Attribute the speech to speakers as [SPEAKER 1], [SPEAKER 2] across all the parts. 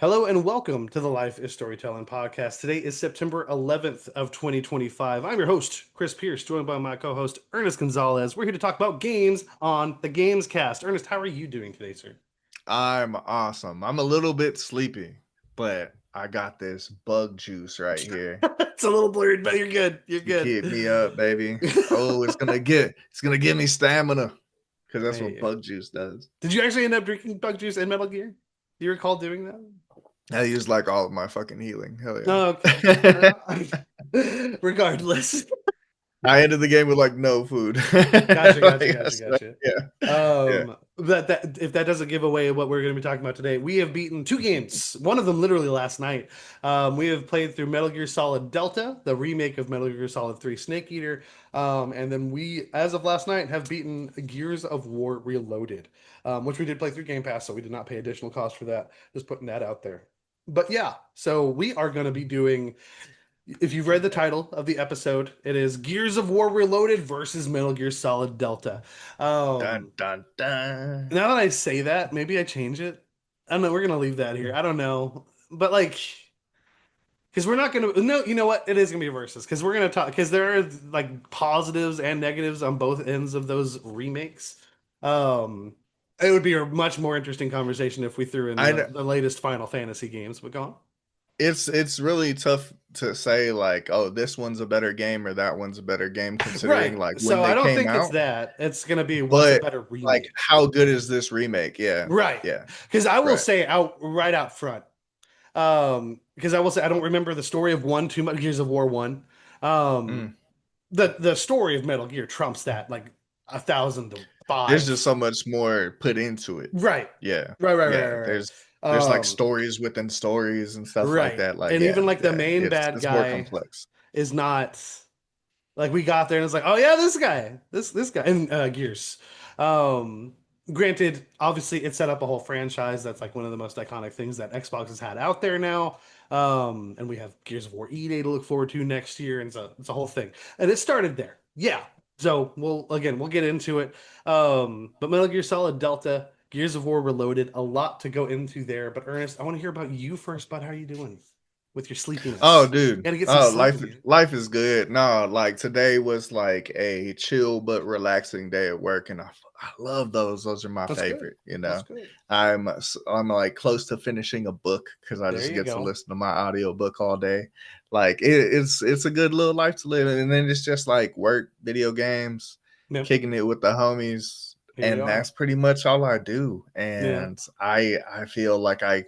[SPEAKER 1] Hello and welcome to the Life is Storytelling podcast. Today is September 11th of 2025. I'm your host, Chris Pierce, joined by my co-host, Ernest Gonzalez. We're here to talk about games on the Gamescast. Ernest, how are you doing today, sir?
[SPEAKER 2] I'm awesome. I'm a little bit sleepy, but I got this bug juice right here
[SPEAKER 1] It's a little blurred, but you're good. You're
[SPEAKER 2] to
[SPEAKER 1] good.
[SPEAKER 2] keep me up, baby. Oh, it's gonna give me stamina because that's what
[SPEAKER 1] Hey,
[SPEAKER 2] bug juice does.
[SPEAKER 1] did you actually end up drinking bug juice in Metal Gear? Do you recall doing that?
[SPEAKER 2] I use like all of my fucking healing. Hell
[SPEAKER 1] Oh, okay.
[SPEAKER 2] yeah.
[SPEAKER 1] Regardless.
[SPEAKER 2] I ended the game with like no food.
[SPEAKER 1] Gotcha, gotcha,
[SPEAKER 2] Like,
[SPEAKER 1] gotcha, gotcha.
[SPEAKER 2] yeah, yeah.
[SPEAKER 1] That if that doesn't give away what we're going to be talking about today, we have beaten two games. One of them literally last night. We have played through Metal Gear Solid Delta, the remake of Metal Gear Solid 3 Snake Eater, and then we, as of last night, have beaten Gears of War Reloaded, which we did play through Game Pass, so we did not pay additional cost for that. Just putting that out there. But yeah, so we are going to be doing, if you've read the title of the episode, it is Gears of War Reloaded versus Metal Gear Solid Delta.
[SPEAKER 2] Dun dun dun.
[SPEAKER 1] Now that I say that, maybe I change it. I don't know. We're gonna leave that here. I don't know, but like, because we're not gonna. No, you know what? It is gonna be versus because we're gonna talk because there are like positives and negatives on both ends of those remakes. Um, it would be a much more interesting conversation if we threw in
[SPEAKER 2] I
[SPEAKER 1] the latest Final Fantasy games. But go on.
[SPEAKER 2] it's really tough to say like, oh, this one's a better game or that one's a better game considering
[SPEAKER 1] Right.
[SPEAKER 2] like when
[SPEAKER 1] So
[SPEAKER 2] they
[SPEAKER 1] I don't
[SPEAKER 2] came
[SPEAKER 1] think it's
[SPEAKER 2] out.
[SPEAKER 1] that. It's gonna be what's a
[SPEAKER 2] But
[SPEAKER 1] better
[SPEAKER 2] like,
[SPEAKER 1] remake.
[SPEAKER 2] how good is this remake? Yeah,
[SPEAKER 1] Right.
[SPEAKER 2] yeah,
[SPEAKER 1] Because I will
[SPEAKER 2] right.
[SPEAKER 1] say out front. Because I will say I don't remember the story of one too much. Gears of War one. Um,
[SPEAKER 2] Mm.
[SPEAKER 1] the story of Metal Gear trumps that like 1,000 to 5.
[SPEAKER 2] There's just so much more put into it.
[SPEAKER 1] Right.
[SPEAKER 2] Yeah,
[SPEAKER 1] Right. Right. Right.
[SPEAKER 2] yeah.
[SPEAKER 1] Right.
[SPEAKER 2] There's like
[SPEAKER 1] Um,
[SPEAKER 2] stories within stories and stuff like
[SPEAKER 1] right.
[SPEAKER 2] that. Like,
[SPEAKER 1] And even
[SPEAKER 2] yeah,
[SPEAKER 1] like the
[SPEAKER 2] yeah.
[SPEAKER 1] main
[SPEAKER 2] It's
[SPEAKER 1] bad
[SPEAKER 2] it's more
[SPEAKER 1] guy
[SPEAKER 2] complex.
[SPEAKER 1] is not like we got there and it's like, oh yeah, this guy, this guy in Gears. Um, Granted, obviously it set up a whole franchise that's like one of the most iconic things that Xbox has had out there now. And we have Gears of War E-Day to look forward to next year, and it's a whole thing. And it started there. Yeah. So we'll get into it. But Metal Gear Solid Delta, Gears of War Reloaded, a lot to go into there. But Ernest, I want to hear about you first, bud. How are you doing with your
[SPEAKER 2] Oh,
[SPEAKER 1] sleepiness?
[SPEAKER 2] dude.
[SPEAKER 1] Gotta get some
[SPEAKER 2] Oh,
[SPEAKER 1] sleep
[SPEAKER 2] life
[SPEAKER 1] in you.
[SPEAKER 2] life is good. No, like today was like a chill but relaxing day at work, and I love those. Those are my
[SPEAKER 1] That's good.
[SPEAKER 2] favorite. You
[SPEAKER 1] That's
[SPEAKER 2] know,
[SPEAKER 1] good.
[SPEAKER 2] I'm like close to finishing a book because I
[SPEAKER 1] There
[SPEAKER 2] just
[SPEAKER 1] you
[SPEAKER 2] get to
[SPEAKER 1] go.
[SPEAKER 2] listen to my audio book all day. Like it's a good little life to live, and then it's just like work, video games,
[SPEAKER 1] Yep.
[SPEAKER 2] kicking it with the homies,
[SPEAKER 1] Here we
[SPEAKER 2] and
[SPEAKER 1] are.
[SPEAKER 2] that's pretty much all I do.
[SPEAKER 1] Yeah.
[SPEAKER 2] And I feel like I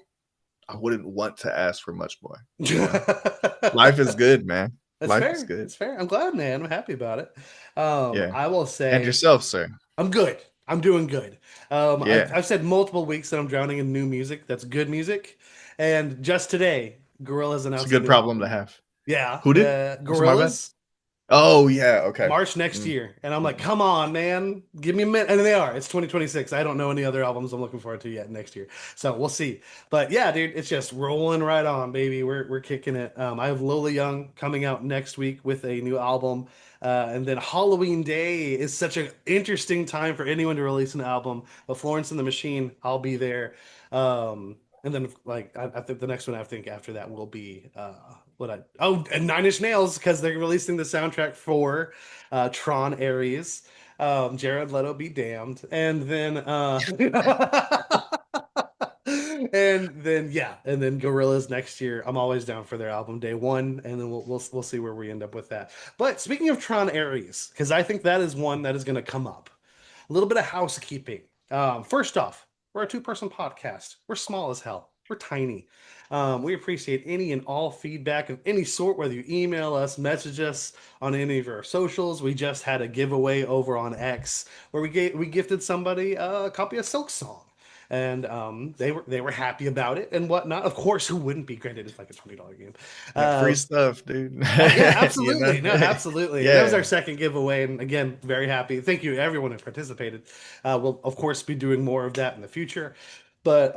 [SPEAKER 2] wouldn't want to ask for much more. You know. Life is good, man.
[SPEAKER 1] That's
[SPEAKER 2] Life is
[SPEAKER 1] fair.
[SPEAKER 2] good.
[SPEAKER 1] That's fair. I'm glad, man. I'm happy about it.
[SPEAKER 2] Yeah.
[SPEAKER 1] I will
[SPEAKER 2] And
[SPEAKER 1] say
[SPEAKER 2] yourself, sir.
[SPEAKER 1] I'm good. I'm doing good.
[SPEAKER 2] Yeah.
[SPEAKER 1] I've said multiple weeks that I'm drowning in new music. That's good music. And just today, Gorillaz
[SPEAKER 2] It's a
[SPEAKER 1] announced a
[SPEAKER 2] good
[SPEAKER 1] new
[SPEAKER 2] problem to
[SPEAKER 1] album.
[SPEAKER 2] have.
[SPEAKER 1] Yeah,
[SPEAKER 2] Who did? I'm sorry, my bad.
[SPEAKER 1] Gorillaz.
[SPEAKER 2] Oh yeah, okay.
[SPEAKER 1] March next
[SPEAKER 2] Mm,
[SPEAKER 1] year. And I'm like,
[SPEAKER 2] mm.
[SPEAKER 1] come on, man. Give me a minute. And they are. It's 2026. I don't know any other albums I'm looking forward to yet next year. So we'll see. But yeah, dude, it's just rolling right on, baby. We're kicking it. I have Lola Young coming out next week with a new album. And then Halloween Day is such an interesting time for anyone to release an album. But Florence and the Machine, I'll be there. And then like I think the next one I think after that will be and Nine Inch Nails because they're releasing the soundtrack for Tron Ares. Jared Leto be damned. And then and then Gorillaz next year. I'm always down for their album day one, and then we'll see where we end up with that. But speaking of Tron Ares, because I think that is one that is going to come up. A little bit of housekeeping. First off, we're a two-person podcast. We're small as hell. We're tiny. We appreciate any and all feedback of any sort, whether you email us, message us on any of our socials. We just had a giveaway over on X where we gifted somebody a copy of Silk Song. And they were happy about it and whatnot. Of course, who wouldn't be? Granted, it's like a $20 game.
[SPEAKER 2] Yeah, free
[SPEAKER 1] Uh,
[SPEAKER 2] stuff, dude.
[SPEAKER 1] yeah,
[SPEAKER 2] You know?
[SPEAKER 1] absolutely. No, absolutely. And that was
[SPEAKER 2] Yeah.
[SPEAKER 1] our second giveaway. And again, very happy. Thank you to everyone who participated. We'll, of course, be doing more of that in the future. But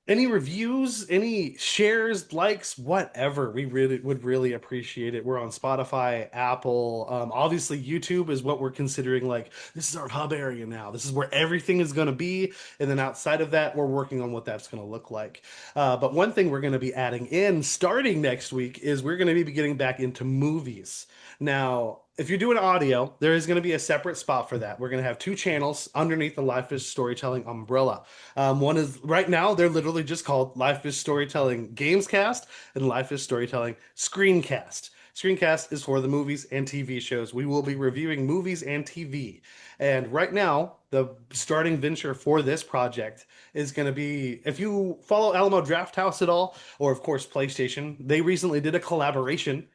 [SPEAKER 1] Any reviews, any shares, likes, whatever. We really would really appreciate it. We're on Spotify, Apple. Obviously, YouTube is what we're considering like this is our hub area now. This is where everything is going to be. And then outside of that, we're working on what that's going to look like. But one thing we're going to be adding in starting next week is we're going to be getting back into movies. Now, if you're doing audio, there is going to be a separate spot for that. We're going to have two channels underneath the Life is Storytelling umbrella. One is right now, they're literally just called Life is Storytelling Gamescast and Life is Storytelling Screencast. Screencast is for the movies and TV shows. We will be reviewing movies and TV. And right now, the starting venture for this project is going to be if you follow Alamo Drafthouse at all, or of course PlayStation, they recently did a collaboration.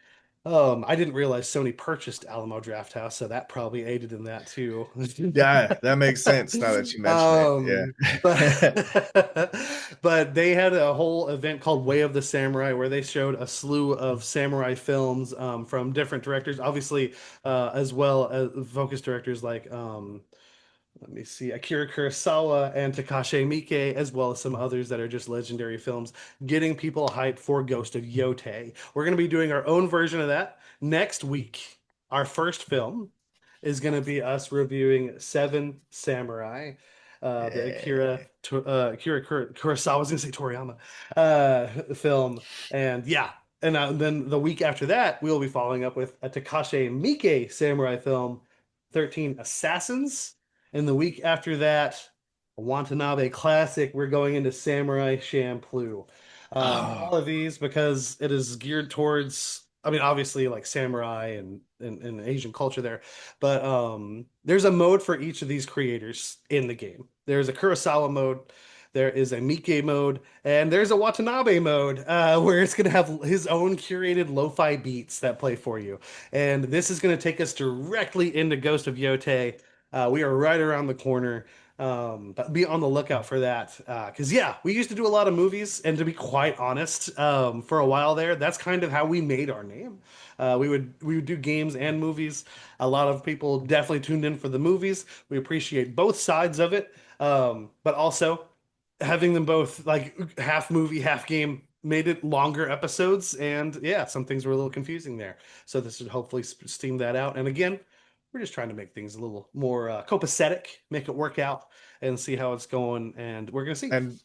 [SPEAKER 1] I didn't realize Sony purchased Alamo Drafthouse, so that probably aided in that too.
[SPEAKER 2] Yeah, that makes sense now that you mention it.
[SPEAKER 1] But
[SPEAKER 2] Yeah.
[SPEAKER 1] but they had a whole event called Way of the Samurai where they showed a slew of samurai films from different directors, obviously, as well as focus directors like let me see, Akira Kurosawa and Takashi Miike, as well as some others that are just legendary films, getting people hyped for Ghost of Yote. We're going to be doing our own version of that next week. Our first film is going to be us reviewing Seven Samurai, the
[SPEAKER 2] Yeah.
[SPEAKER 1] Kurosawa. I was going to say Toriyama film, and yeah. And then the week after that, we will be following up with a Takashi Miike samurai film, 13 Assassins. And the week after that, a Watanabe classic, we're going into Samurai Champloo.
[SPEAKER 2] Oh,
[SPEAKER 1] All of these because it is geared towards, I mean, obviously like samurai and Asian culture there, but there's a mode for each of these creators in the game. There's a Kurosawa mode, there is a Miike mode, and there's a Watanabe mode where it's going to have his own curated lo-fi beats that play for you. And this is going to take us directly into Ghost of Yote. We are right around the corner. But be on the lookout for that. Because, yeah, we used to do a lot of movies. And to be quite honest, for a while there, that's kind of how we made our name. We would do games and movies. A lot of people definitely tuned in for the movies. We appreciate both sides of it. But also having them both like half movie, half game made it longer episodes. And yeah, some things were a little confusing there. So this should hopefully steam that out. And again, we're just trying to make things a little more copacetic, make it work out, and see how it's going. And we're gonna see.
[SPEAKER 2] and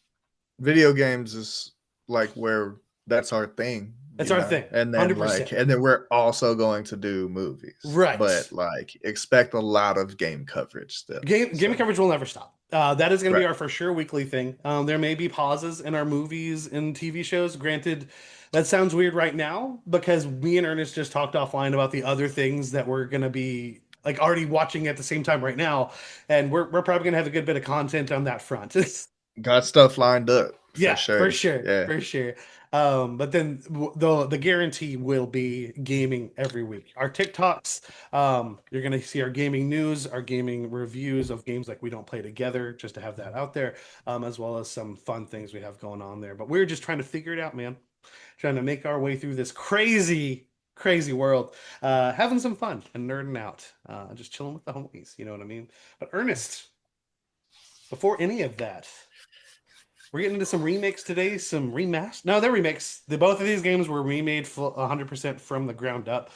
[SPEAKER 2] video games is like where that's our thing,
[SPEAKER 1] That's our thing,
[SPEAKER 2] and then
[SPEAKER 1] 100%.
[SPEAKER 2] we're also going to do movies,
[SPEAKER 1] Right.
[SPEAKER 2] but like expect a lot of game coverage still.
[SPEAKER 1] Gaming
[SPEAKER 2] So
[SPEAKER 1] coverage will never stop. That is going to be
[SPEAKER 2] right,
[SPEAKER 1] our for sure weekly thing. There may be pauses in our movies and TV shows. Granted, that sounds weird right now because me and Ernest just talked offline about the other things that we're going to be like already watching at the same time right now, and we're probably going to have a good bit of content on that front.
[SPEAKER 2] got stuff lined up for
[SPEAKER 1] Yeah, for
[SPEAKER 2] sure.
[SPEAKER 1] sure,
[SPEAKER 2] Yeah.
[SPEAKER 1] for sure. But then the guarantee will be gaming every week. Our TikToks, you're gonna see our gaming news, our gaming reviews of games like we don't play together, just to have that out there, as well as some fun things we have going on there. But we're just trying to figure it out, man. Trying to make our way through this crazy, crazy world, having some fun and nerding out, just chilling with the homies. You know what I mean? But Ernest, before any of that. We're getting into some remakes today, some remakes. No, they're remakes. Both of these games were remade 100% from the ground up.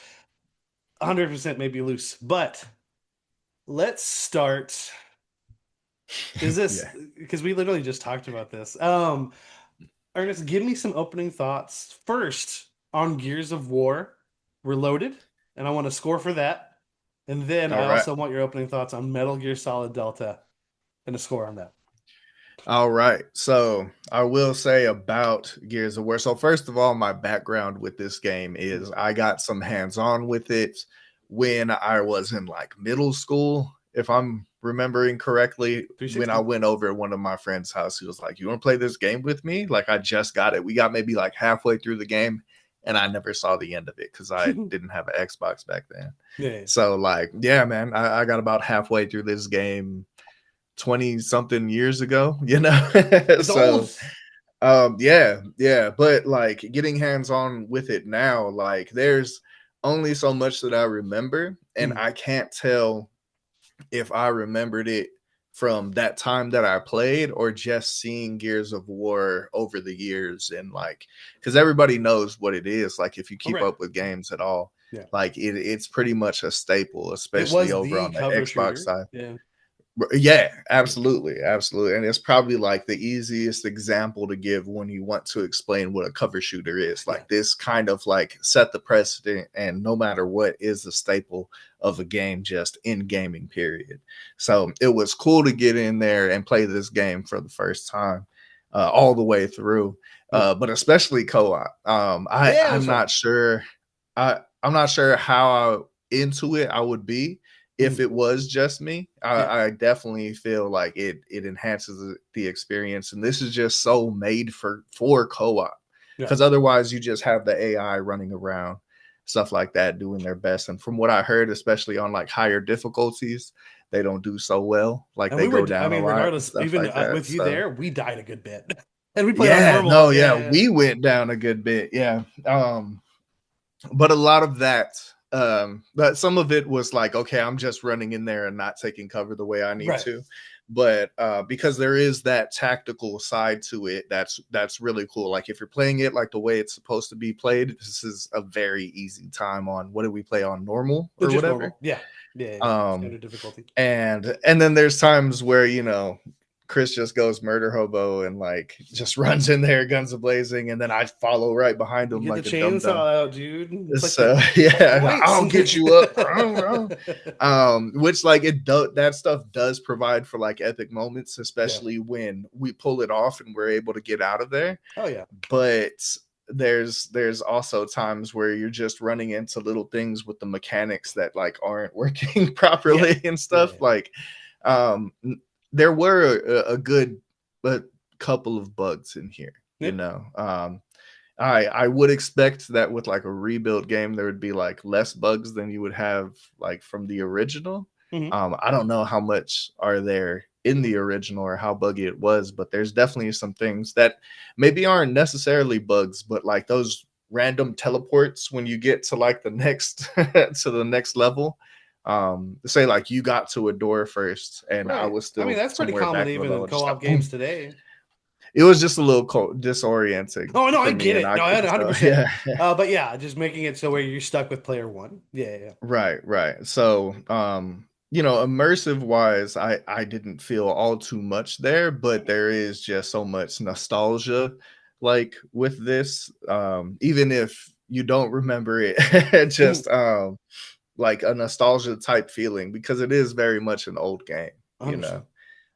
[SPEAKER 1] 100% may be loose, but let's start. Is this
[SPEAKER 2] Yeah.
[SPEAKER 1] because we literally just talked about this? Ernest, give me some opening thoughts first on Gears of War Reloaded, and I want to score for that. And then
[SPEAKER 2] All
[SPEAKER 1] I
[SPEAKER 2] right.
[SPEAKER 1] also want your opening thoughts on Metal Gear Solid Delta and a score on that.
[SPEAKER 2] All right. So I will say about Gears of War. So first of all, my background with this game is
[SPEAKER 1] Mhm.
[SPEAKER 2] I got some hands-on with it when I was in like middle school, if I'm remembering correctly. When I
[SPEAKER 1] 360.
[SPEAKER 2] went over at one of my friend's house, he was like, "You want to play this game with me?" Like I just got it. We got maybe like halfway through the game, and I never saw the end of it because I didn't have an Xbox back then.
[SPEAKER 1] Yeah,
[SPEAKER 2] So like, yeah, man, I got about halfway through this game 20 something years ago,
[SPEAKER 1] it's old.
[SPEAKER 2] so yeah, but like getting hands on with it now, like there's only so much that I remember, and
[SPEAKER 1] Mhm.
[SPEAKER 2] I can't tell if I remembered it from that time that I played, or just seeing Gears of War over the years, and like, because everybody knows what it is. Like, if you
[SPEAKER 1] All
[SPEAKER 2] keep
[SPEAKER 1] right.
[SPEAKER 2] up with games at all,
[SPEAKER 1] Yeah.
[SPEAKER 2] like it's pretty much a staple,
[SPEAKER 1] It
[SPEAKER 2] especially
[SPEAKER 1] was
[SPEAKER 2] over
[SPEAKER 1] the
[SPEAKER 2] on the
[SPEAKER 1] cover
[SPEAKER 2] Xbox
[SPEAKER 1] shooter.
[SPEAKER 2] side.
[SPEAKER 1] Yeah.
[SPEAKER 2] Yeah,
[SPEAKER 1] Yeah.
[SPEAKER 2] absolutely, absolutely. And it's probably like the easiest example to give when you want to explain what a cover shooter is.
[SPEAKER 1] Yeah.
[SPEAKER 2] Like, this kind of like set the precedent, and no matter what, is a staple of a game just in gaming, period. So it was cool to get in there and play this game for the first time, all the way through.
[SPEAKER 1] Yeah.
[SPEAKER 2] But especially co-op.
[SPEAKER 1] Yeah, it was
[SPEAKER 2] I'm
[SPEAKER 1] fun.
[SPEAKER 2] not sure. I'm not sure how into it I would be if
[SPEAKER 1] Mhm.
[SPEAKER 2] it was just me.
[SPEAKER 1] Yeah.
[SPEAKER 2] I definitely feel like it enhances the experience, and this is just so made for co-op,
[SPEAKER 1] Yeah.
[SPEAKER 2] because otherwise you just have the AI running around, stuff like that, doing their best. And from what I heard, especially on like higher difficulties, they don't do so well. Like,
[SPEAKER 1] And
[SPEAKER 2] they
[SPEAKER 1] we were,
[SPEAKER 2] go
[SPEAKER 1] I
[SPEAKER 2] down a
[SPEAKER 1] mean,
[SPEAKER 2] lot and
[SPEAKER 1] regardless,
[SPEAKER 2] stuff
[SPEAKER 1] even
[SPEAKER 2] like that.
[SPEAKER 1] with you
[SPEAKER 2] So
[SPEAKER 1] there, we died a good bit. And we played on
[SPEAKER 2] yeah,
[SPEAKER 1] normal.
[SPEAKER 2] no, yeah,
[SPEAKER 1] Yeah.
[SPEAKER 2] we went down a good bit. Yeah. But a lot of that, but some of it was like, okay, I'm just running in there and not taking cover the way I need
[SPEAKER 1] Right.
[SPEAKER 2] to. But because there is that tactical side to it, that's really cool. Like, if you're playing it like the way it's supposed to be played, this is a very easy time on, what did we play on, normal
[SPEAKER 1] So
[SPEAKER 2] or
[SPEAKER 1] just
[SPEAKER 2] whatever.
[SPEAKER 1] normal. Yeah. Yeah. Yeah.
[SPEAKER 2] um
[SPEAKER 1] Standard difficulty.
[SPEAKER 2] and then there's times where, Chris just goes murder hobo and like just runs in there, guns a blazing, and then I follow right behind
[SPEAKER 1] You
[SPEAKER 2] him
[SPEAKER 1] get the
[SPEAKER 2] like a dum dum.
[SPEAKER 1] chainsaw out, dude. It's like
[SPEAKER 2] So
[SPEAKER 1] the
[SPEAKER 2] yeah,
[SPEAKER 1] fight
[SPEAKER 2] I'll get you up.
[SPEAKER 1] snake.
[SPEAKER 2] Which, like, it does, that stuff does provide for like epic moments,
[SPEAKER 1] Yeah.
[SPEAKER 2] especially when we pull it off and we're able to get out of there.
[SPEAKER 1] Oh yeah.
[SPEAKER 2] But there's also times where you're just running into little things with the mechanics that like aren't working
[SPEAKER 1] Yeah.
[SPEAKER 2] properly and
[SPEAKER 1] Yeah.
[SPEAKER 2] stuff. Like, um there were a good but couple of bugs in here,
[SPEAKER 1] Yeah.
[SPEAKER 2] I would expect that with like a rebuild game, there would be like less bugs than you would have like from the original.
[SPEAKER 1] Hmm.
[SPEAKER 2] I don't know how much are there in the original or how buggy it was, but there's definitely some things that maybe aren't necessarily bugs, but like those random teleports when you get to like the next to the next level. Say like you got to a door first and I
[SPEAKER 1] Right.
[SPEAKER 2] was
[SPEAKER 1] I mean,
[SPEAKER 2] still
[SPEAKER 1] that's pretty
[SPEAKER 2] somewhere
[SPEAKER 1] common
[SPEAKER 2] back
[SPEAKER 1] even
[SPEAKER 2] below
[SPEAKER 1] in
[SPEAKER 2] and just
[SPEAKER 1] co-op
[SPEAKER 2] got
[SPEAKER 1] games
[SPEAKER 2] boom.
[SPEAKER 1] today.
[SPEAKER 2] It was just a little disorienting
[SPEAKER 1] Oh no, I
[SPEAKER 2] for me,
[SPEAKER 1] get
[SPEAKER 2] and
[SPEAKER 1] it.
[SPEAKER 2] I
[SPEAKER 1] No,
[SPEAKER 2] couldn't tell.
[SPEAKER 1] 100%.
[SPEAKER 2] Yeah.
[SPEAKER 1] But yeah, just making it so where you're stuck with player one. Yeah, yeah.
[SPEAKER 2] Right, right. So, immersive wise, I didn't feel all too much there, but there is just so much nostalgia like with this. Even if you don't remember it,
[SPEAKER 1] Yeah.
[SPEAKER 2] just like a nostalgia type feeling, because it is very much an old game, you know.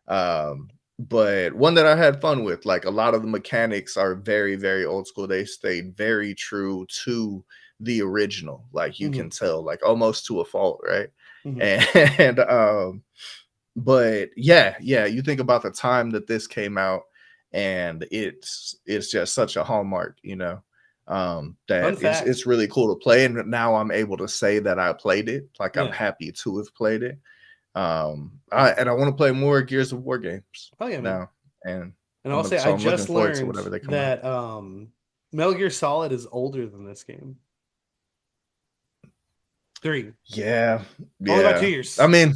[SPEAKER 1] 100%.
[SPEAKER 2] But one that I had fun with. Like, a lot of the mechanics are very, very old school. They stayed very true to the original. Like, you
[SPEAKER 1] Hmm.
[SPEAKER 2] can tell, like, almost to a fault, right?
[SPEAKER 1] Hmm.
[SPEAKER 2] And but yeah, you think about the time that this came out, and it's just such a hallmark,
[SPEAKER 1] Fun
[SPEAKER 2] that
[SPEAKER 1] fact.
[SPEAKER 2] it's really cool to play. And now I'm able to say that I played it. Like, I'm
[SPEAKER 1] Yeah.
[SPEAKER 2] happy to have played it.
[SPEAKER 1] Yeah.
[SPEAKER 2] I want to play more Gears of War games
[SPEAKER 1] Oh yeah, man.
[SPEAKER 2] now, and
[SPEAKER 1] And I'll say I
[SPEAKER 2] I'm looking
[SPEAKER 1] just
[SPEAKER 2] forward to
[SPEAKER 1] learned
[SPEAKER 2] whatever they come out.
[SPEAKER 1] that Metal Gear Solid is older than this game. 3.
[SPEAKER 2] Yeah,
[SPEAKER 1] Only by two
[SPEAKER 2] yeah. I
[SPEAKER 1] years.
[SPEAKER 2] mean,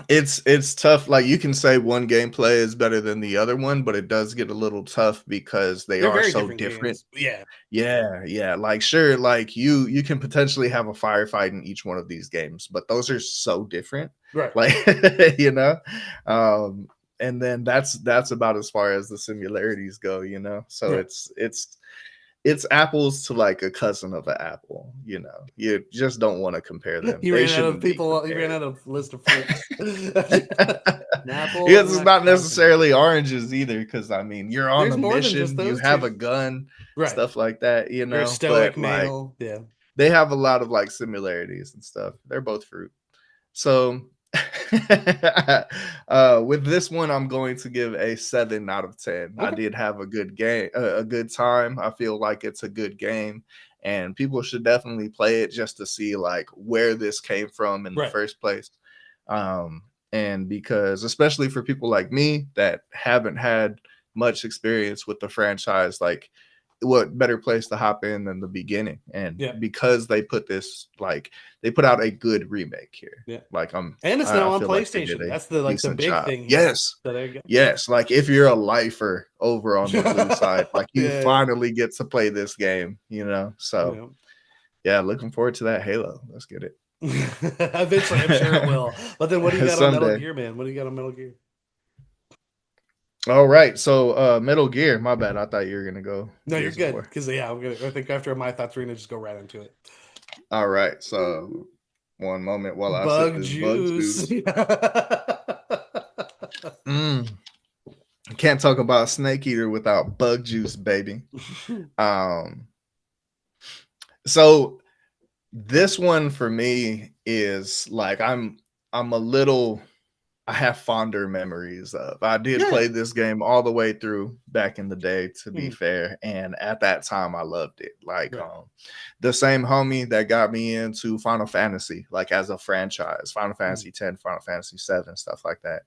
[SPEAKER 2] it's tough. Like, you can say one gameplay is better than the other one, but it does get a little tough because they
[SPEAKER 1] They're
[SPEAKER 2] are
[SPEAKER 1] very
[SPEAKER 2] so
[SPEAKER 1] different
[SPEAKER 2] different.
[SPEAKER 1] games. Yeah.
[SPEAKER 2] Yeah, yeah. Like, sure, like you can potentially have a firefight in each one of these games, but those are so different.
[SPEAKER 1] Right.
[SPEAKER 2] Like, you know, um, and then that's about as far as the similarities go. So
[SPEAKER 1] Right.
[SPEAKER 2] it's apples to like a cousin of an apple. You just don't want to compare them.
[SPEAKER 1] He
[SPEAKER 2] They
[SPEAKER 1] ran out of
[SPEAKER 2] shouldn't be
[SPEAKER 1] people. He ran
[SPEAKER 2] compared.
[SPEAKER 1] out of list of fruits. An apple
[SPEAKER 2] Because
[SPEAKER 1] and
[SPEAKER 2] it's
[SPEAKER 1] a
[SPEAKER 2] not
[SPEAKER 1] cousin.
[SPEAKER 2] necessarily oranges either. Because I mean, you're on
[SPEAKER 1] There's
[SPEAKER 2] a
[SPEAKER 1] more than just
[SPEAKER 2] mission, you
[SPEAKER 1] those
[SPEAKER 2] have
[SPEAKER 1] two.
[SPEAKER 2] a gun,
[SPEAKER 1] Right.
[SPEAKER 2] stuff like that.
[SPEAKER 1] You're a
[SPEAKER 2] But
[SPEAKER 1] stoic
[SPEAKER 2] like,
[SPEAKER 1] male. Yeah.
[SPEAKER 2] they have a lot of like similarities and stuff. They're both fruit. So with this one, I'm going to give a 7 out of 10. I
[SPEAKER 1] Okay.
[SPEAKER 2] did have a good game, a good time. I feel like it's a good game, and people should definitely play it just to see like where this came from in the
[SPEAKER 1] Right.
[SPEAKER 2] first place. Um, and because, especially for people like me that haven't had much experience with the franchise, like, what better place to hop in than the beginning? And
[SPEAKER 1] Yeah.
[SPEAKER 2] because they put this, like, they put out a good remake here.
[SPEAKER 1] Yeah.
[SPEAKER 2] Like,
[SPEAKER 1] And it's
[SPEAKER 2] I
[SPEAKER 1] now on
[SPEAKER 2] feel like they did
[SPEAKER 1] PlayStation.
[SPEAKER 2] a
[SPEAKER 1] That's the
[SPEAKER 2] decent
[SPEAKER 1] big
[SPEAKER 2] job.
[SPEAKER 1] thing here.
[SPEAKER 2] Yes,
[SPEAKER 1] So there you
[SPEAKER 2] yes. Like, if you're a lifer over on the blue side,
[SPEAKER 1] go.
[SPEAKER 2] like, you
[SPEAKER 1] Yeah.
[SPEAKER 2] finally get to play this game, you know. So
[SPEAKER 1] Yeah.
[SPEAKER 2] yeah, looking forward to that Halo. Let's get it.
[SPEAKER 1] Eventually, I'm sure it will. But then what do you got on Metal
[SPEAKER 2] Someday.
[SPEAKER 1] Gear, man? What do you got on Metal Gear?
[SPEAKER 2] All right. So Metal Gear, my bad. I thought you were gonna go
[SPEAKER 1] No, you're
[SPEAKER 2] Gears of
[SPEAKER 1] good.
[SPEAKER 2] War.
[SPEAKER 1] Because yeah, I think after my thoughts, we're gonna just go right into it.
[SPEAKER 2] All right. So one moment while I sip
[SPEAKER 1] Bug
[SPEAKER 2] this bug
[SPEAKER 1] juice.
[SPEAKER 2] juice. Mm, can't talk about Snake Eater without bug juice, baby. Um so this one for me is like I'm a little, I have fonder memories of. I did
[SPEAKER 1] Yeah.
[SPEAKER 2] play this game all the way through back in the day, to be
[SPEAKER 1] Mhm.
[SPEAKER 2] fair, and at that time I loved it. Like,
[SPEAKER 1] Right.
[SPEAKER 2] the same homie that got me into Final Fantasy, like as a franchise, Final
[SPEAKER 1] Mhm.
[SPEAKER 2] Fantasy 10, Final Fantasy 7, stuff like that.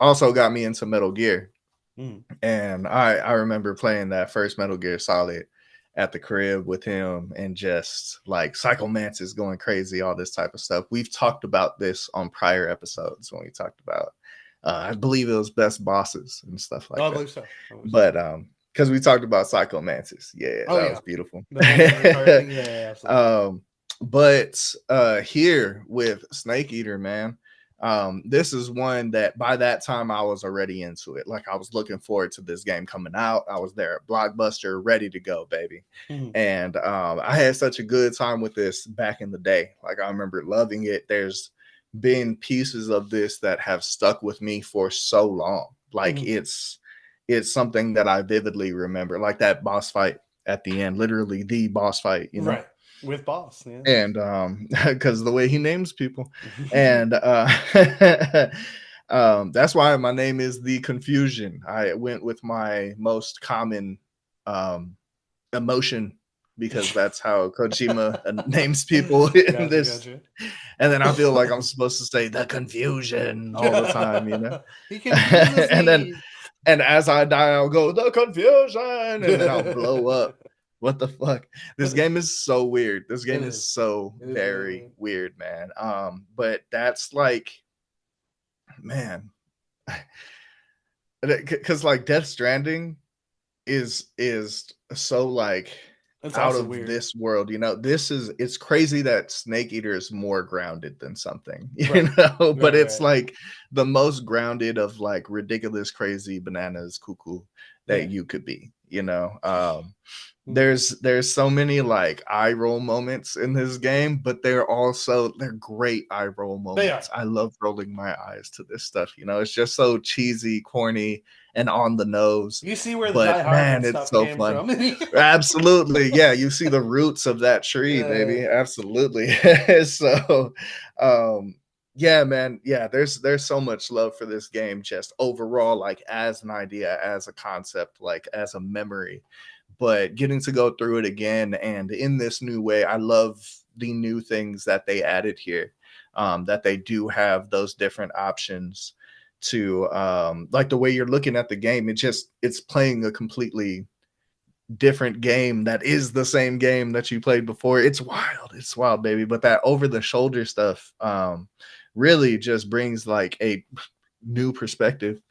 [SPEAKER 2] Also got me into Metal Gear,
[SPEAKER 1] Mhm.
[SPEAKER 2] and I remember playing that first Metal Gear Solid at the crib with him, and just like Psycho Mantis going crazy, all this type of stuff. We've talked about this on prior episodes when we talked about, I believe it was best bosses and stuff
[SPEAKER 1] Oh,
[SPEAKER 2] like
[SPEAKER 1] I
[SPEAKER 2] that.
[SPEAKER 1] believe so. I believe so.
[SPEAKER 2] But because we talked about Psycho Mantis, yeah,
[SPEAKER 1] Oh
[SPEAKER 2] that
[SPEAKER 1] yeah.
[SPEAKER 2] was beautiful.
[SPEAKER 1] The whole memory card thing. Yeah, yeah, absolutely.
[SPEAKER 2] um, but here with Snake Eater, man, this is one that by that time I was already into it. Like, I was looking forward to this game coming out. I was there at Blockbuster, ready to go, baby.
[SPEAKER 1] Mhm.
[SPEAKER 2] And I had such a good time with this back in the day. Like, I remember loving it. There's been pieces of this that have stuck with me for so long. Like,
[SPEAKER 1] Mhm.
[SPEAKER 2] it's something that I vividly remember. Like that boss fight at the end, literally the boss fight, you know?
[SPEAKER 1] Right. With boss. Yeah.
[SPEAKER 2] And because the way he names people, and that's why my name is the Confusion. I went with my most common um emotion, because that's how Kojima names people in
[SPEAKER 1] Gotcha.
[SPEAKER 2] this.
[SPEAKER 1] Gotcha.
[SPEAKER 2] And then I feel like I'm supposed to say the confusion all the time, you know.
[SPEAKER 1] He confuses
[SPEAKER 2] and then
[SPEAKER 1] me.
[SPEAKER 2] and as I die, I'll go the confusion, and then I'll blow up. What the fuck? This
[SPEAKER 1] But
[SPEAKER 2] game is so weird. This
[SPEAKER 1] it
[SPEAKER 2] game is
[SPEAKER 1] is.
[SPEAKER 2] so
[SPEAKER 1] It is really
[SPEAKER 2] very
[SPEAKER 1] weird.
[SPEAKER 2] weird, man. But that's like, man, because like Death Stranding is so like
[SPEAKER 1] It's
[SPEAKER 2] out
[SPEAKER 1] also
[SPEAKER 2] of
[SPEAKER 1] weird.
[SPEAKER 2] this world, you know. This is, it's crazy that Snake Eater is more grounded than something, you
[SPEAKER 1] Right.
[SPEAKER 2] know, but
[SPEAKER 1] Right.
[SPEAKER 2] it's
[SPEAKER 1] Right.
[SPEAKER 2] like the most grounded of like ridiculous, crazy, bananas, cuckoo
[SPEAKER 1] Yeah.
[SPEAKER 2] that you could be, you know.
[SPEAKER 1] Mhm.
[SPEAKER 2] There's so many like eye roll moments in this game, but they're great eye roll
[SPEAKER 1] They are.
[SPEAKER 2] moments. I love rolling my eyes to this stuff, you know. It's just so cheesy, corny, and on the nose,
[SPEAKER 1] You see where the
[SPEAKER 2] but
[SPEAKER 1] Die Hard
[SPEAKER 2] man,
[SPEAKER 1] and
[SPEAKER 2] it's
[SPEAKER 1] stuff
[SPEAKER 2] so
[SPEAKER 1] came
[SPEAKER 2] fun.
[SPEAKER 1] from.
[SPEAKER 2] Absolutely. Yeah, you see the roots of that tree,
[SPEAKER 1] Uh,
[SPEAKER 2] baby. Absolutely. So yeah, man. Yeah, there's so much love for this game, just overall, like as an idea, as a concept, like as a memory. But getting to go through it again and in this new way, I love the new things that they added here. That they do have those different options to, like the way you're looking at the game, it's playing a completely different game that is the same game that you played before. It's wild, baby. But that over the shoulder stuff really just brings like a new perspective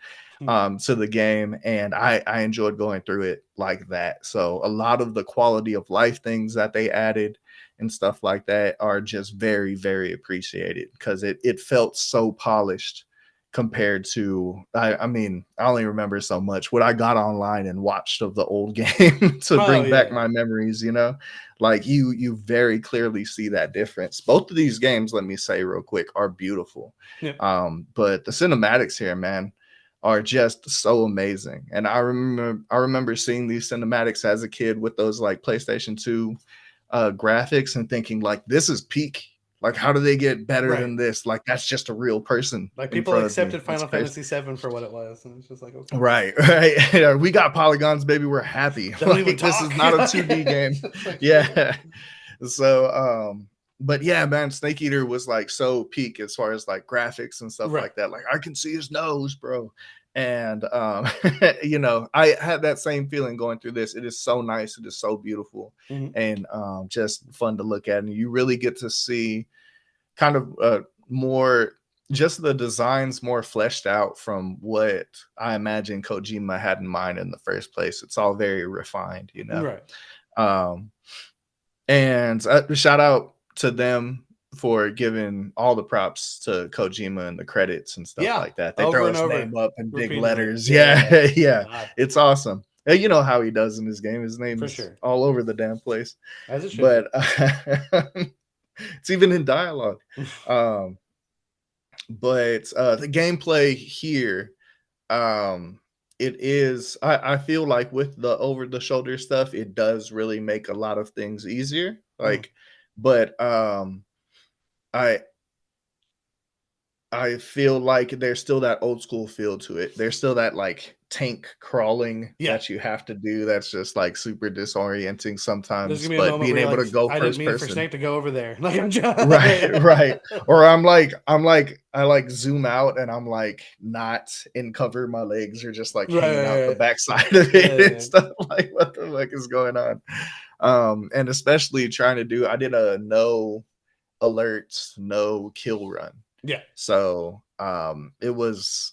[SPEAKER 2] to the game, and I enjoyed going through it like that. So a lot of the quality of life things that they added and stuff like that are just very, very appreciated, because it felt so polished compared to, I mean, I only remember so much what I got online and watched of the old game to
[SPEAKER 1] oh
[SPEAKER 2] bring back
[SPEAKER 1] yeah.
[SPEAKER 2] my memories, you know. Like, you very clearly see that difference. Both of these games, let me say real quick, are beautiful.
[SPEAKER 1] Yeah.
[SPEAKER 2] But the cinematics here, man, are just so amazing. And I remember seeing these cinematics as a kid with those like PlayStation 2 graphics, and thinking like, this is peak. Like, how do they get better
[SPEAKER 1] Right.
[SPEAKER 2] than this? Like, that's just a real person
[SPEAKER 1] Like
[SPEAKER 2] in
[SPEAKER 1] people
[SPEAKER 2] front of me.
[SPEAKER 1] accepted
[SPEAKER 2] It's
[SPEAKER 1] Final
[SPEAKER 2] crazy.
[SPEAKER 1] Fantasy VII for what it was, and it's just like okay.
[SPEAKER 2] Right, right. We got polygons, baby. We're happy.
[SPEAKER 1] They don't even
[SPEAKER 2] Like, this is
[SPEAKER 1] talk.
[SPEAKER 2] not a 2D game.
[SPEAKER 1] It's like shit.
[SPEAKER 2] Yeah. So, but yeah, man, Snake Eater was like so peak as far as like graphics and stuff
[SPEAKER 1] Right.
[SPEAKER 2] like that. Like, I can see his nose, bro. And I had that same feeling going through this. It is so nice, it is so beautiful,
[SPEAKER 1] Mhm.
[SPEAKER 2] and just fun to look at, and you really get to see kind of more, just the designs more fleshed out from what I imagine Kojima had in mind in the first place. It's all very refined,
[SPEAKER 1] Right.
[SPEAKER 2] um and shout out to them for giving all the props to Kojima and the credits and stuff
[SPEAKER 1] Yeah.
[SPEAKER 2] like that. They
[SPEAKER 1] Over
[SPEAKER 2] throw
[SPEAKER 1] and
[SPEAKER 2] his
[SPEAKER 1] over.
[SPEAKER 2] name up in big
[SPEAKER 1] Repeatedly.
[SPEAKER 2] letters.
[SPEAKER 1] Yeah.
[SPEAKER 2] Yeah, yeah.
[SPEAKER 1] God,
[SPEAKER 2] It's awesome. And you know how he does in his game. His name
[SPEAKER 1] for
[SPEAKER 2] is
[SPEAKER 1] sure.
[SPEAKER 2] all over the damn place.
[SPEAKER 1] As it should be.
[SPEAKER 2] But it's even in dialogue. Um, but the gameplay here, um, it is, I feel like with the over the shoulder stuff, it does really make a lot of things easier.
[SPEAKER 1] Mhm.
[SPEAKER 2] Like, but I I feel like there's still that old school feel to it. There's still that like tank crawling
[SPEAKER 1] Yeah.
[SPEAKER 2] that you have to do that's just like super disorienting
[SPEAKER 1] There's
[SPEAKER 2] sometimes,
[SPEAKER 1] gonna be a
[SPEAKER 2] but
[SPEAKER 1] moment
[SPEAKER 2] being
[SPEAKER 1] where you're
[SPEAKER 2] able
[SPEAKER 1] like,
[SPEAKER 2] to go
[SPEAKER 1] I didn't
[SPEAKER 2] first
[SPEAKER 1] mean for
[SPEAKER 2] person.
[SPEAKER 1] Snake to go over there. Like I'm just
[SPEAKER 2] Right, right. Or I'm like I like zoom out and I'm like not in cover, my legs are just like hanging out the
[SPEAKER 1] right.
[SPEAKER 2] backside of it and
[SPEAKER 1] Yeah.
[SPEAKER 2] stuff. Like what the fuck is going on? And especially trying to do, I did a no alerts, no kill run.
[SPEAKER 1] Yeah.
[SPEAKER 2] So it was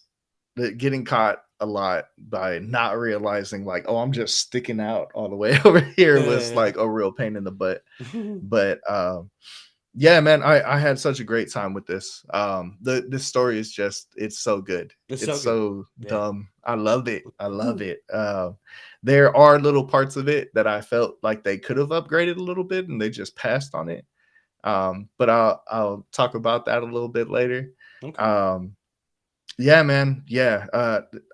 [SPEAKER 2] getting caught a lot by not realizing like, oh, I'm just sticking out all the way over here was
[SPEAKER 1] Yeah.
[SPEAKER 2] like a real pain in the butt. But yeah, man, I had such a great time with this. This story is just, it's so good.
[SPEAKER 1] It's
[SPEAKER 2] It's
[SPEAKER 1] so good.
[SPEAKER 2] so
[SPEAKER 1] Yeah.
[SPEAKER 2] dumb. I love it. I love it. There are little parts of it that I felt like they could have upgraded a little bit and they just passed on it. But I'll talk about that a little bit later.
[SPEAKER 1] Okay.
[SPEAKER 2] Um, yeah, man. Yeah.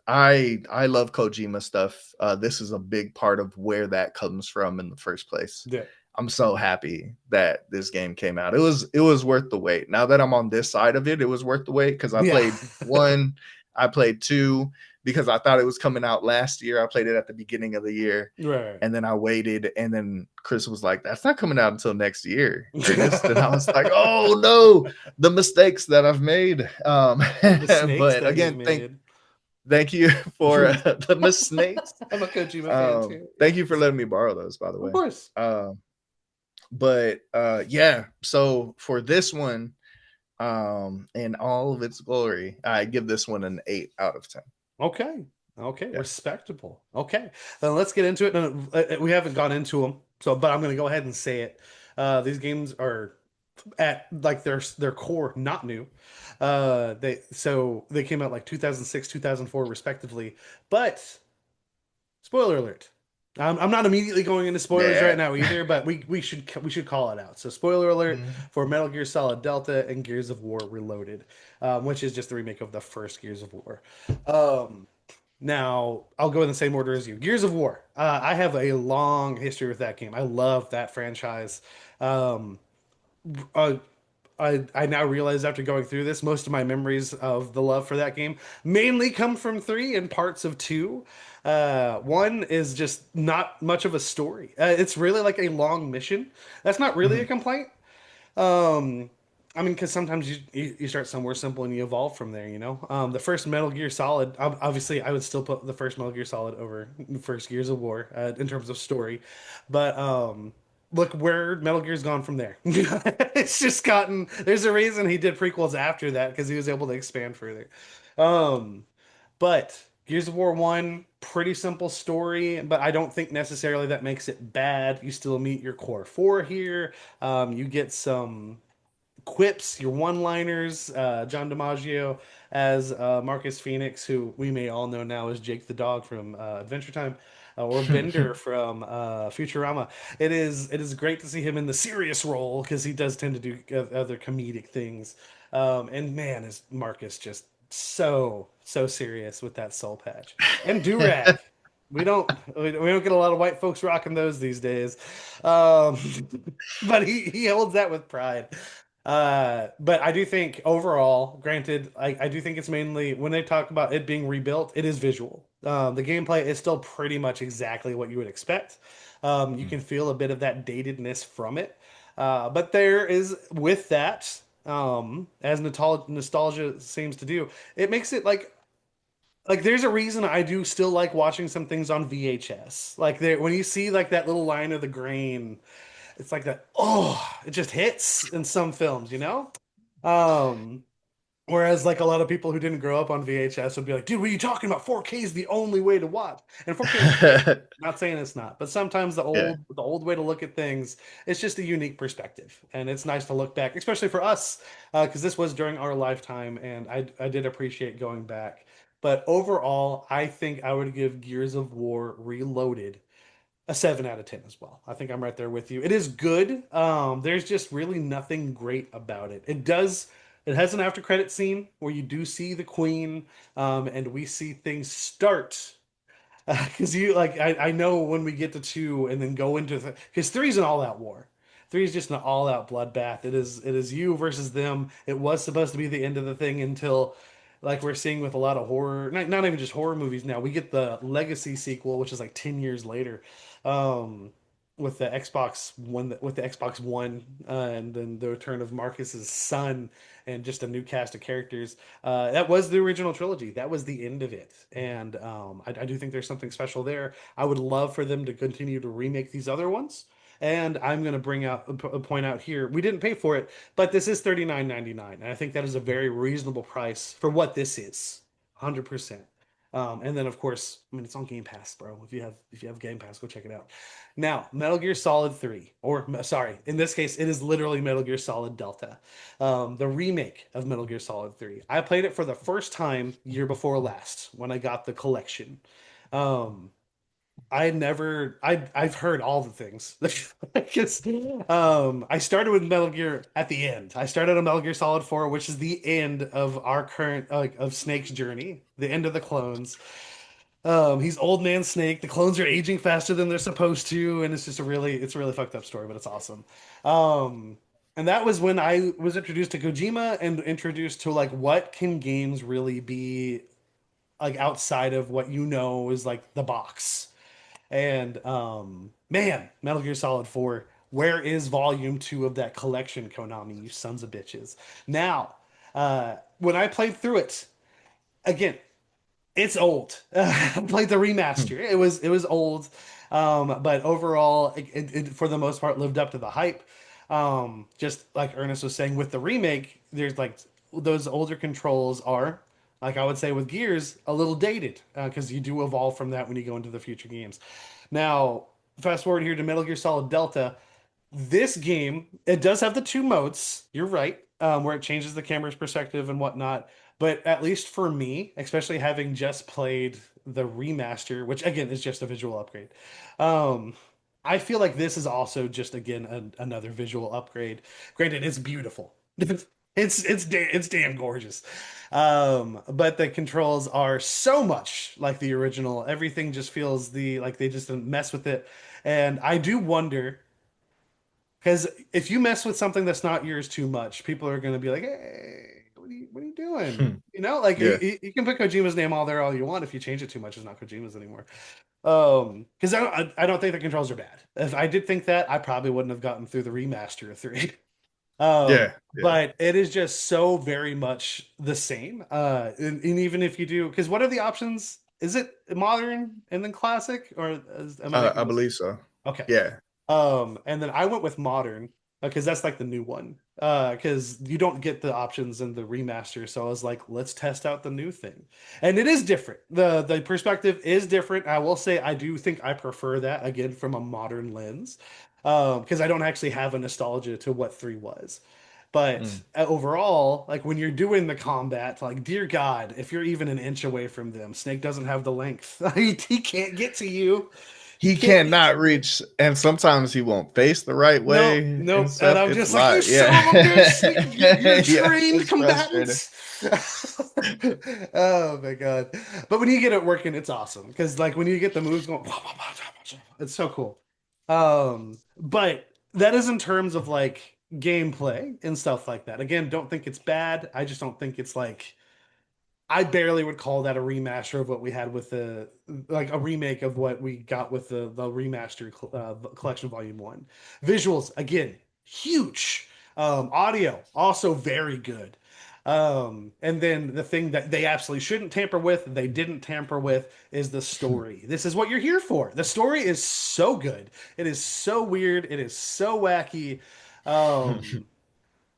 [SPEAKER 2] I love Kojima stuff. This is a big part of where that comes from in the first place.
[SPEAKER 1] Yeah.
[SPEAKER 2] I'm so happy that this game came out. It was worth the wait. Now that I'm on this side of it, it was worth the wait because I
[SPEAKER 1] Yeah.
[SPEAKER 2] played one, I played two because I thought it was coming out last year. I played it at the beginning of the year,
[SPEAKER 1] right.
[SPEAKER 2] and then I waited, and then Chris was like, "That's not coming out until next year, Ernest." And I was like, "Oh no, the mistakes that I've made."
[SPEAKER 1] The snakes
[SPEAKER 2] But
[SPEAKER 1] that you've
[SPEAKER 2] again,
[SPEAKER 1] made.
[SPEAKER 2] thank you for the mistakes.
[SPEAKER 1] I'm a Kojima fan too.
[SPEAKER 2] Thank you for
[SPEAKER 1] Yes.
[SPEAKER 2] letting me borrow those, by the
[SPEAKER 1] Of
[SPEAKER 2] way.
[SPEAKER 1] course.
[SPEAKER 2] But yeah, so for this one, in all of its glory, I give this one an 8 out of 10.
[SPEAKER 1] Okay. Okay.
[SPEAKER 2] Yeah.
[SPEAKER 1] Respectable. Okay. Then let's get into it. No, we haven't gone into them, so but I'm going to go ahead and say it. These games are at like their core not new. They came out like 2006, 2004 respectively. But spoiler alert. I'm not immediately going into spoilers right
[SPEAKER 2] Yeah.
[SPEAKER 1] now either, but we should call it out. So spoiler alert
[SPEAKER 2] Mhm.
[SPEAKER 1] for Metal Gear Solid Delta and Gears of War Reloaded, which is just the remake of the first Gears of War. Um, Now I'll go in the same order as you. Gears of War. I have a long history with that game. I love that franchise. Um, uh, I now realize after going through this, most of my memories of the love for that game mainly come from three and parts of two. One is just not much of a story. It's really like a long mission. That's not really a
[SPEAKER 2] Mhm.
[SPEAKER 1] complaint. Um, I mean, because sometimes you start somewhere simple and you evolve from there. The first Metal Gear Solid. Obviously, I would still put the first Metal Gear Solid over the first Gears of War in terms of story, but look where Metal Gear's gone from there. It's just gotten. There's a reason he did prequels after that because he was able to expand further. Um, but Gears of War 1, pretty simple story, but I don't think necessarily that makes it bad. You still meet your core four here. You get some quips, your one-liners. John DiMaggio as Marcus Phoenix, who we may all know now as Jake the dog from Adventure Time, or Bender from Futurama. It is great to see him in the serious role because he does tend to do other comedic things. And man, is Marcus just so serious with that soul patch and do rag. We don't get a lot of white folks rocking those these days. Um, but he holds that with pride. But I do think overall, granted, I do think it's mainly when they talk about it being rebuilt, it is visual. The gameplay is still pretty much exactly what you would expect. You can feel a bit of that datedness from it. But there is, with that, as nostalgia seems to do, it makes it like like there's a reason I do still like watching some things on VHS. Like there, when you see like that little line of the grain, it's like that. Oh, it just hits in some films, you know. Um, Whereas, like a lot of people who didn't grow up on VHS would be like, "Dude, what are you talking about? 4K is the only way to watch." And 4K is great. Not saying it's not, but sometimes
[SPEAKER 2] Yeah.
[SPEAKER 1] the old way to look at things, it's just a unique perspective, and it's nice to look back, especially for us, because this was during our lifetime, and I did appreciate going back. But overall, I think I would give Gears of War Reloaded a 7 out of 10 as well. I think I'm right there with you. It is good. There's just really nothing great about it. It has an after credit scene where you do see the queen, and we see things start. Because you like, I know when we get to two and then go into because three's an all out war. Three is just an all out bloodbath. It is you versus them. It was supposed to be the end of the thing until, like we're seeing with a lot of horror, not even just horror movies now. We get the Legacy sequel, which is like 10 years later, um, with the Xbox One, with the Xbox One, and then the return of Marcus's son and just a new cast of characters. That was the original trilogy. That was the end of it, and I do think there's something special there. I would love for them to continue to remake these other ones. And I'm going to bring out a point out here. We didn't pay for it, but this is $39.99, and I think that is a very reasonable price for what this is. 100%. And then of course, I mean it's on Game Pass, bro. If you have Game Pass, go check it out. Now, Metal Gear Solid 3, or sorry, in this case, it is literally Metal Gear Solid Delta, the remake of Metal Gear Solid 3. I played it for the first time year before last when I got the collection. Um, I've heard all the things. Because I started with Metal Gear at the end. I started on Metal Gear Solid 4, which is the end of our current like of Snake's journey, the end of the clones. He's old man Snake. The clones are aging faster than they're supposed to, and it's a really fucked up story, but it's awesome. Um, and that was when I was introduced to Kojima and introduced to like what can games really be like outside of what you know is like the box. And man, Metal Gear Solid 4, where is volume 2 of that collection, Konami, you sons of bitches? Now, when I played through it, again, it's old. I played the remaster. It was old, but overall, it for the most part lived up to the hype. Just like Ernest was saying, with the remake, there's like those older controls are, like I would say with Gears, a little dated because you do evolve from that when you go into the future games. Now, fast forward here to Metal Gear Solid Delta. This game, it does have the two modes. You're right, where it changes the camera's perspective and whatnot. But at least for me, especially having just played the remaster, which again is just a visual upgrade, um, I feel like this is also just again another visual upgrade. Granted, it's beautiful. It's damn gorgeous. But the controls are so much like the original. Everything just feels like they just didn't mess with it. And I do wonder because if you mess with something that's not yours too much, people are going to be like, "Hey, what are you doing?" You know, like
[SPEAKER 2] Yeah.
[SPEAKER 1] you can put Kojima's name all there all you want. If you change it too much, it's not Kojima's anymore. Because I don't think the controls are bad. If I did think that, I probably wouldn't have gotten through the remaster of three.
[SPEAKER 2] Yeah. Yeah.
[SPEAKER 1] But it is just so very much the same. And even if you do, because what are the options? Is it modern and then classic, or am I making
[SPEAKER 2] I
[SPEAKER 1] this?
[SPEAKER 2] believe so.
[SPEAKER 1] Okay.
[SPEAKER 2] Yeah.
[SPEAKER 1] And then I went with modern because that's like the new one. Because you don't get the options in the remaster. So I was like, let's test out the new thing. And it is different. The perspective is different. I will say I do think I prefer that again from a modern lens. Because I don't actually have a nostalgia to what three was. But
[SPEAKER 2] Mm.
[SPEAKER 1] overall, like when you're doing the combat, like dear God, if you're even an inch away from them, Snake doesn't have the length. He can't get to you. He
[SPEAKER 2] He
[SPEAKER 1] can't get to
[SPEAKER 2] cannot
[SPEAKER 1] you.
[SPEAKER 2] reach, and sometimes he won't face the right
[SPEAKER 1] No,
[SPEAKER 2] way and
[SPEAKER 1] nope. And
[SPEAKER 2] stuff.
[SPEAKER 1] I'm
[SPEAKER 2] It's a
[SPEAKER 1] just like, you
[SPEAKER 2] lot.
[SPEAKER 1] son of a
[SPEAKER 2] Yeah.
[SPEAKER 1] bitch. You're a
[SPEAKER 2] Yeah.
[SPEAKER 1] trained
[SPEAKER 2] It's frustrating.
[SPEAKER 1] combatant. Oh my God. But when you get it working, it's awesome. Because like when you get the moves going, it's so cool. But that is in terms of like gameplay and stuff like that. Again, don't think it's bad. I just don't think it's like I barely would call that a remaster of what we had with the like a remake of what we got with the remaster collection volume one. Visuals again huge. Audio also very good. And then the thing that they absolutely shouldn't tamper with, they didn't tamper with, is the story. This is what you're here for. The story is so good. It is so weird. It is so wacky. Um,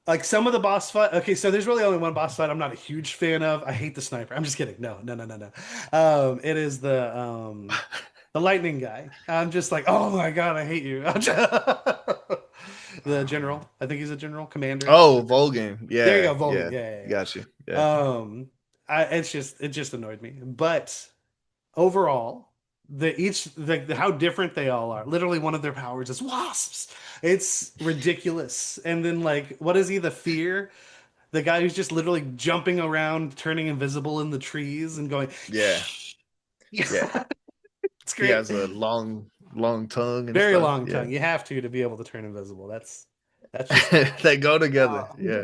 [SPEAKER 1] like some of the boss fight. Okay, so there's really only one boss fight I'm not a huge fan of. I hate the sniper. I'm just kidding. No, no, no, no, no. It is the lightning guy. I'm just like, oh my God, I hate you. The general. I think he's a general commander.
[SPEAKER 2] Oh, Volgan.
[SPEAKER 1] There you
[SPEAKER 2] Yeah,
[SPEAKER 1] go, Volgan.
[SPEAKER 2] yeah.
[SPEAKER 1] Yeah, yeah,
[SPEAKER 2] Got you. Yeah.
[SPEAKER 1] yeah. It just annoyed me. But overall, how different they all are. Literally, one of their powers is wasps. It's ridiculous. And then like, what is he? The fear, the guy who's just literally jumping around, turning invisible in the trees and going.
[SPEAKER 2] Yeah. Yeah.
[SPEAKER 1] Yeah, it's
[SPEAKER 2] He
[SPEAKER 1] great.
[SPEAKER 2] has a long tongue and
[SPEAKER 1] Very
[SPEAKER 2] stuff.
[SPEAKER 1] long
[SPEAKER 2] Yeah.
[SPEAKER 1] tongue. You have to be able to turn invisible. That's just
[SPEAKER 2] They go together. Yeah.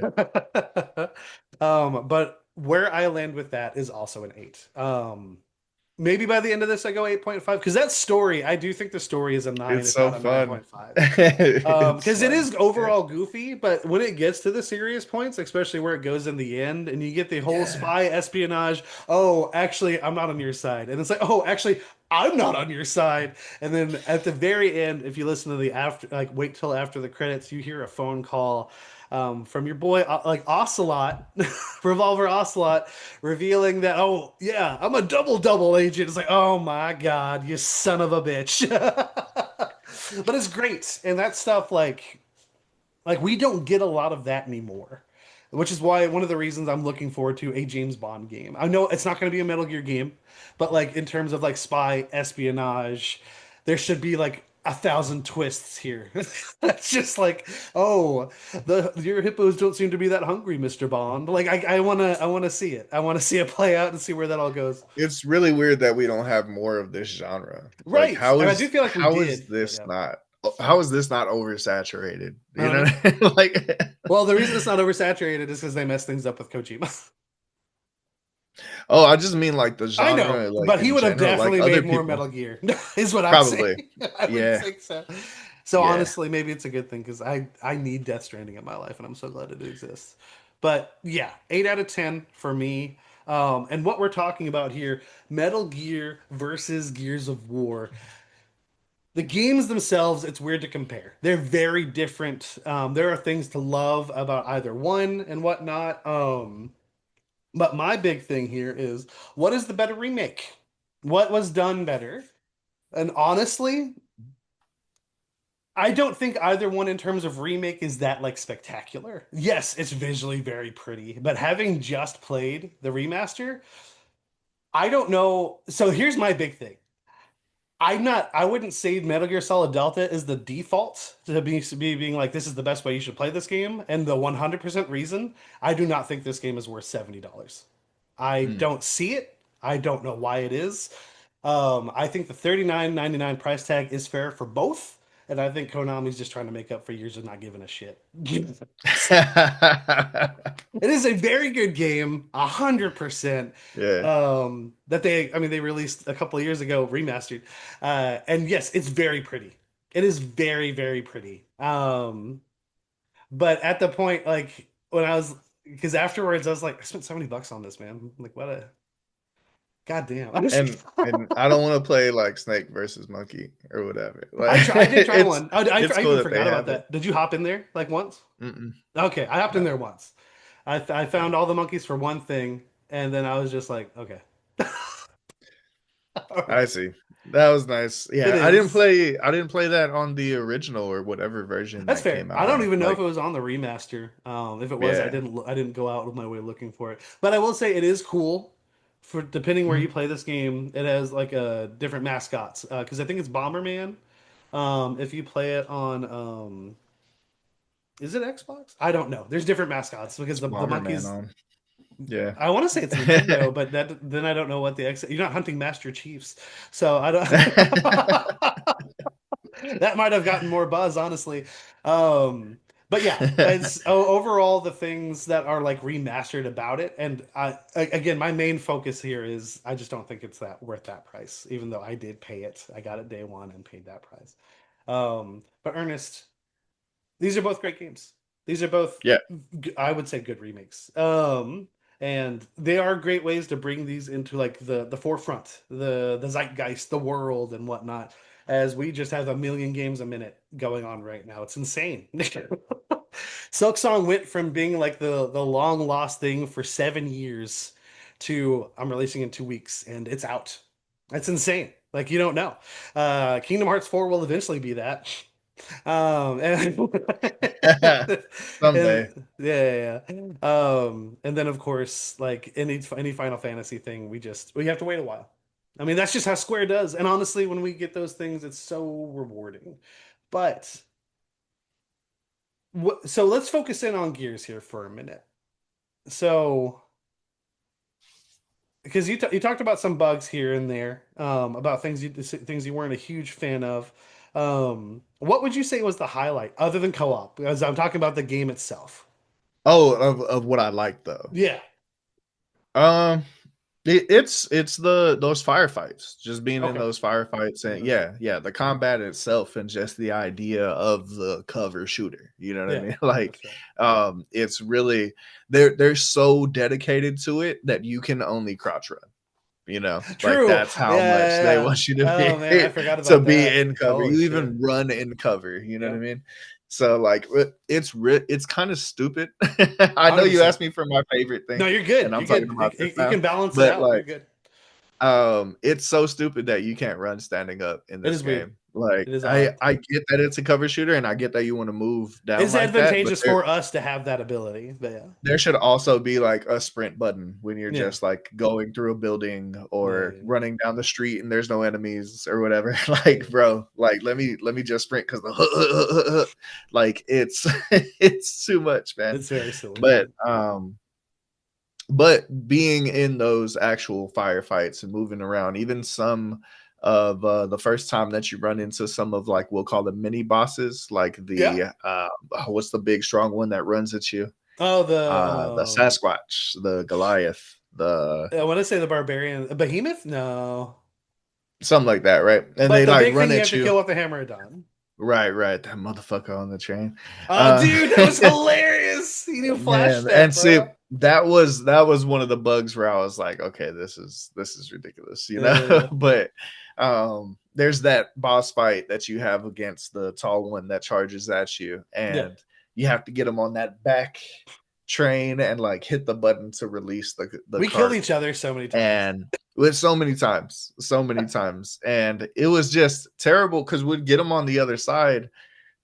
[SPEAKER 1] um, but where I land with that is also an 8. Maybe by the end of this I go 8.5 because that story, I do think the story is a 9
[SPEAKER 2] It's
[SPEAKER 1] if
[SPEAKER 2] so
[SPEAKER 1] not a
[SPEAKER 2] fun.
[SPEAKER 1] 9.5.
[SPEAKER 2] It's
[SPEAKER 1] Because it
[SPEAKER 2] fun.
[SPEAKER 1] is
[SPEAKER 2] Yeah.
[SPEAKER 1] overall goofy, but when it gets to the serious points, especially where it goes in the end, and you get the whole
[SPEAKER 2] Yeah.
[SPEAKER 1] spy espionage, oh, actually, I'm not on your side, and it's like, oh, actually, I'm not on your side, and then at the very end, if you listen to the after, like, wait till after the credits, you hear a phone call. From your boy, like Ocelot, Revolver Ocelot, revealing that, oh, yeah, I'm a double agent. It's like, oh my God, you son of a bitch. But it's great. And that stuff, like we don't get a lot of that anymore, which is why one of the reasons I'm looking forward to a James Bond game. I know it's not going to be a Metal Gear game, but like in terms of like spy espionage, there should be like 1,000 twists here. That's just like, oh, the your hippos don't seem to be that hungry, Mr. Bond. Like I wanna see it. I wanna see it play out and see where that all goes.
[SPEAKER 2] It's really weird that we don't have more of this genre. Like
[SPEAKER 1] Right. And I do feel like we
[SPEAKER 2] how is
[SPEAKER 1] did, but
[SPEAKER 2] this
[SPEAKER 1] yeah.
[SPEAKER 2] not how is this not oversaturated?
[SPEAKER 1] I
[SPEAKER 2] You
[SPEAKER 1] don't
[SPEAKER 2] know
[SPEAKER 1] know.
[SPEAKER 2] what I mean? Like
[SPEAKER 1] Well, the reason it's not oversaturated is because they mess things up with Kojima.
[SPEAKER 2] oh, I just mean like the
[SPEAKER 1] I know,
[SPEAKER 2] genre, like
[SPEAKER 1] but he
[SPEAKER 2] in
[SPEAKER 1] would have
[SPEAKER 2] general, like
[SPEAKER 1] definitely
[SPEAKER 2] other
[SPEAKER 1] made more
[SPEAKER 2] people.
[SPEAKER 1] Metal Gear, is what I'm saying.
[SPEAKER 2] Probably.
[SPEAKER 1] I would
[SPEAKER 2] Yeah.
[SPEAKER 1] think so. So
[SPEAKER 2] Yeah.
[SPEAKER 1] honestly, maybe it's a good thing because I need Death Stranding in my life, and I'm so glad it exists. But yeah, 8 out of 10 for me. And what we're talking about here, Metal Gear versus Gears of War. The games themselves, it's weird to compare. They're very different. There are things to love about either one and whatnot. But my big thing here is what is the better remake? What was done better? And honestly, I don't think either one in terms of remake is that like spectacular. Yes, it's visually very pretty, but having just played the remaster, I don't know. So here's my big thing. I wouldn't say Metal Gear Solid Delta is the default to be being like this is the best way you should play this game. And the 100% reason, I do not think this game is worth $70. I
[SPEAKER 2] Mm.
[SPEAKER 1] don't see it. I don't know why it is. I think the 39.99 price tag is fair for both, and I think Konami's just trying to make up for years of not giving a shit. It is a very good game, 100%.
[SPEAKER 2] Yeah.
[SPEAKER 1] That I mean, they released a couple of years ago, remastered. And yes, it's very pretty. It is very, very pretty. But at the point, like when I was, because afterwards I was like, I spent $70 on this, man. Like, what a goddamn.
[SPEAKER 2] And I don't want to play like Snake versus Monkey or whatever. Like
[SPEAKER 1] I did try one.
[SPEAKER 2] it's
[SPEAKER 1] I
[SPEAKER 2] cool
[SPEAKER 1] even
[SPEAKER 2] that they
[SPEAKER 1] forgot about
[SPEAKER 2] have it.
[SPEAKER 1] that. Did you hop in there like once?
[SPEAKER 2] Mm-mm.
[SPEAKER 1] Okay, I hopped in
[SPEAKER 2] No.
[SPEAKER 1] there once. I
[SPEAKER 2] Yeah.
[SPEAKER 1] found all the monkeys for one thing, and then I was just like, okay, all
[SPEAKER 2] I
[SPEAKER 1] right,
[SPEAKER 2] see. That was nice.
[SPEAKER 1] it
[SPEAKER 2] Yeah,
[SPEAKER 1] is.
[SPEAKER 2] I didn't play that on the original or whatever version
[SPEAKER 1] That's
[SPEAKER 2] that
[SPEAKER 1] fair.
[SPEAKER 2] came
[SPEAKER 1] I
[SPEAKER 2] out
[SPEAKER 1] don't
[SPEAKER 2] on.
[SPEAKER 1] even know if
[SPEAKER 2] Like,
[SPEAKER 1] it was on the remaster. If it was,
[SPEAKER 2] yeah.
[SPEAKER 1] I didn't go out of my way looking for it. But I will say it is cool. For depending where you
[SPEAKER 2] Mhm.
[SPEAKER 1] play this game, it has like a different mascots. Because I think it's Bomberman. If you play it on, is it Xbox? I don't know. There's different mascots because
[SPEAKER 2] It's
[SPEAKER 1] the
[SPEAKER 2] Bomberman
[SPEAKER 1] monkeys.
[SPEAKER 2] on. Yeah.
[SPEAKER 1] I want to say it's Nintendo, but that then I don't know what the X. You're not hunting Master Chiefs, so I don't. That might have gotten more buzz, honestly. But yeah, it's overall the things that are like remastered about it, and again, my main focus here is I just don't think it's that worth that price, even though I did pay it. I got it day one and paid that price. But Ernest, these are both great games. These are both,
[SPEAKER 2] Yeah.
[SPEAKER 1] I would say, good remakes. And they are great ways to bring these into like the forefront, the zeitgeist, the world, and whatnot. As we just have a million games a minute going on right now, it's insane. Silk Song went from being like the long lost thing for 7 years to I'm releasing in 2 weeks and it's out. That's insane. Like you don't know. Kingdom Hearts 4 will eventually be that. And
[SPEAKER 2] Someday.
[SPEAKER 1] and yeah, yeah, yeah. And then of course, like any Final Fantasy thing, we have to wait a while. I mean, that's just how Square does. And honestly, when we get those things, it's so rewarding. But so let's focus in on Gears here for a minute. So because you talked about some bugs here and there, about things you weren't a huge fan of. What would you say was the highlight other than co-op? Because I'm talking about the game itself.
[SPEAKER 2] Oh, of what I like though.
[SPEAKER 1] Yeah.
[SPEAKER 2] Um, it's the those firefights, just being in
[SPEAKER 1] Okay.
[SPEAKER 2] those firefights, and
[SPEAKER 1] That's right.
[SPEAKER 2] yeah, the combat itself, and just the idea of the cover shooter. You know what I
[SPEAKER 1] Yeah.
[SPEAKER 2] mean? Like,
[SPEAKER 1] That's right.
[SPEAKER 2] it's really they're so dedicated to it that you can only crouch run. You know, like
[SPEAKER 1] True.
[SPEAKER 2] that's how
[SPEAKER 1] Yeah,
[SPEAKER 2] much
[SPEAKER 1] yeah,
[SPEAKER 2] they
[SPEAKER 1] yeah.
[SPEAKER 2] want you to
[SPEAKER 1] Oh
[SPEAKER 2] be
[SPEAKER 1] man, I forgot
[SPEAKER 2] to
[SPEAKER 1] about
[SPEAKER 2] be
[SPEAKER 1] that.
[SPEAKER 2] in cover.
[SPEAKER 1] Holy
[SPEAKER 2] You
[SPEAKER 1] shit.
[SPEAKER 2] even run in cover. You know what I
[SPEAKER 1] Yep.
[SPEAKER 2] mean? So like it's kind of stupid. I know you
[SPEAKER 1] 100%.
[SPEAKER 2] asked me for my favorite thing,
[SPEAKER 1] No, you're
[SPEAKER 2] and
[SPEAKER 1] good.
[SPEAKER 2] I'm
[SPEAKER 1] You're
[SPEAKER 2] talking
[SPEAKER 1] good.
[SPEAKER 2] about this
[SPEAKER 1] You
[SPEAKER 2] now.
[SPEAKER 1] can balance it
[SPEAKER 2] But
[SPEAKER 1] out. You're
[SPEAKER 2] like,
[SPEAKER 1] good.
[SPEAKER 2] it's so stupid that you can't run standing up in
[SPEAKER 1] It
[SPEAKER 2] this
[SPEAKER 1] is weird.
[SPEAKER 2] game. Like,
[SPEAKER 1] It is
[SPEAKER 2] I
[SPEAKER 1] odd.
[SPEAKER 2] I get that it's a cover shooter, and I get that you want to move down
[SPEAKER 1] It's
[SPEAKER 2] like that, but
[SPEAKER 1] advantageous for us to have that ability. But yeah.
[SPEAKER 2] there should also be like a sprint button when you're
[SPEAKER 1] Yeah.
[SPEAKER 2] just like going through a building
[SPEAKER 1] Yeah.
[SPEAKER 2] or
[SPEAKER 1] Yeah.
[SPEAKER 2] running down the street and there's no enemies or whatever.
[SPEAKER 1] Yeah.
[SPEAKER 2] Like, bro, like let me just sprint because the like it's it's too much, man.
[SPEAKER 1] It's very silly.
[SPEAKER 2] But but being in those actual firefights and moving around, even some of the first time that you run into some of, like, we'll call them mini bosses, like
[SPEAKER 1] Yeah.
[SPEAKER 2] what's the big strong one that runs at you?
[SPEAKER 1] Oh,
[SPEAKER 2] The Sasquatch, the Goliath, the
[SPEAKER 1] I want to say the barbarian, a behemoth. No,
[SPEAKER 2] something like that, right? And
[SPEAKER 1] but
[SPEAKER 2] they
[SPEAKER 1] the
[SPEAKER 2] like
[SPEAKER 1] big thing
[SPEAKER 2] run
[SPEAKER 1] you have
[SPEAKER 2] at
[SPEAKER 1] to
[SPEAKER 2] you.
[SPEAKER 1] kill with the hammer of dawn.
[SPEAKER 2] Right, right. That motherfucker on the train.
[SPEAKER 1] Oh,
[SPEAKER 2] Uh
[SPEAKER 1] dude, that was hilarious. He knew flash
[SPEAKER 2] man,
[SPEAKER 1] step,
[SPEAKER 2] and see,
[SPEAKER 1] bro.
[SPEAKER 2] that was one of the bugs where I was like, okay, this is ridiculous, you know.
[SPEAKER 1] Yeah,
[SPEAKER 2] But there's that boss fight that you have against the tall one that charges at you,
[SPEAKER 1] yeah.
[SPEAKER 2] and you have to get him on that back train and like hit the button to release the
[SPEAKER 1] We killed
[SPEAKER 2] cart.
[SPEAKER 1] each other so many times.
[SPEAKER 2] And with so many times, and it was just terrible because we'd get him on the other side,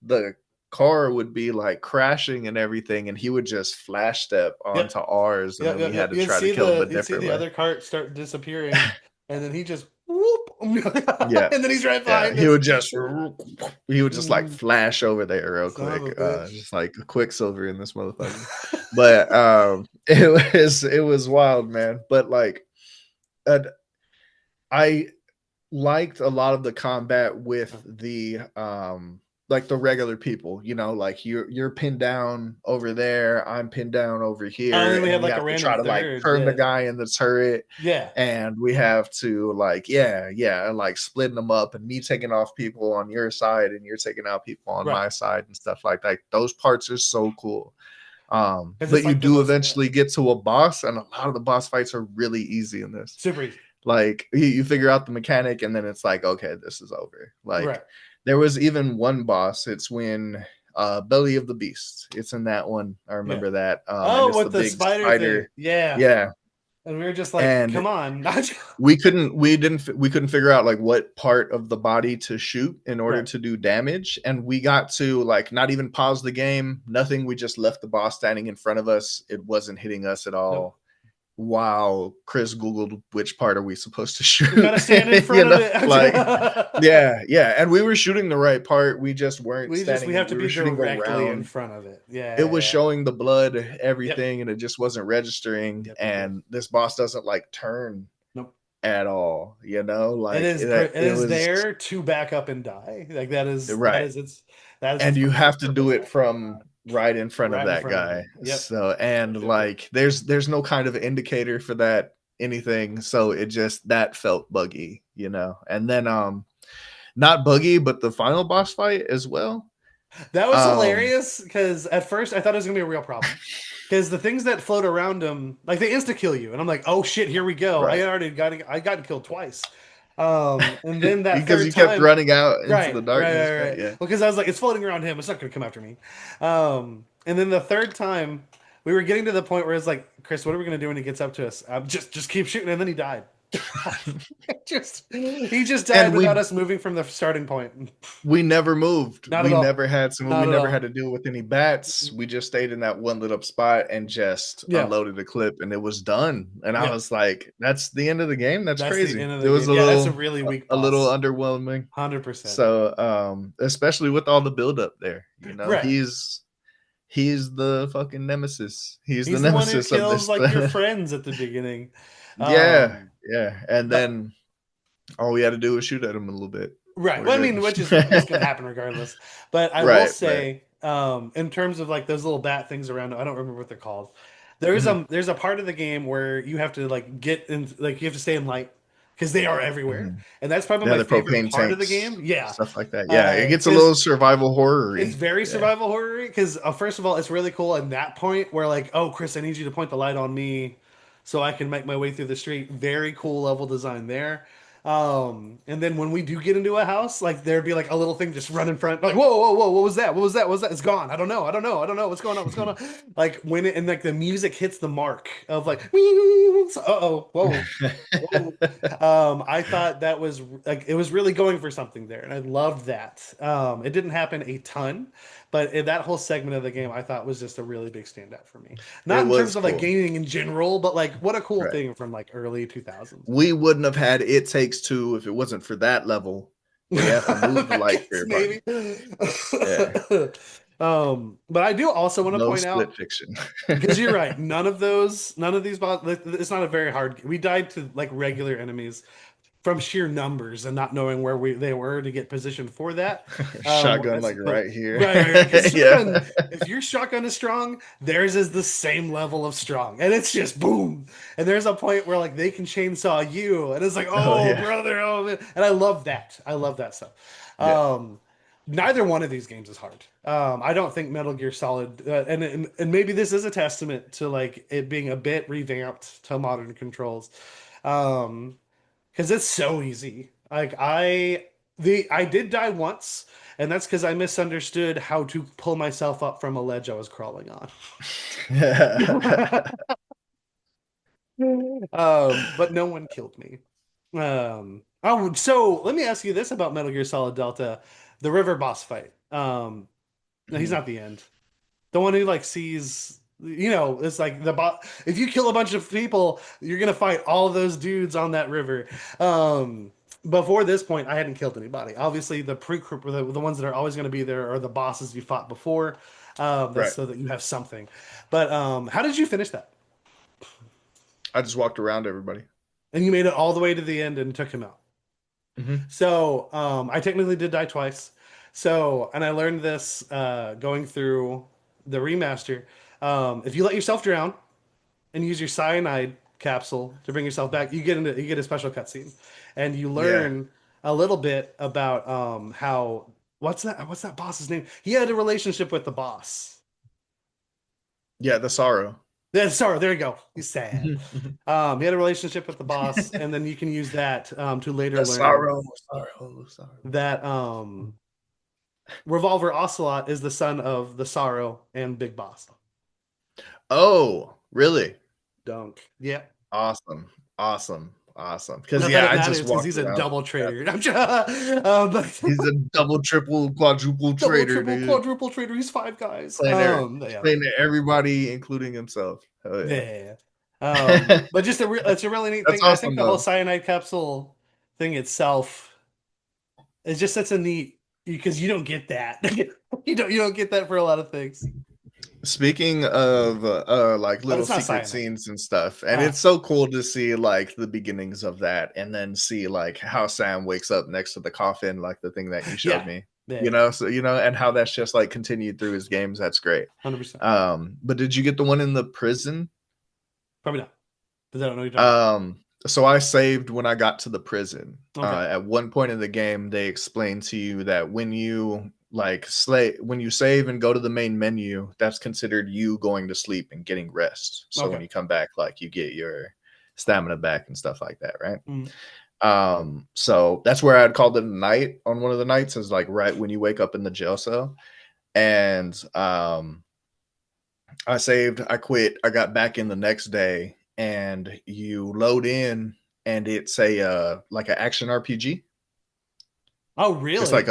[SPEAKER 2] the car would be like crashing and everything, and he would just flash step
[SPEAKER 1] Yep,
[SPEAKER 2] onto ours, and
[SPEAKER 1] yep,
[SPEAKER 2] then we
[SPEAKER 1] yep,
[SPEAKER 2] had
[SPEAKER 1] yep.
[SPEAKER 2] to try to kill him a
[SPEAKER 1] You'd see
[SPEAKER 2] different
[SPEAKER 1] the
[SPEAKER 2] way.
[SPEAKER 1] other cart start disappearing, and then he just whoop,
[SPEAKER 2] Yeah,
[SPEAKER 1] and then he's right
[SPEAKER 2] yeah,
[SPEAKER 1] behind us.
[SPEAKER 2] he would just like
[SPEAKER 1] Mm,
[SPEAKER 2] flash over there real
[SPEAKER 1] son of
[SPEAKER 2] quick,
[SPEAKER 1] a bitch.
[SPEAKER 2] just like a quicksilver in this motherfucker. But it was wild, man. But like, uh, I liked a lot of the combat with the like the regular people, like you're pinned down over there, I'm pinned down over
[SPEAKER 1] Oh, and
[SPEAKER 2] here,
[SPEAKER 1] then we
[SPEAKER 2] and
[SPEAKER 1] had
[SPEAKER 2] we
[SPEAKER 1] like a
[SPEAKER 2] have to
[SPEAKER 1] random
[SPEAKER 2] try to like
[SPEAKER 1] third.
[SPEAKER 2] turn the
[SPEAKER 1] Yeah,
[SPEAKER 2] guy in the turret,
[SPEAKER 1] yeah,
[SPEAKER 2] and we have to like, yeah, like splitting them up, and me taking off people on your side and you're taking out people on
[SPEAKER 1] right.
[SPEAKER 2] my side and stuff like that. Those parts are so cool.
[SPEAKER 1] Because
[SPEAKER 2] But
[SPEAKER 1] it's
[SPEAKER 2] you
[SPEAKER 1] like the
[SPEAKER 2] do
[SPEAKER 1] most, yeah,
[SPEAKER 2] eventually get to a boss, and a lot of the boss fights are really easy in this.
[SPEAKER 1] super easy.
[SPEAKER 2] Like, you figure out the mechanic, and then it's like, okay, this is over. Like,
[SPEAKER 1] Right.
[SPEAKER 2] there was even one boss. It's when Belly of the Beast. It's in that one. I
[SPEAKER 1] Yeah.
[SPEAKER 2] remember that. And
[SPEAKER 1] Oh,
[SPEAKER 2] it's the
[SPEAKER 1] with the
[SPEAKER 2] big
[SPEAKER 1] spider thing.
[SPEAKER 2] spider.
[SPEAKER 1] Yeah.
[SPEAKER 2] Yeah.
[SPEAKER 1] And we were just like,
[SPEAKER 2] And
[SPEAKER 1] come on.
[SPEAKER 2] we couldn't figure out like what part of the body to shoot in order
[SPEAKER 1] Right.
[SPEAKER 2] to do damage, and we got to like not even pause the game, nothing. We just left the boss standing in front of us. It wasn't hitting us at
[SPEAKER 1] Nope.
[SPEAKER 2] all. Wow, Chris Googled which part are we supposed to
[SPEAKER 1] We got
[SPEAKER 2] shoot.
[SPEAKER 1] to stand in
[SPEAKER 2] you
[SPEAKER 1] front of
[SPEAKER 2] know,
[SPEAKER 1] it.
[SPEAKER 2] like, yeah, and we were shooting the right part. We just weren't
[SPEAKER 1] We
[SPEAKER 2] standing.
[SPEAKER 1] have to
[SPEAKER 2] We were
[SPEAKER 1] be
[SPEAKER 2] shooting
[SPEAKER 1] directly in
[SPEAKER 2] around.
[SPEAKER 1] front of it.
[SPEAKER 2] It
[SPEAKER 1] Yeah.
[SPEAKER 2] was
[SPEAKER 1] Yeah.
[SPEAKER 2] showing the blood,
[SPEAKER 1] Yep.
[SPEAKER 2] everything, and it just wasn't registering.
[SPEAKER 1] Yep. Yep. Yep.
[SPEAKER 2] And this boss doesn't like turn
[SPEAKER 1] Nope.
[SPEAKER 2] at all. Like that.
[SPEAKER 1] It
[SPEAKER 2] It
[SPEAKER 1] is
[SPEAKER 2] was
[SPEAKER 1] there to back up and die. Like that
[SPEAKER 2] right,
[SPEAKER 1] is its
[SPEAKER 2] and you
[SPEAKER 1] sole
[SPEAKER 2] have to do
[SPEAKER 1] purpose.
[SPEAKER 2] it from right in front of
[SPEAKER 1] Right in
[SPEAKER 2] that
[SPEAKER 1] front of
[SPEAKER 2] guy.
[SPEAKER 1] it. Yep.
[SPEAKER 2] So, and
[SPEAKER 1] Yep. Yep. Yep.
[SPEAKER 2] like there's no kind of indicator for that anything. So it just that felt buggy. And then not buggy, but the final boss fight as well.
[SPEAKER 1] That was
[SPEAKER 2] Um,
[SPEAKER 1] hilarious because at first I thought it was gonna be a real problem. Because the things that float around him, like they insta kill you, and I'm like, oh shit, here we go.
[SPEAKER 2] right.
[SPEAKER 1] I got killed twice. And then that
[SPEAKER 2] Because
[SPEAKER 1] third
[SPEAKER 2] you kept
[SPEAKER 1] time,
[SPEAKER 2] running out into
[SPEAKER 1] right,
[SPEAKER 2] the
[SPEAKER 1] right,
[SPEAKER 2] darkness,
[SPEAKER 1] right,
[SPEAKER 2] right?
[SPEAKER 1] right.
[SPEAKER 2] Yeah.
[SPEAKER 1] Because I was like, it's floating around him. It's not gonna come after me. And then the third time, we were getting to the point where it's like, Chris, what are we gonna do when he gets up to us? Just keep shooting, and then he died. He just died
[SPEAKER 2] And
[SPEAKER 1] without us moving from the starting point.
[SPEAKER 2] we never moved.
[SPEAKER 1] Not at all.
[SPEAKER 2] We
[SPEAKER 1] Not at
[SPEAKER 2] never had
[SPEAKER 1] all.
[SPEAKER 2] to deal with any bats. We just stayed in that one lit up spot and just
[SPEAKER 1] Yeah.
[SPEAKER 2] unloaded a clip and it was done. And I
[SPEAKER 1] Yeah.
[SPEAKER 2] was like, that's the end of the game. That's
[SPEAKER 1] That's the
[SPEAKER 2] crazy.
[SPEAKER 1] end of
[SPEAKER 2] It
[SPEAKER 1] the
[SPEAKER 2] was
[SPEAKER 1] game. Yeah, that's a really weak
[SPEAKER 2] a little
[SPEAKER 1] boss.
[SPEAKER 2] underwhelming.
[SPEAKER 1] 100%.
[SPEAKER 2] So especially with all the build up there,
[SPEAKER 1] Right.
[SPEAKER 2] he's the fucking nemesis. He's the
[SPEAKER 1] He's the one who
[SPEAKER 2] nemesis of
[SPEAKER 1] kills
[SPEAKER 2] this.
[SPEAKER 1] like your friends at the beginning.
[SPEAKER 2] Yeah,
[SPEAKER 1] Um,
[SPEAKER 2] yeah. And
[SPEAKER 1] but
[SPEAKER 2] then all we had to do was shoot at him a little bit.
[SPEAKER 1] right.
[SPEAKER 2] We're
[SPEAKER 1] Well, I
[SPEAKER 2] good.
[SPEAKER 1] mean, which is just gonna happen regardless. But I will
[SPEAKER 2] Right, right.
[SPEAKER 1] say, in terms of like those little bat things around, I don't remember what they're called.
[SPEAKER 2] Mhm,
[SPEAKER 1] There's a part of the game where you have to like get in, like you have to stay in light because they are everywhere,
[SPEAKER 2] mhm.
[SPEAKER 1] and that's probably
[SPEAKER 2] Yeah,
[SPEAKER 1] my
[SPEAKER 2] the
[SPEAKER 1] favorite
[SPEAKER 2] propane
[SPEAKER 1] part of the
[SPEAKER 2] tanks,
[SPEAKER 1] game. Yeah,
[SPEAKER 2] stuff like that. Yeah, it gets a
[SPEAKER 1] because
[SPEAKER 2] little survival
[SPEAKER 1] it's
[SPEAKER 2] horror-y.
[SPEAKER 1] very
[SPEAKER 2] Yeah.
[SPEAKER 1] survival horror because first of all, it's really cool in that point where like, oh, Chris, I need you to point the light on me so I can make my way through the street. Very cool level design there. And then when we do get into a house, like there'd be like a little thing just run in front, like, whoa, whoa, whoa, what was that? What was that? What was that? It's gone. I don't know. I don't know. I don't know. What's going on? What's going on? Like when it and like the music hits the mark of like, uh-oh, whoa. Whoa. I thought that was like it was really going for something there, and I loved that. It didn't happen a ton, but that whole segment of the game I thought was just a really big standout for me.
[SPEAKER 2] It
[SPEAKER 1] Not in terms
[SPEAKER 2] was
[SPEAKER 1] of like
[SPEAKER 2] cool.
[SPEAKER 1] gaming in general, but like what a cool
[SPEAKER 2] Right.
[SPEAKER 1] thing from like early 2000s.
[SPEAKER 2] We wouldn't have had It Takes Two if it wasn't for that level where you have to move the
[SPEAKER 1] I
[SPEAKER 2] light for
[SPEAKER 1] guess
[SPEAKER 2] everybody.
[SPEAKER 1] maybe.
[SPEAKER 2] Yeah.
[SPEAKER 1] But I do also want to
[SPEAKER 2] No
[SPEAKER 1] point
[SPEAKER 2] split
[SPEAKER 1] out
[SPEAKER 2] fiction.
[SPEAKER 1] because you're right, none of these boss, it's not a very hard. We died to like regular enemies from sheer numbers and not knowing where they were to get positioned for that.
[SPEAKER 2] Shotgun,
[SPEAKER 1] Whereas,
[SPEAKER 2] like,
[SPEAKER 1] but
[SPEAKER 2] right here.
[SPEAKER 1] right, right, right, because
[SPEAKER 2] Yeah.
[SPEAKER 1] shotgun, if your shotgun is strong, theirs is the same level of strong, and it's just boom. And there's a point where like they can chainsaw you, and it's like,
[SPEAKER 2] Oh,
[SPEAKER 1] oh
[SPEAKER 2] yeah.
[SPEAKER 1] brother, oh man. And I love that. I love that stuff.
[SPEAKER 2] Yeah.
[SPEAKER 1] Um, Neither one of these games is hard. I don't think Metal Gear Solid, and maybe this is a testament to like it being a bit revamped to modern controls. Um, because it's so easy. I did die once, and that's because I misunderstood how to pull myself up from a ledge I was crawling on. But no one killed me. Oh, so let me ask you this about Metal Gear Solid Delta, the river boss fight. No, he's
[SPEAKER 2] Mhm.
[SPEAKER 1] not the end. The one who like sees, it's like the bot. If you kill a bunch of people, you're gonna fight all those dudes on that river. Um, Before this point, I hadn't killed anybody. Obviously, the ones that are always gonna be there are the bosses you fought before. That's
[SPEAKER 2] Right.
[SPEAKER 1] so that you have something. But how did you finish that?
[SPEAKER 2] I just walked around everybody.
[SPEAKER 1] And you made it all the way to the end and took him out.
[SPEAKER 2] Mhm.
[SPEAKER 1] So I technically did die twice. So, and I learned this going through the remaster. If you let yourself drown and use your cyanide capsule to bring yourself back, you get a special cutscene, and you
[SPEAKER 2] Yeah.
[SPEAKER 1] learn a little bit about how what's that boss's name? He had a relationship with the boss.
[SPEAKER 2] Yeah, the sorrow.
[SPEAKER 1] Yeah, sorry, there you go. He's sad.
[SPEAKER 2] Mhm, mhm.
[SPEAKER 1] He had a relationship with the boss, and then you can use that to later
[SPEAKER 2] The
[SPEAKER 1] learn
[SPEAKER 2] sorrow, sorrow, sorrow.
[SPEAKER 1] that Revolver Ocelot is the son of the Sorrow and Big Boss.
[SPEAKER 2] Oh, really?
[SPEAKER 1] Dunk. Yeah.
[SPEAKER 2] Awesome. Awesome. Awesome. Because
[SPEAKER 1] Not that
[SPEAKER 2] yeah,
[SPEAKER 1] it
[SPEAKER 2] I just
[SPEAKER 1] matters because
[SPEAKER 2] walked
[SPEAKER 1] he's a
[SPEAKER 2] around.
[SPEAKER 1] double
[SPEAKER 2] Yeah.
[SPEAKER 1] trader. But
[SPEAKER 2] He's a double, triple, quadruple
[SPEAKER 1] double,
[SPEAKER 2] trader,
[SPEAKER 1] triple,
[SPEAKER 2] dude.
[SPEAKER 1] quadruple trader. He's five guys.
[SPEAKER 2] He's
[SPEAKER 1] Yeah.
[SPEAKER 2] playing to everybody, including himself. Oh
[SPEAKER 1] Yeah.
[SPEAKER 2] yeah.
[SPEAKER 1] Yeah, yeah. But just it's a really neat
[SPEAKER 2] That's
[SPEAKER 1] thing. I think
[SPEAKER 2] awesome
[SPEAKER 1] the whole
[SPEAKER 2] though.
[SPEAKER 1] cyanide capsule thing itself is just such a neat because you don't get that. You don't get that for a lot of things.
[SPEAKER 2] Speaking of like
[SPEAKER 1] But
[SPEAKER 2] little
[SPEAKER 1] it's not
[SPEAKER 2] secret
[SPEAKER 1] cyanide.
[SPEAKER 2] scenes and stuff, and
[SPEAKER 1] Ah,
[SPEAKER 2] it's so cool to see like the beginnings of that, and then see like how Sam wakes up next to the coffin, like the thing that you showed
[SPEAKER 1] yeah.
[SPEAKER 2] me.
[SPEAKER 1] Yeah. Yeah.
[SPEAKER 2] So and how that's just like continued through his games. That's great.
[SPEAKER 1] 100%.
[SPEAKER 2] But did you get the one in the prison?
[SPEAKER 1] Probably not. Because I don't know what you're talking
[SPEAKER 2] So I saved when I got to the prison.
[SPEAKER 1] about. Okay.
[SPEAKER 2] At one point in the game, they explain to you that when you like slay when you save and go to the main menu, that's considered you going to sleep and getting rest. So when
[SPEAKER 1] Okay.
[SPEAKER 2] you come back, like you get your stamina back and stuff like that, right?
[SPEAKER 1] Mm.
[SPEAKER 2] So that's where I'd called it a night on one of the nights is like right when you wake up in the jail cell. And I saved, I quit, I got back in the next day, and you load in and it's a like an action RPG.
[SPEAKER 1] Oh,
[SPEAKER 2] It's
[SPEAKER 1] really?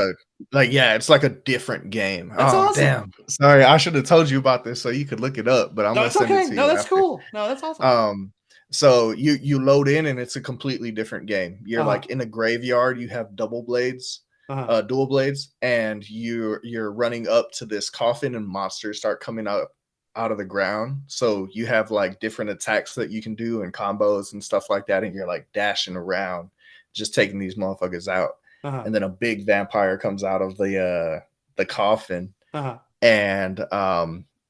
[SPEAKER 2] like yeah, it's like a different game.
[SPEAKER 1] That's
[SPEAKER 2] Oh
[SPEAKER 1] awesome.
[SPEAKER 2] damn. Sorry, I should have told you about this so you could look it up, but I'm
[SPEAKER 1] No,
[SPEAKER 2] gonna
[SPEAKER 1] it's
[SPEAKER 2] send it
[SPEAKER 1] okay.
[SPEAKER 2] to
[SPEAKER 1] No,
[SPEAKER 2] you
[SPEAKER 1] that's
[SPEAKER 2] after.
[SPEAKER 1] cool. No, that's awesome.
[SPEAKER 2] Um so you load in and it's a completely different game. You're
[SPEAKER 1] Uh-huh.
[SPEAKER 2] like in a graveyard, you have double blades,
[SPEAKER 1] Uh-huh.
[SPEAKER 2] dual blades, and you're running up to this coffin and monsters start coming out of the ground. So you have like different attacks that you can do and combos and stuff like that, and you're like dashing around, just taking these motherfuckers out.
[SPEAKER 1] Uh-huh.
[SPEAKER 2] And then a big vampire comes out of the coffin,
[SPEAKER 1] Uh-huh.
[SPEAKER 2] and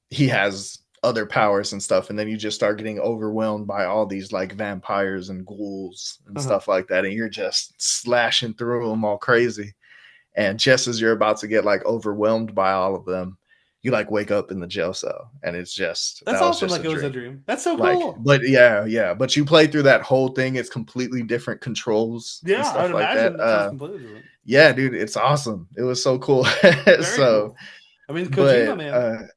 [SPEAKER 2] he has other powers and stuff, and then you just start getting overwhelmed by all these like vampires and ghouls and
[SPEAKER 1] Uh-huh.
[SPEAKER 2] stuff like that, and you're just slashing through them all crazy. And just as you're about to get like overwhelmed by all of them, you like wake up in the jail cell, and it's just
[SPEAKER 1] That's
[SPEAKER 2] that was
[SPEAKER 1] awesome.
[SPEAKER 2] just
[SPEAKER 1] Like
[SPEAKER 2] a
[SPEAKER 1] it was a
[SPEAKER 2] dream.
[SPEAKER 1] dream. That's so
[SPEAKER 2] Like,
[SPEAKER 1] cool.
[SPEAKER 2] but yeah, but you play through that whole thing, it's completely different controls and
[SPEAKER 1] Yeah, I would
[SPEAKER 2] stuff like that.
[SPEAKER 1] imagine that sounds completely different.
[SPEAKER 2] Yeah, dude, it's awesome. It was so cool.
[SPEAKER 1] Very
[SPEAKER 2] So
[SPEAKER 1] cool. I mean, Kojima,
[SPEAKER 2] but
[SPEAKER 1] man.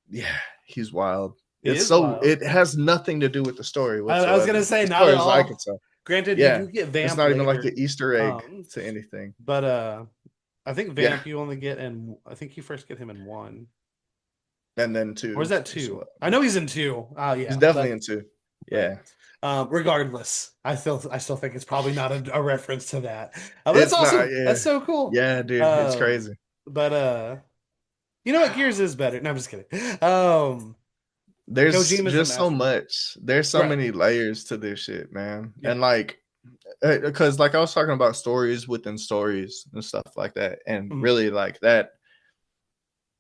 [SPEAKER 2] yeah, he's wild.
[SPEAKER 1] He
[SPEAKER 2] It's
[SPEAKER 1] is
[SPEAKER 2] so
[SPEAKER 1] wild.
[SPEAKER 2] it has nothing to do with the story
[SPEAKER 1] I was gonna
[SPEAKER 2] whatsoever,
[SPEAKER 1] say
[SPEAKER 2] as
[SPEAKER 1] not
[SPEAKER 2] far
[SPEAKER 1] at
[SPEAKER 2] as I could
[SPEAKER 1] all.
[SPEAKER 2] tell.
[SPEAKER 1] Granted, you
[SPEAKER 2] Yeah,
[SPEAKER 1] do get
[SPEAKER 2] it's
[SPEAKER 1] Vamp
[SPEAKER 2] not even like
[SPEAKER 1] later.
[SPEAKER 2] an Easter egg
[SPEAKER 1] Um,
[SPEAKER 2] to anything.
[SPEAKER 1] but I think
[SPEAKER 2] Yeah,
[SPEAKER 1] Vamp you only get in I think you first get him in one.
[SPEAKER 2] and then
[SPEAKER 1] Or is
[SPEAKER 2] two
[SPEAKER 1] that
[SPEAKER 2] as
[SPEAKER 1] two?
[SPEAKER 2] well.
[SPEAKER 1] I know he's in two.
[SPEAKER 2] He's
[SPEAKER 1] Yeah,
[SPEAKER 2] definitely in two.
[SPEAKER 1] but
[SPEAKER 2] Yeah,
[SPEAKER 1] regardless, I still think it's probably not a reference to that. But that's
[SPEAKER 2] it's not.
[SPEAKER 1] awesome.
[SPEAKER 2] Yeah,
[SPEAKER 1] That's so cool.
[SPEAKER 2] yeah, dude, it's
[SPEAKER 1] Um,
[SPEAKER 2] crazy.
[SPEAKER 1] but you know what? Gears is better. No, I'm just kidding. Um,
[SPEAKER 2] There's
[SPEAKER 1] Kojima's a
[SPEAKER 2] just so
[SPEAKER 1] master.
[SPEAKER 2] much. There's so
[SPEAKER 1] Right.
[SPEAKER 2] many layers to this shit, man.
[SPEAKER 1] Yeah.
[SPEAKER 2] And like, because like I was talking about stories within stories and stuff like that, and
[SPEAKER 1] Mhm.
[SPEAKER 2] really like that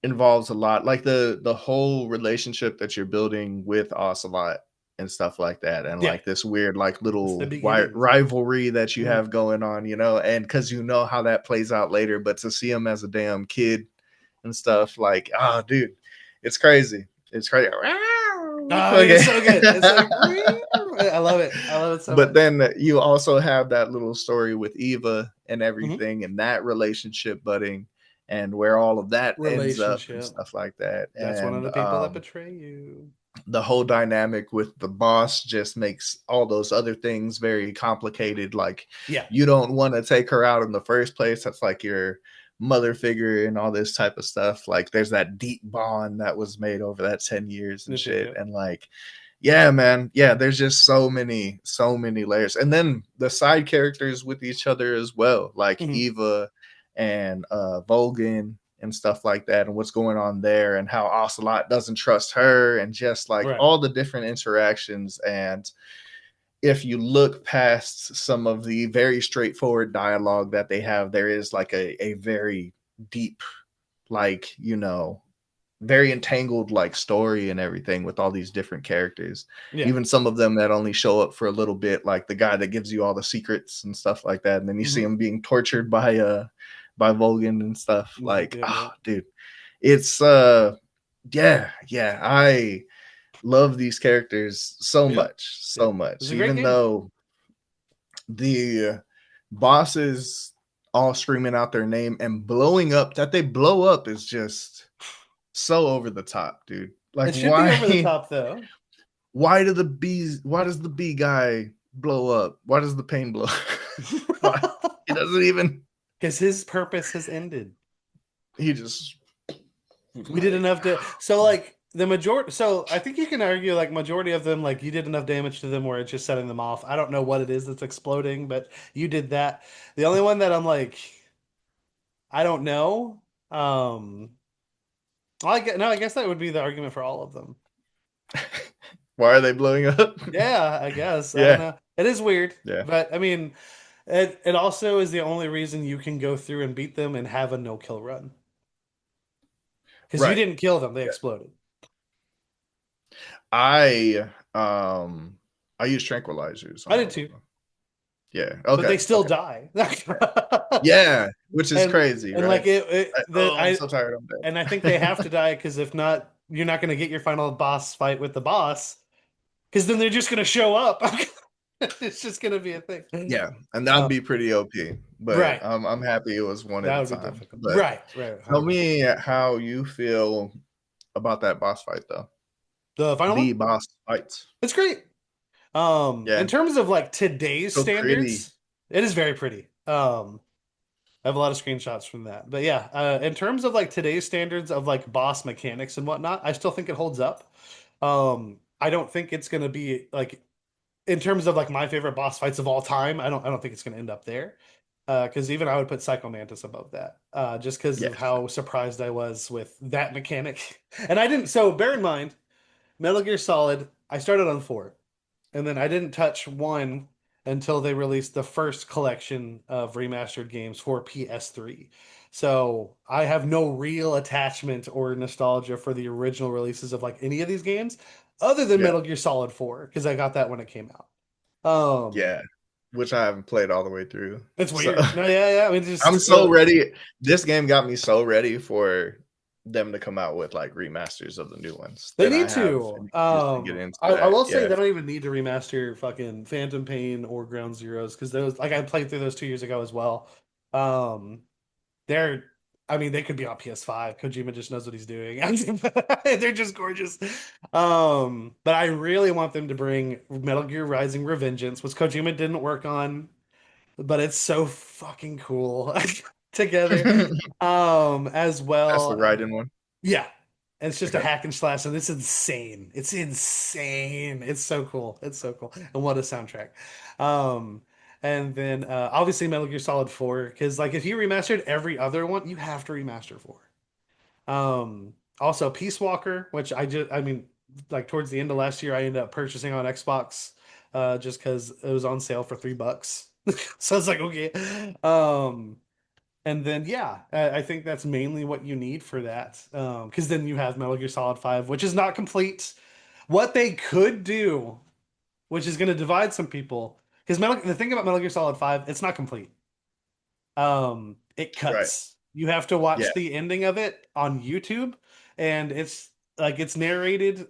[SPEAKER 2] involves a lot, like the whole relationship that you're building with Ocelot and stuff like that, and
[SPEAKER 1] Yeah.
[SPEAKER 2] like this weird like
[SPEAKER 1] It's the
[SPEAKER 2] little
[SPEAKER 1] beginnings.
[SPEAKER 2] rivalry that you
[SPEAKER 1] Mhm.
[SPEAKER 2] have going on, and because you know how that plays out later, but to see him as a damn kid and stuff, like, oh dude, it's crazy. It's crazy.
[SPEAKER 1] Oh, man, it's
[SPEAKER 2] Okay.
[SPEAKER 1] so good. It's like I love it. I love it so
[SPEAKER 2] But
[SPEAKER 1] much.
[SPEAKER 2] then you also have that little story with Eva and
[SPEAKER 1] Mhm.
[SPEAKER 2] everything, and that relationship budding, and where all of that ends up and
[SPEAKER 1] Relationship.
[SPEAKER 2] stuff like that.
[SPEAKER 1] That's one of
[SPEAKER 2] And
[SPEAKER 1] the people that betray you.
[SPEAKER 2] the whole dynamic with the boss just makes all those other things very complicated. Like,
[SPEAKER 1] Yeah.
[SPEAKER 2] you don't want to take her out in the first place. That's like your mother figure and all this type of stuff. Like, there's that deep bond that was made over that 10 years and
[SPEAKER 1] Yep, yep,
[SPEAKER 2] shit.
[SPEAKER 1] yep.
[SPEAKER 2] And like, yeah, man, yeah, there's just so many layers, and then the side characters with each other as well, like
[SPEAKER 1] Mhm.
[SPEAKER 2] Eva and Volgan and stuff like that, and what's going on there, and how Ocelot doesn't trust her, and just like
[SPEAKER 1] Right.
[SPEAKER 2] all the different interactions. And if you look past some of the very straightforward dialogue that they have, there is like a very deep, like, very entangled like story and everything with all these different characters.
[SPEAKER 1] Yeah.
[SPEAKER 2] Even some of them that only show up for a little bit, like the guy that gives you all the secrets and stuff like that, and then you see
[SPEAKER 1] Mhm.
[SPEAKER 2] him being tortured by Volgan and stuff.
[SPEAKER 1] Yep,
[SPEAKER 2] Like,
[SPEAKER 1] yep,
[SPEAKER 2] oh
[SPEAKER 1] yep.
[SPEAKER 2] dude, it's yeah, I love these characters so
[SPEAKER 1] Yeah.
[SPEAKER 2] much,
[SPEAKER 1] Yeah.
[SPEAKER 2] so
[SPEAKER 1] It's
[SPEAKER 2] much.
[SPEAKER 1] a great
[SPEAKER 2] Even
[SPEAKER 1] game.
[SPEAKER 2] though the bosses all screaming out their name and blowing up, that they blow up is just so over the top, dude. Like,
[SPEAKER 1] It should be over the
[SPEAKER 2] why
[SPEAKER 1] top though.
[SPEAKER 2] why does the bee guy blow up? Why does the pain blow? Why? He doesn't even
[SPEAKER 1] Because his purpose has ended.
[SPEAKER 2] he just
[SPEAKER 1] We did
[SPEAKER 2] like
[SPEAKER 1] enough to so like the majority so I think you can argue like majority of them like you did enough damage to them where it's just setting them off. I don't know what it is that's exploding, but you did that. The only one that I'm like I don't know. Well, I guess that would be the argument for all of them.
[SPEAKER 2] why are they blowing up?
[SPEAKER 1] Yeah, I guess. I don't
[SPEAKER 2] Yeah,
[SPEAKER 1] know. It is weird,
[SPEAKER 2] yeah.
[SPEAKER 1] but I mean, it also is the only reason you can go through and beat them and have a no kill run. Because you
[SPEAKER 2] Right.
[SPEAKER 1] didn't kill them, they
[SPEAKER 2] Yeah.
[SPEAKER 1] exploded.
[SPEAKER 2] I um I use tranquilizers
[SPEAKER 1] I
[SPEAKER 2] on
[SPEAKER 1] did
[SPEAKER 2] all of
[SPEAKER 1] too.
[SPEAKER 2] them. Yeah.
[SPEAKER 1] but they
[SPEAKER 2] Okay.
[SPEAKER 1] still
[SPEAKER 2] Okay.
[SPEAKER 1] die.
[SPEAKER 2] Yeah, which is
[SPEAKER 1] and
[SPEAKER 2] crazy,
[SPEAKER 1] and
[SPEAKER 2] right?
[SPEAKER 1] like it the
[SPEAKER 2] I'm
[SPEAKER 1] I
[SPEAKER 2] so tired. I'm
[SPEAKER 1] and I think they have
[SPEAKER 2] dead.
[SPEAKER 1] to die because if not, you're not going to get your final boss fight with the boss because then they're just going to show up. It's just going to be a thing.
[SPEAKER 2] Yeah, and that'd
[SPEAKER 1] Uh,
[SPEAKER 2] be pretty OP. But
[SPEAKER 1] right.
[SPEAKER 2] I'm happy it was one at
[SPEAKER 1] That
[SPEAKER 2] a
[SPEAKER 1] would be
[SPEAKER 2] time.
[SPEAKER 1] difficult.
[SPEAKER 2] But
[SPEAKER 1] Right. Right.
[SPEAKER 2] tell
[SPEAKER 1] 100%.
[SPEAKER 2] me how you feel about that boss fight, though.
[SPEAKER 1] The final
[SPEAKER 2] The
[SPEAKER 1] one?
[SPEAKER 2] boss fights.
[SPEAKER 1] It's great. In
[SPEAKER 2] Yeah,
[SPEAKER 1] terms of like today's
[SPEAKER 2] so pretty.
[SPEAKER 1] standards, it is very pretty. I have a lot of screenshots from that. But yeah, in terms of like today's standards of like boss mechanics and whatnot, I still think it holds up. I don't think it's gonna be like in terms of like my favorite boss fights of all time. I don't think it's gonna end up there. Because even I would put Psycho Mantis above that, just because of
[SPEAKER 2] Yes.
[SPEAKER 1] how surprised I was with that mechanic. And I didn't. So bear in mind, Metal Gear Solid, I started on four. And then I didn't touch one until they released the first collection of remastered games for PS3. So I have no real attachment or nostalgia for the original releases of like any of these games other than
[SPEAKER 2] Yeah.
[SPEAKER 1] Metal Gear Solid 4 because I got that when it came out. Um,
[SPEAKER 2] Yeah. Which I haven't played all the way through.
[SPEAKER 1] it's
[SPEAKER 2] So
[SPEAKER 1] weird. No, yeah, yeah. I mean,
[SPEAKER 2] I'm
[SPEAKER 1] just
[SPEAKER 2] so ready. This game got me so ready for them to come out with like remasters of the new ones
[SPEAKER 1] they
[SPEAKER 2] that I
[SPEAKER 1] need
[SPEAKER 2] have
[SPEAKER 1] to.
[SPEAKER 2] an excuse to get into
[SPEAKER 1] I
[SPEAKER 2] that.
[SPEAKER 1] will say
[SPEAKER 2] Yeah.
[SPEAKER 1] they don't even need to remaster fucking Phantom Pain or Ground Zeroes because those like I played through those 2 years ago as well. Um, They're, I mean, they could be on PS5. Kojima just knows what he's doing. They're just gorgeous. But I really want them to bring Metal Gear Rising Revengeance, which Kojima didn't work on, but it's so fucking cool together. As
[SPEAKER 2] That's the
[SPEAKER 1] well.
[SPEAKER 2] Raiden one.
[SPEAKER 1] Yeah. And it's just a
[SPEAKER 2] Okay.
[SPEAKER 1] hack and slash, and it's insane. It's insane. It's so cool. It's so cool. And what a soundtrack. Um, and then obviously Metal Gear Solid 4, because like if you remastered every other one, you have to remaster 4. Also Peace Walker, which I mean, like towards the end of last year, I ended up purchasing on Xbox just because it was on sale for $3. So it's like, okay. And then yeah, I think that's mainly what you need for that. Because then you have Metal Gear Solid 5, which is not complete. What they could do, which is going to divide some people, because the thing about Metal Gear Solid 5, it's not complete. It
[SPEAKER 2] Right.
[SPEAKER 1] cuts. You have to
[SPEAKER 2] Yeah.
[SPEAKER 1] watch the ending of it on YouTube, and it's narrated,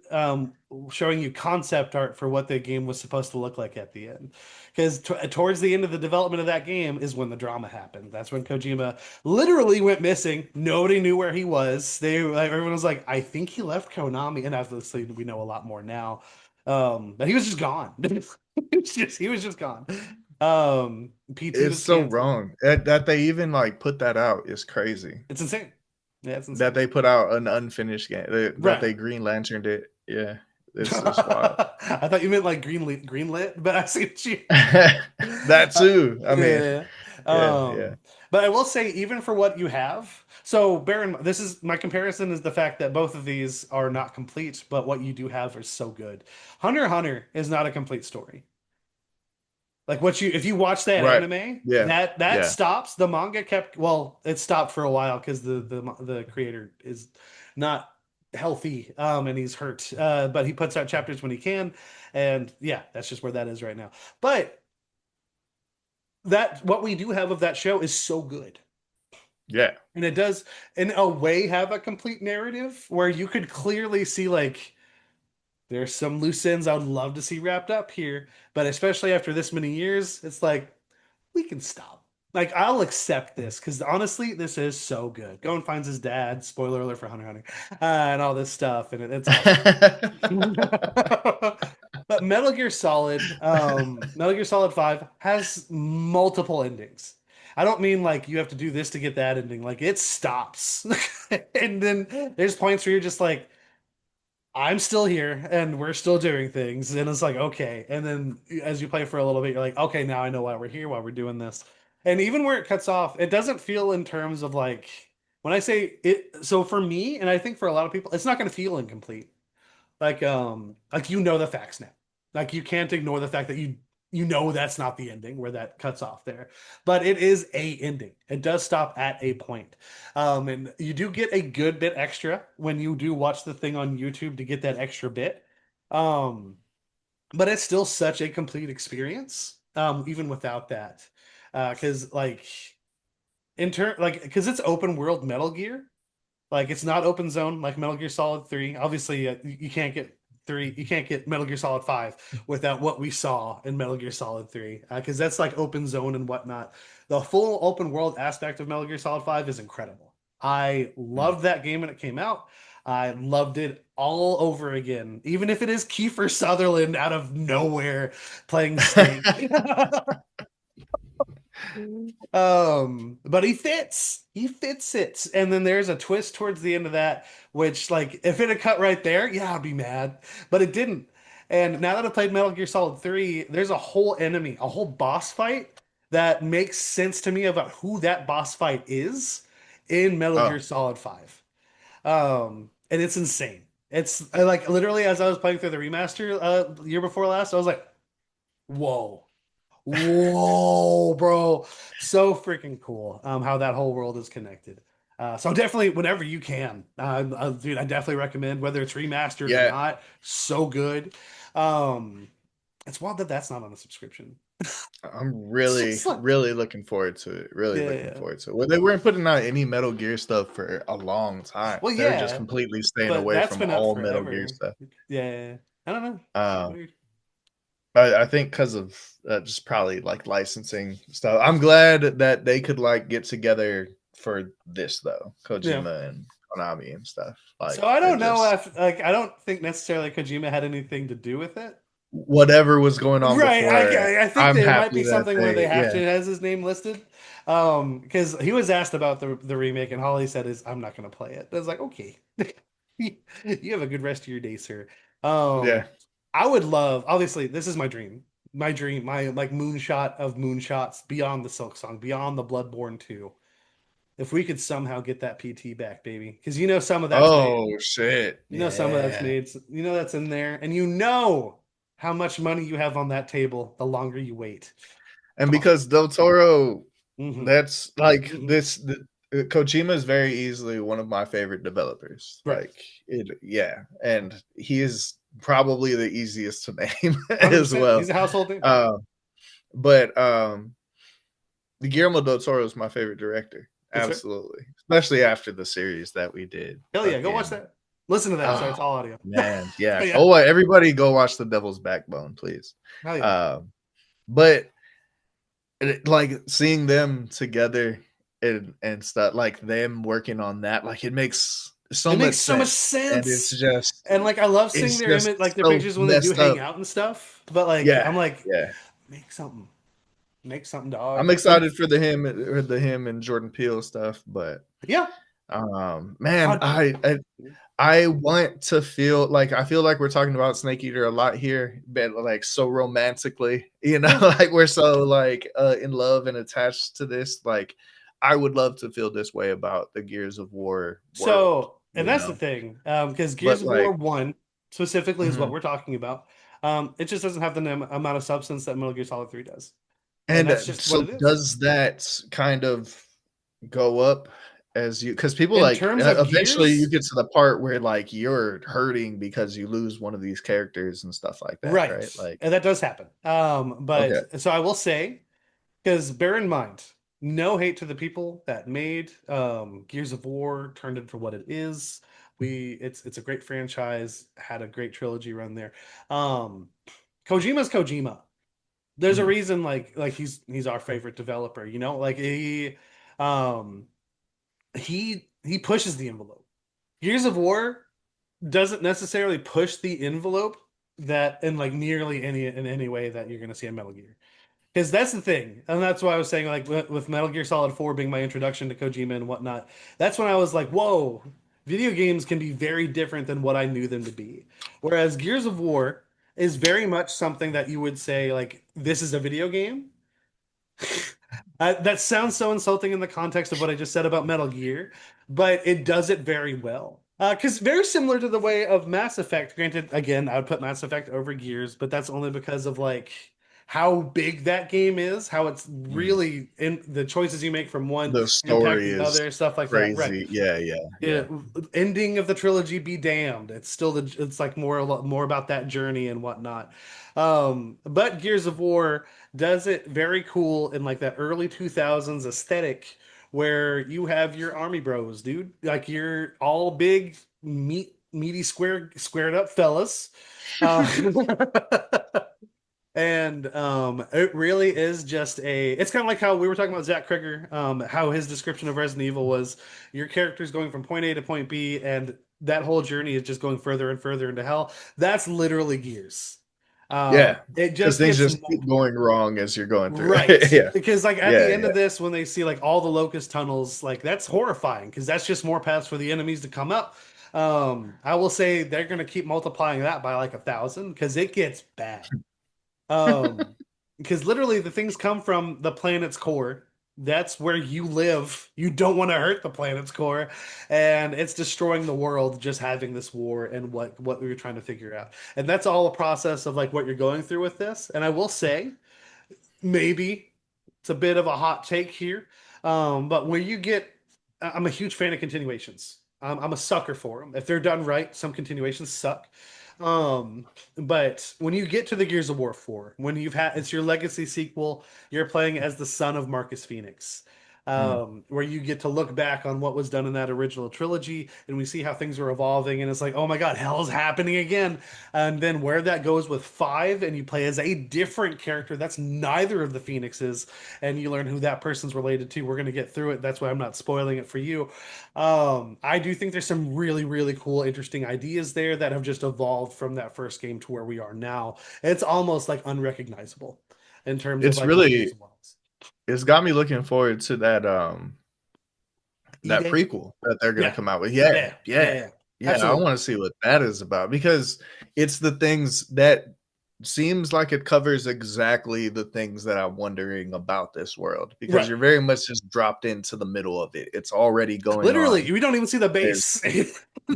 [SPEAKER 1] showing you concept art for what the game was supposed to look like at the end. Because towards the end of the development of that game is when the drama happened. That's when Kojima literally went missing. Nobody knew where he was. Everyone was like, I think he left Konami, and obviously we know a lot more now. But he was just gone. He was just gone. PT
[SPEAKER 2] It's
[SPEAKER 1] was
[SPEAKER 2] so
[SPEAKER 1] canceled.
[SPEAKER 2] wrong that they even like put that out is crazy.
[SPEAKER 1] It's insane. Yeah, it's
[SPEAKER 2] That
[SPEAKER 1] insane.
[SPEAKER 2] they put out an unfinished game that
[SPEAKER 1] Right.
[SPEAKER 2] they Green Lanterned it. Yeah, it's wild.
[SPEAKER 1] I thought you meant like green lit, but I see what you.
[SPEAKER 2] That too. I mean,
[SPEAKER 1] Yeah.
[SPEAKER 2] yeah, yeah,
[SPEAKER 1] But I will say, even for what you have, so bear in mind, this is my comparison is the fact that both of these are not complete, but what you do have is so good. Hunter x Hunter is not a complete story. Like what you if you watch that
[SPEAKER 2] right.
[SPEAKER 1] anime,
[SPEAKER 2] Yeah,
[SPEAKER 1] that
[SPEAKER 2] yeah.
[SPEAKER 1] stops. The manga kept well, it stopped for a while because the creator is not healthy and he's hurt. But he puts out chapters when he can, and yeah, that's just where that is right now. But that what we do have of that show is so good.
[SPEAKER 2] Yeah.
[SPEAKER 1] And it does in a way have a complete narrative where you could clearly see like there's some loose ends I would love to see wrapped up here, but especially after this many years, it's like we can stop. Like I'll accept this because honestly, this is so good. Go and finds his dad. Spoiler alert for Hunter x Hunter, and all this stuff, and it's awesome. But Metal Gear Solid 5 has multiple endings. I don't mean like you have to do this to get that ending. Like it stops, and then there's points where you're just like, I'm still here and we're still doing things. And it's like, okay. And then as you play for a little bit, you're like, okay, now I know why we're here, why we're doing this. And even where it cuts off, it doesn't feel in terms of like, when I say it, so for me, and I think for a lot of people, it's not going to feel incomplete. Like you know the facts now. Like you can't ignore the fact that you know that's not the ending where that cuts off there. But it is a ending. It does stop at a point. And you do get a good bit extra when you do watch the thing on YouTube to get that extra bit. Um, but it's still such a complete experience. even without that. Because like because it's open world Metal Gear. Like it's not open zone like Metal Gear Solid 3. Obviously, you can't get 3, you can't get Metal Gear Solid 5 without what we saw in Metal Gear Solid 3. Because that's like open zone and whatnot. The full open world aspect of Metal Gear Solid 5 is incredible. I
[SPEAKER 2] Mm.
[SPEAKER 1] loved that game when it came out. I loved it all over again, even if it is Kiefer Sutherland out of nowhere playing Snake. But he fits. He fits it. And then there's a twist towards the end of that, which like if it had cut right there, yeah, I'd be mad. But it didn't. And now that I've played Metal Gear Solid 3, there's a whole enemy, a whole boss fight that makes sense to me about who that boss fight is in Metal
[SPEAKER 2] Oh,
[SPEAKER 1] Gear Solid 5. And it's insane. It's like literally as I was playing through the remaster year before last, I was like, whoa. Whoa, bro. So freaking cool. How that whole world is connected. So definitely whenever you can, dude, I definitely recommend whether it's remastered or
[SPEAKER 2] yeah.
[SPEAKER 1] not. So good. Um, it's wild that that's not on a subscription.
[SPEAKER 2] I'm
[SPEAKER 1] It's
[SPEAKER 2] really,
[SPEAKER 1] just like,
[SPEAKER 2] really looking forward to it. Really
[SPEAKER 1] yeah,
[SPEAKER 2] looking
[SPEAKER 1] yeah.
[SPEAKER 2] forward to it. Well, they weren't putting out any Metal Gear stuff for a long time.
[SPEAKER 1] Well,
[SPEAKER 2] They were just
[SPEAKER 1] yeah,
[SPEAKER 2] completely staying
[SPEAKER 1] but
[SPEAKER 2] away
[SPEAKER 1] that's
[SPEAKER 2] from
[SPEAKER 1] been out
[SPEAKER 2] all Metal Gear
[SPEAKER 1] forever.
[SPEAKER 2] stuff.
[SPEAKER 1] Yeah, I don't know.
[SPEAKER 2] Um,
[SPEAKER 1] Weird.
[SPEAKER 2] I think because of just probably like licensing stuff. I'm glad that they could like get together for this though,
[SPEAKER 1] Yeah.
[SPEAKER 2] Kojima and Konami and stuff.
[SPEAKER 1] So
[SPEAKER 2] Like
[SPEAKER 1] I
[SPEAKER 2] it
[SPEAKER 1] don't know
[SPEAKER 2] just
[SPEAKER 1] if like I don't think necessarily Kojima had anything to do with it.
[SPEAKER 2] whatever was going on
[SPEAKER 1] Right.
[SPEAKER 2] before.
[SPEAKER 1] I think
[SPEAKER 2] I'm
[SPEAKER 1] there might
[SPEAKER 2] happy
[SPEAKER 1] be
[SPEAKER 2] that
[SPEAKER 1] something where they
[SPEAKER 2] they
[SPEAKER 1] have
[SPEAKER 2] yeah
[SPEAKER 1] to has his name listed. Because he was asked about the remake, and all he said is, "I'm not going to play it." I was like, "Okay, you have a good rest of your day, sir." Um,
[SPEAKER 2] yeah.
[SPEAKER 1] I would love. Obviously, this is my dream, my like moonshot of moonshots beyond the Silk Song, beyond the Bloodborne 2. If we could somehow get that PT back, baby, because you know some of that's made.
[SPEAKER 2] Oh shit.
[SPEAKER 1] You know some of that's
[SPEAKER 2] Yeah.
[SPEAKER 1] made. You know that's in there, and you know how much money you have on that table the longer you wait.
[SPEAKER 2] And
[SPEAKER 1] Oh,
[SPEAKER 2] because Del Toro,
[SPEAKER 1] hmm
[SPEAKER 2] that's like
[SPEAKER 1] hmm
[SPEAKER 2] Kojima is very easily one of my favorite developers.
[SPEAKER 1] right,
[SPEAKER 2] Like it, yeah, and he is probably the easiest to name as
[SPEAKER 1] 100%.
[SPEAKER 2] well.
[SPEAKER 1] He's a household name.
[SPEAKER 2] Um, but Guillermo del Toro is my favorite director,
[SPEAKER 1] Yes, sir.
[SPEAKER 2] absolutely, especially after the series that we did.
[SPEAKER 1] Hell yeah, go watch
[SPEAKER 2] Fucking
[SPEAKER 1] that. Listen to that.
[SPEAKER 2] oh
[SPEAKER 1] Sorry, it's all audio.
[SPEAKER 2] man, yeah.
[SPEAKER 1] Yeah,
[SPEAKER 2] Oh, everybody go watch The Devil's Backbone, please.
[SPEAKER 1] hell yeah.
[SPEAKER 2] Um, but like seeing them together and stuff like them working on that like it makes so
[SPEAKER 1] It
[SPEAKER 2] much
[SPEAKER 1] makes so much
[SPEAKER 2] sense and
[SPEAKER 1] sense. And like I love seeing
[SPEAKER 2] it's
[SPEAKER 1] their
[SPEAKER 2] just
[SPEAKER 1] image, like their
[SPEAKER 2] so
[SPEAKER 1] pictures when they do
[SPEAKER 2] messed
[SPEAKER 1] hang
[SPEAKER 2] up.
[SPEAKER 1] out and stuff. But like
[SPEAKER 2] Yeah,
[SPEAKER 1] I'm like,
[SPEAKER 2] yeah.
[SPEAKER 1] make something,
[SPEAKER 2] I'm
[SPEAKER 1] dog.
[SPEAKER 2] excited for the him and Jordan Peele stuff, but
[SPEAKER 1] Yeah.
[SPEAKER 2] man,
[SPEAKER 1] Uh,
[SPEAKER 2] I want to feel like I feel like we're talking about Snake Eater a lot here, but like so romantically,
[SPEAKER 1] yeah.
[SPEAKER 2] like we're so like in love and attached to this. Like I would love to feel this way about the Gears of War world,
[SPEAKER 1] So, and that's the thing, because Gears
[SPEAKER 2] But
[SPEAKER 1] of War
[SPEAKER 2] like,
[SPEAKER 1] 1 specifically is what
[SPEAKER 2] mhm.
[SPEAKER 1] we're talking about. It just doesn't have the amount of substance that Metal Gear Solid 3 does. And
[SPEAKER 2] And
[SPEAKER 1] that's just what
[SPEAKER 2] so
[SPEAKER 1] it is.
[SPEAKER 2] does that kind of go up as you because people
[SPEAKER 1] In
[SPEAKER 2] like
[SPEAKER 1] terms of
[SPEAKER 2] eventually you
[SPEAKER 1] Gears,
[SPEAKER 2] get to the part where like you're hurting because you lose one of these characters and stuff like that,
[SPEAKER 1] right.
[SPEAKER 2] right? Like,
[SPEAKER 1] And that does happen.
[SPEAKER 2] okay.
[SPEAKER 1] But so I will say, because bear in mind, no hate to the people that made Gears of War, turned it for what it is. It's a great franchise, had a great trilogy run there. Um, Kojima's Kojima. There's a
[SPEAKER 2] Mhm.
[SPEAKER 1] reason like he's our favorite developer, you know? Like um he pushes the envelope. Gears of War doesn't necessarily push the envelope that in like nearly any way that you're going to see in Metal Gear. Because that's the thing, and that's why I was saying like with Metal Gear Solid 4 being my introduction to Kojima and whatnot. That's when I was like, whoa, video games can be very different than what I knew them to be. Whereas Gears of War is very much something that you would say like this is a video game. That sounds so insulting in the context of what I just said about Metal Gear, but it does it very well. Because very similar to the way of Mass Effect. Granted, again, I would put Mass Effect over Gears, but that's only because of like how big that game is, how it's
[SPEAKER 2] Mm.
[SPEAKER 1] really in the choices you make from one
[SPEAKER 2] The
[SPEAKER 1] impact
[SPEAKER 2] story
[SPEAKER 1] the
[SPEAKER 2] is
[SPEAKER 1] other, stuff like that. Right.
[SPEAKER 2] crazy. Yeah, yeah, yeah.
[SPEAKER 1] It, ending of the trilogy be damned. It's still it's like more a lot more about that journey and whatnot. But Gears of War does it very cool in like that early 2000s aesthetic where you have your army bros, dude. Like you're all big, meaty, squared up fellas. Uh, And it really is just it's kind of like how we were talking about Zach Krieger, how his description of Resident Evil was your character's going from point A to point B, and that whole journey is just going further and further into hell. That's literally Gears.
[SPEAKER 2] Yeah,
[SPEAKER 1] It
[SPEAKER 2] because
[SPEAKER 1] just
[SPEAKER 2] things
[SPEAKER 1] gets
[SPEAKER 2] just keep going wrong as you're going through.
[SPEAKER 1] right.
[SPEAKER 2] Yeah,
[SPEAKER 1] Because like at the
[SPEAKER 2] yeah,
[SPEAKER 1] end
[SPEAKER 2] yeah.
[SPEAKER 1] of this, when they see like all the locust tunnels, like that's horrifying because that's just more paths for the enemies to come up. I will say they're gonna keep multiplying that by like 1,000 because it gets bad. Um, because literally the things come from the planet's core. That's where you live. You don't want to hurt the planet's core, and it's destroying the world just having this war and what we were trying to figure out. And that's all a process of like what you're going through with this. And I will say, maybe it's a bit of a hot take here, but when you get, I'm a huge fan of continuations. I'm a sucker for them. If they're done right, some continuations suck. Um, but when you get to the Gears of War 4, when you've had it's your legacy sequel, you're playing as the son of Marcus Phoenix.
[SPEAKER 2] Mm.
[SPEAKER 1] Where you get to look back on what was done in that original trilogy, and we see how things are evolving, and it's like, oh my God, hell's happening again. And then where that goes with 5, and you play as a different character that's neither of the Phoenixes, and you learn who that person's related to. We're going to get through it. That's why I'm not spoiling it for you. I do think there's some really, really cool, interesting ideas there that have just evolved from that first game to where we are now. It's almost like unrecognizable in terms of
[SPEAKER 2] It's
[SPEAKER 1] like what Gears
[SPEAKER 2] really
[SPEAKER 1] of War is.
[SPEAKER 2] it's got me looking forward to that
[SPEAKER 1] E-Day?
[SPEAKER 2] prequel that they're gonna
[SPEAKER 1] Yeah.
[SPEAKER 2] come out with. Yeah,
[SPEAKER 1] Yeah. Yeah.
[SPEAKER 2] yeah,
[SPEAKER 1] Yeah.
[SPEAKER 2] yeah. I
[SPEAKER 1] Absolutely.
[SPEAKER 2] want to see what that is about because it's the things that seems like it covers exactly the things that I'm wondering about this world because
[SPEAKER 1] Right.
[SPEAKER 2] you're very much just dropped into the middle of it. It's already going on.
[SPEAKER 1] Literally, we don't even see the
[SPEAKER 2] There's
[SPEAKER 1] base in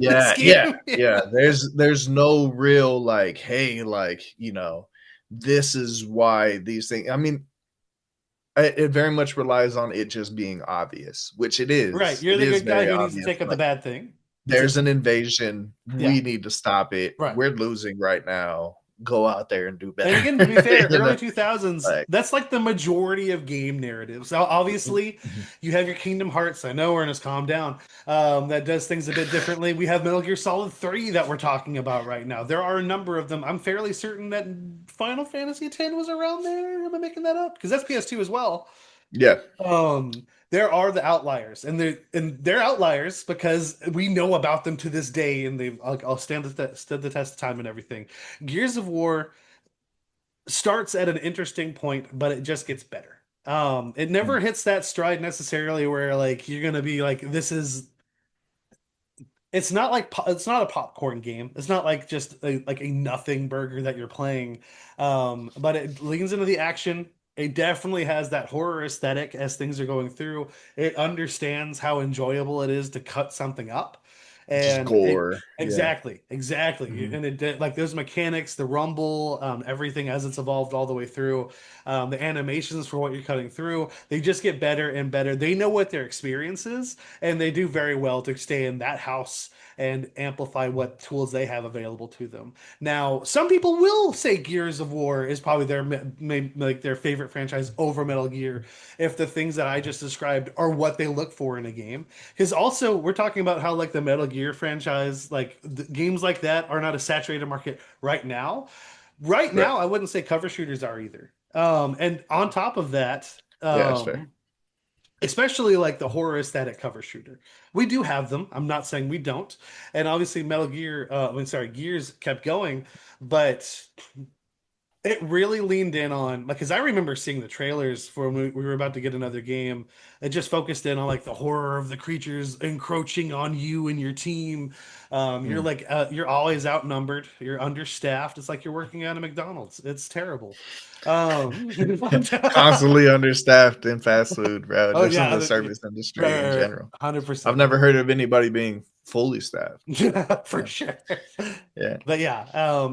[SPEAKER 1] this
[SPEAKER 2] yeah, yeah,
[SPEAKER 1] game.
[SPEAKER 2] yeah.
[SPEAKER 1] Yeah.
[SPEAKER 2] There's no real like, hey, like, this is why these things. I mean, it very much relies on it just being obvious, which it
[SPEAKER 1] Right.
[SPEAKER 2] is.
[SPEAKER 1] You're
[SPEAKER 2] It
[SPEAKER 1] the
[SPEAKER 2] is
[SPEAKER 1] good guy
[SPEAKER 2] very
[SPEAKER 1] who needs to
[SPEAKER 2] obvious.
[SPEAKER 1] take out the
[SPEAKER 2] Like,
[SPEAKER 1] bad thing. That's
[SPEAKER 2] there's
[SPEAKER 1] it.
[SPEAKER 2] an invasion.
[SPEAKER 1] Yeah.
[SPEAKER 2] We need to stop it.
[SPEAKER 1] Right.
[SPEAKER 2] We're losing right now. Go out there and do
[SPEAKER 1] And
[SPEAKER 2] better.
[SPEAKER 1] again, to be fair,
[SPEAKER 2] you know,
[SPEAKER 1] early 2000s,
[SPEAKER 2] like,
[SPEAKER 1] that's like the majority of game narratives. Now, obviously,
[SPEAKER 2] mhm.
[SPEAKER 1] you have your Kingdom Hearts. I know, Ernest, calm down. That does things a bit differently. We have Metal Gear Solid 3 that we're talking about right now. There are a number of them. I'm fairly certain that Final Fantasy X was around there. Am I making that up? Because that's PS2 as well.
[SPEAKER 2] Yeah,
[SPEAKER 1] There are the outliers, and they're outliers because we know about them to this day, and they've I'll stood the test of time and everything. Gears of War starts at an interesting point, but it just gets better. It never
[SPEAKER 2] mm,
[SPEAKER 1] hits that stride necessarily where like you're gonna be like, this is it's not like it's not a popcorn game. It's not like just like a nothing burger that you're playing. But it leans into the action. It definitely has that horror aesthetic as things are going through. It understands how enjoyable it is to cut something up,
[SPEAKER 2] just
[SPEAKER 1] and it
[SPEAKER 2] gore. Yeah.
[SPEAKER 1] exactly.
[SPEAKER 2] Mhm.
[SPEAKER 1] And it did like those mechanics, the rumble, everything as it's evolved all the way through. The animations for what you're cutting through, they just get better and better. They know what their experience is, and they do very well to stay in that house and amplify what tools they have available to them. Now, some people will say Gears of War is probably like their favorite franchise over Metal Gear if the things that I just described are what they look for in a game. Because also we're talking about how like the Metal Gear franchise, like games like that are not a saturated market right now. Right
[SPEAKER 2] Right.
[SPEAKER 1] now, I wouldn't say cover shooters are either. And on top of that,
[SPEAKER 2] Yeah, that's fair.
[SPEAKER 1] especially like the horror aesthetic cover shooter. We do have them. I'm not saying we don't. And obviously Metal Gear, Gears kept going, but it really leaned in on like because I remember seeing the trailers for when we were about to get another game. It just focused in on like the horror of the creatures encroaching on you and your team. You're
[SPEAKER 2] Mm.
[SPEAKER 1] like you're always outnumbered. You're understaffed. It's like you're working at a McDonald's. It's terrible. Um,
[SPEAKER 2] Constantly understaffed in fast food, bro.
[SPEAKER 1] oh
[SPEAKER 2] Just in
[SPEAKER 1] yeah,
[SPEAKER 2] the service industry in
[SPEAKER 1] right,
[SPEAKER 2] general. I've
[SPEAKER 1] 100%,
[SPEAKER 2] never heard of anybody being fully staffed.
[SPEAKER 1] for
[SPEAKER 2] Yeah.
[SPEAKER 1] sure.
[SPEAKER 2] Yeah.
[SPEAKER 1] But yeah,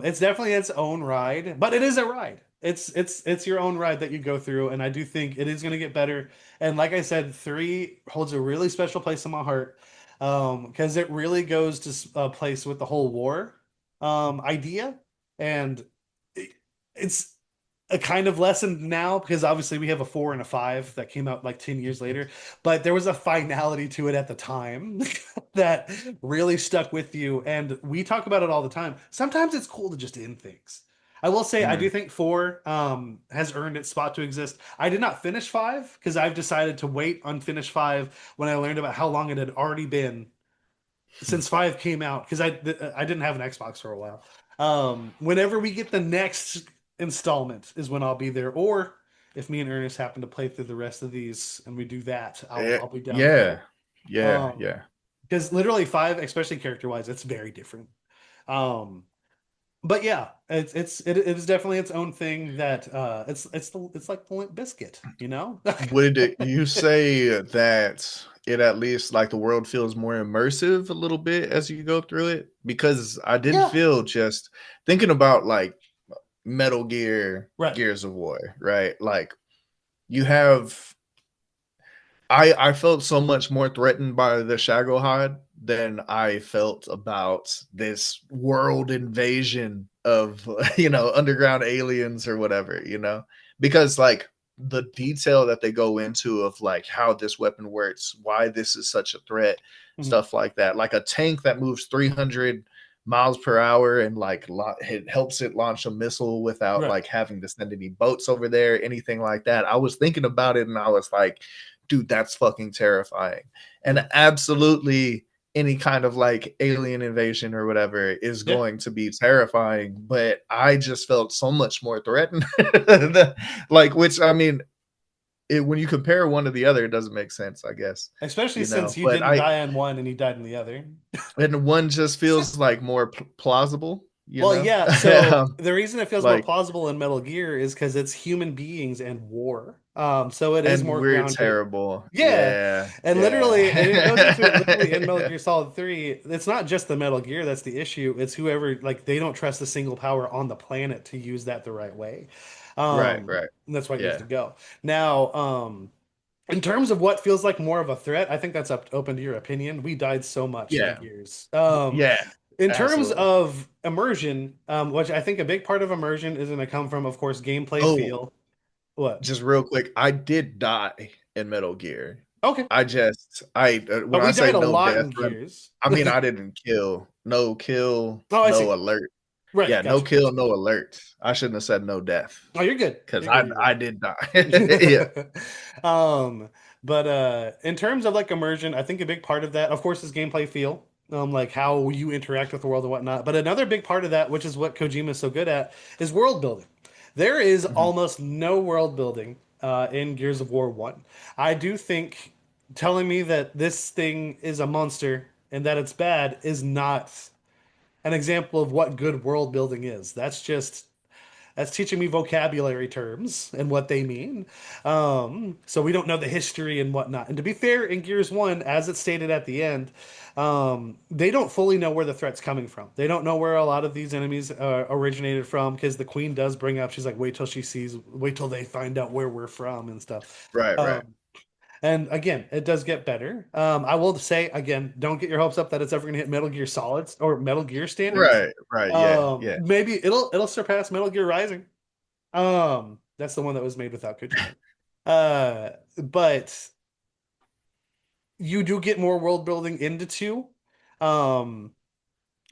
[SPEAKER 1] it's definitely its own ride, but it is a ride. It's your own ride that you go through, and I do think it is going to get better. And like I said, three holds a really special place in my heart, because it really goes to a place with the whole war idea, and it, it's a kind of lesson now because obviously we have a four and a five that came out like 10 years later, but there was a finality to it at the time that really stuck with you. And we talk about it all the time. Sometimes it's cool to just end things. I will say I do
[SPEAKER 2] Mhm.
[SPEAKER 1] think four has earned its spot to exist. I did not finish five because I've decided to wait on finish five when I learned about how long it had already been since five came out because I didn't have an Xbox for a while. Whenever we get the next installment is when I'll be there, or if me and Ernest happen to play through the rest of these and we do that, I'll be down for
[SPEAKER 2] Yeah,
[SPEAKER 1] it.
[SPEAKER 2] yeah,
[SPEAKER 1] Um,
[SPEAKER 2] yeah.
[SPEAKER 1] because literally five, especially character wise, it's very different. Um, but yeah, it is definitely its own thing that it's like the Limp Biscuit, you know?
[SPEAKER 2] Would you say that it at least like the world feels more immersive a little bit as you go through it? Because I did
[SPEAKER 1] Yeah,
[SPEAKER 2] feel just thinking about like Metal Gear,
[SPEAKER 1] right.
[SPEAKER 2] Gears of War, right? Like you have I felt so much more threatened by the Shagohod than I felt about this world invasion of underground aliens or whatever, because like the detail that they go into of like how this weapon works, why this is such a threat,
[SPEAKER 1] Mhm.
[SPEAKER 2] stuff like that. Like a tank that moves 300 miles per hour and like it helps it launch a missile without
[SPEAKER 1] Right.
[SPEAKER 2] like having to send any boats over there, anything like that. I was thinking about it and I was like, dude, that's fucking terrifying. And
[SPEAKER 1] Mhm.
[SPEAKER 2] absolutely any kind of like alien invasion or whatever is
[SPEAKER 1] Yeah.
[SPEAKER 2] going to be terrifying, but I just felt so much more threatened. Like, which I mean, when you compare one to the other, it doesn't make sense, I guess,
[SPEAKER 1] Especially since you
[SPEAKER 2] But
[SPEAKER 1] didn't die on one and you died in the other.
[SPEAKER 2] and one just feels like more plausible,
[SPEAKER 1] Well, yeah, so
[SPEAKER 2] um,
[SPEAKER 1] the reason it feels more
[SPEAKER 2] like,
[SPEAKER 1] plausible in Metal Gear is because it's human beings and war. So it is
[SPEAKER 2] and
[SPEAKER 1] more
[SPEAKER 2] we're
[SPEAKER 1] grounded.
[SPEAKER 2] terrible.
[SPEAKER 1] Yeah.
[SPEAKER 2] Yeah,
[SPEAKER 1] And literally, and it goes into it literally in Metal
[SPEAKER 2] yeah.
[SPEAKER 1] Gear Solid 3. It's not just the Metal Gear that's the issue. It's whoever, like, they don't trust a single power on the planet to use that the right way.
[SPEAKER 2] Right, right.
[SPEAKER 1] And that's why it gets to
[SPEAKER 2] Yeah.
[SPEAKER 1] go. Now, in terms of what feels like more of a threat, I think that's up open to your opinion. We died so much in
[SPEAKER 2] Yeah.
[SPEAKER 1] Gears.
[SPEAKER 2] Yeah.
[SPEAKER 1] In terms
[SPEAKER 2] Absolutely.
[SPEAKER 1] of immersion, which I think a big part of immersion is going to come from, of course, gameplay
[SPEAKER 2] Oh,
[SPEAKER 1] feel. What?
[SPEAKER 2] just real quick, I did die in Metal Gear.
[SPEAKER 1] Okay,
[SPEAKER 2] I when
[SPEAKER 1] but
[SPEAKER 2] I
[SPEAKER 1] we
[SPEAKER 2] say
[SPEAKER 1] died a
[SPEAKER 2] no
[SPEAKER 1] lot
[SPEAKER 2] death
[SPEAKER 1] in
[SPEAKER 2] run,
[SPEAKER 1] Gears.
[SPEAKER 2] I mean I didn't kill. No kill,
[SPEAKER 1] Oh, I
[SPEAKER 2] no
[SPEAKER 1] see.
[SPEAKER 2] alert.
[SPEAKER 1] Right,
[SPEAKER 2] Yeah, no
[SPEAKER 1] gotcha,
[SPEAKER 2] kill,
[SPEAKER 1] gotcha.
[SPEAKER 2] no alert. I shouldn't have said no death
[SPEAKER 1] Oh, you're good.
[SPEAKER 2] because
[SPEAKER 1] You're good. You're
[SPEAKER 2] I did die. Yeah.
[SPEAKER 1] good. But in terms of like immersion, I think a big part of that, of course, is gameplay feel. Like how you interact with the world and whatnot. But another big part of that, which is what Kojima is so good at, is world building. There is
[SPEAKER 2] Mhm.
[SPEAKER 1] almost no world building in Gears of War 1. I do think telling me that this thing is a monster and that it's bad is not an example of what good world building is. That's teaching me vocabulary terms and what they mean. So we don't know the history and whatnot. And to be fair, in Gears 1, as it's stated at the end, they don't fully know where the threat's coming from. They don't know where a lot of these enemies originated from because the queen does bring up, she's like, wait till they find out where we're from and stuff.
[SPEAKER 2] Right, right.
[SPEAKER 1] Um, and again, it does get better. I will say again, don't get your hopes up that it's ever going to hit Metal Gear Solids or Metal Gear standards.
[SPEAKER 2] Right, right. Yeah, yeah.
[SPEAKER 1] Maybe it'll surpass Metal Gear Rising. That's the one that was made without Kojima. But you do get more world building into two. Um,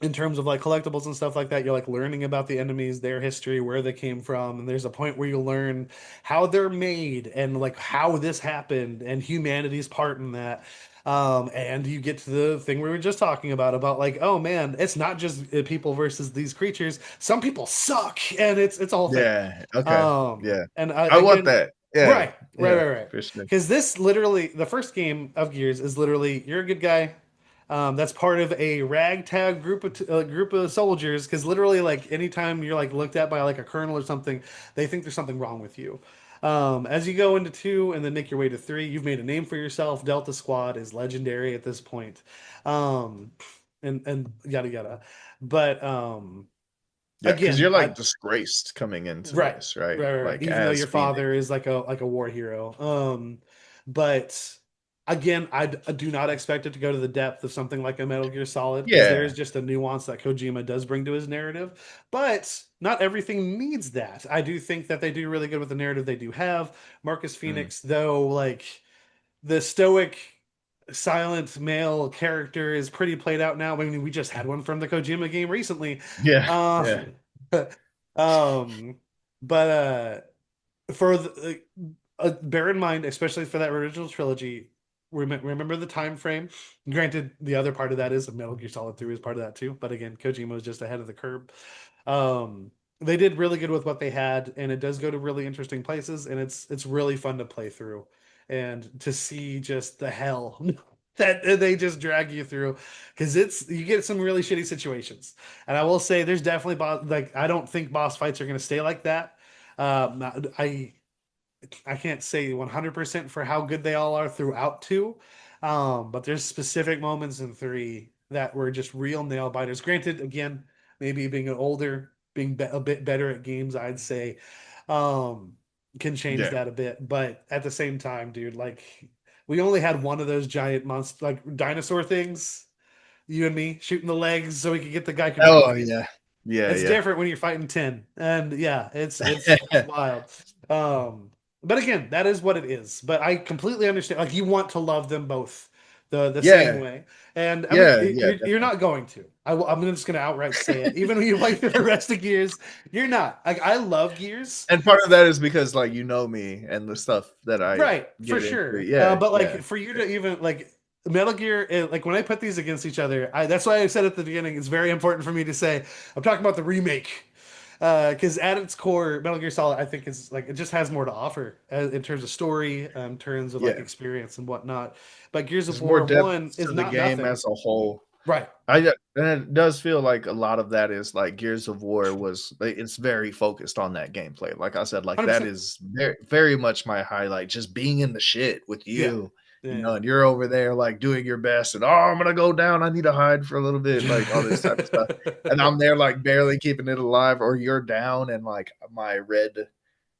[SPEAKER 1] in terms of like collectibles and stuff like that, you're like learning about the enemies, their history, where they came from, and there's a point where you learn how they're made and like how this happened and humanity's part in that. And you get to the thing we were just talking about like, oh man, it's not just people versus these creatures. Some people suck, and it's a whole thing.
[SPEAKER 2] Yeah. Okay. Yeah.
[SPEAKER 1] And
[SPEAKER 2] I want
[SPEAKER 1] again,
[SPEAKER 2] that. Yeah.
[SPEAKER 1] right, right,
[SPEAKER 2] Yeah.
[SPEAKER 1] right, right.
[SPEAKER 2] For sure.
[SPEAKER 1] Because this literally, the first game of Gears is literally you're a good guy. That's part of a ragtag group of soldiers. Because literally, like anytime you're like looked at by like a colonel or something, they think there's something wrong with you. As you go into two and then make your way to three, you've made a name for yourself. Delta Squad is legendary at this point, um, and yada yada. But
[SPEAKER 2] Yeah, because you're
[SPEAKER 1] Again,
[SPEAKER 2] like disgraced coming into
[SPEAKER 1] right,
[SPEAKER 2] this, right?
[SPEAKER 1] right.
[SPEAKER 2] Like
[SPEAKER 1] Even though
[SPEAKER 2] as
[SPEAKER 1] your
[SPEAKER 2] Phoenix.
[SPEAKER 1] father is like a war hero, but again, I do not expect it to go to the depth of something like a Metal Gear Solid because there is
[SPEAKER 2] Yeah.
[SPEAKER 1] just a nuance that Kojima does bring to his narrative. But not everything needs that. I do think that they do really good with the narrative they do have. Marcus
[SPEAKER 2] Mm.
[SPEAKER 1] Phoenix, though, like the stoic, silent male character is pretty played out now. I mean, we just had one from the Kojima game recently.
[SPEAKER 2] Yeah.
[SPEAKER 1] Uh,
[SPEAKER 2] Yeah.
[SPEAKER 1] um, but for bear in mind, especially for that original trilogy, remember the time frame. Granted, the other part of that is Metal Gear Solid 3 is part of that too. But again, Kojima was just ahead of the curve. They did really good with what they had, and it does go to really interesting places, and it's really fun to play through and to see just the hell that they just drag you through because it's you get some really shitty situations. And I will say, there's definitely like I don't think boss fights are going to stay like that. I I can't say 100% for how good they all are throughout two. But there's specific moments in three that were just real nail biters. Granted, again, maybe being older, being a bit better at games, I'd say, um, can change
[SPEAKER 2] Yeah.
[SPEAKER 1] that a bit. But at the same time, dude, like we only had one of those giant monster, like dinosaur things, you and me shooting the legs so we could get the guy
[SPEAKER 2] Oh
[SPEAKER 1] confused.
[SPEAKER 2] yeah. Yeah,
[SPEAKER 1] It's
[SPEAKER 2] yeah.
[SPEAKER 1] different when you're fighting 10. And yeah, it's wild. Um but again, that is what it is. But I completely understand like you want to love them both the same
[SPEAKER 2] Yeah.
[SPEAKER 1] way. And I mean
[SPEAKER 2] Yeah, yeah,
[SPEAKER 1] you're
[SPEAKER 2] definitely.
[SPEAKER 1] not going to. I'm just going to outright say it. Even when you play through the rest of Gears, you're not. Like I love Gears.
[SPEAKER 2] And part of that is because like you know me and the stuff that I
[SPEAKER 1] Right, for
[SPEAKER 2] get into.
[SPEAKER 1] sure.
[SPEAKER 2] Yeah,
[SPEAKER 1] But like
[SPEAKER 2] yeah.
[SPEAKER 1] for you to even like Metal Gear, like when I put these against each other, that's why I said at the beginning, it's very important for me to say I'm talking about the remake. Because at its core, Metal Gear Solid, I think is like it just has more to offer in terms of story, in terms of like
[SPEAKER 2] Yeah.
[SPEAKER 1] experience and whatnot. But Gears of
[SPEAKER 2] There's more
[SPEAKER 1] War
[SPEAKER 2] depth
[SPEAKER 1] One is
[SPEAKER 2] to the
[SPEAKER 1] not
[SPEAKER 2] game
[SPEAKER 1] nothing.
[SPEAKER 2] as a whole.
[SPEAKER 1] Right,
[SPEAKER 2] And it does feel like a lot of that is like Gears of War was it's very focused on that gameplay. Like I said, like that
[SPEAKER 1] 100%.
[SPEAKER 2] is very much my highlight. Just being in the shit with
[SPEAKER 1] Yeah,
[SPEAKER 2] you
[SPEAKER 1] yeah,
[SPEAKER 2] know, and you're over there like doing your best, and oh, I'm gonna go down. I need to hide for a little bit, like all this type of stuff. And
[SPEAKER 1] yeah.
[SPEAKER 2] I'm there like barely keeping it alive, or you're down, and like my red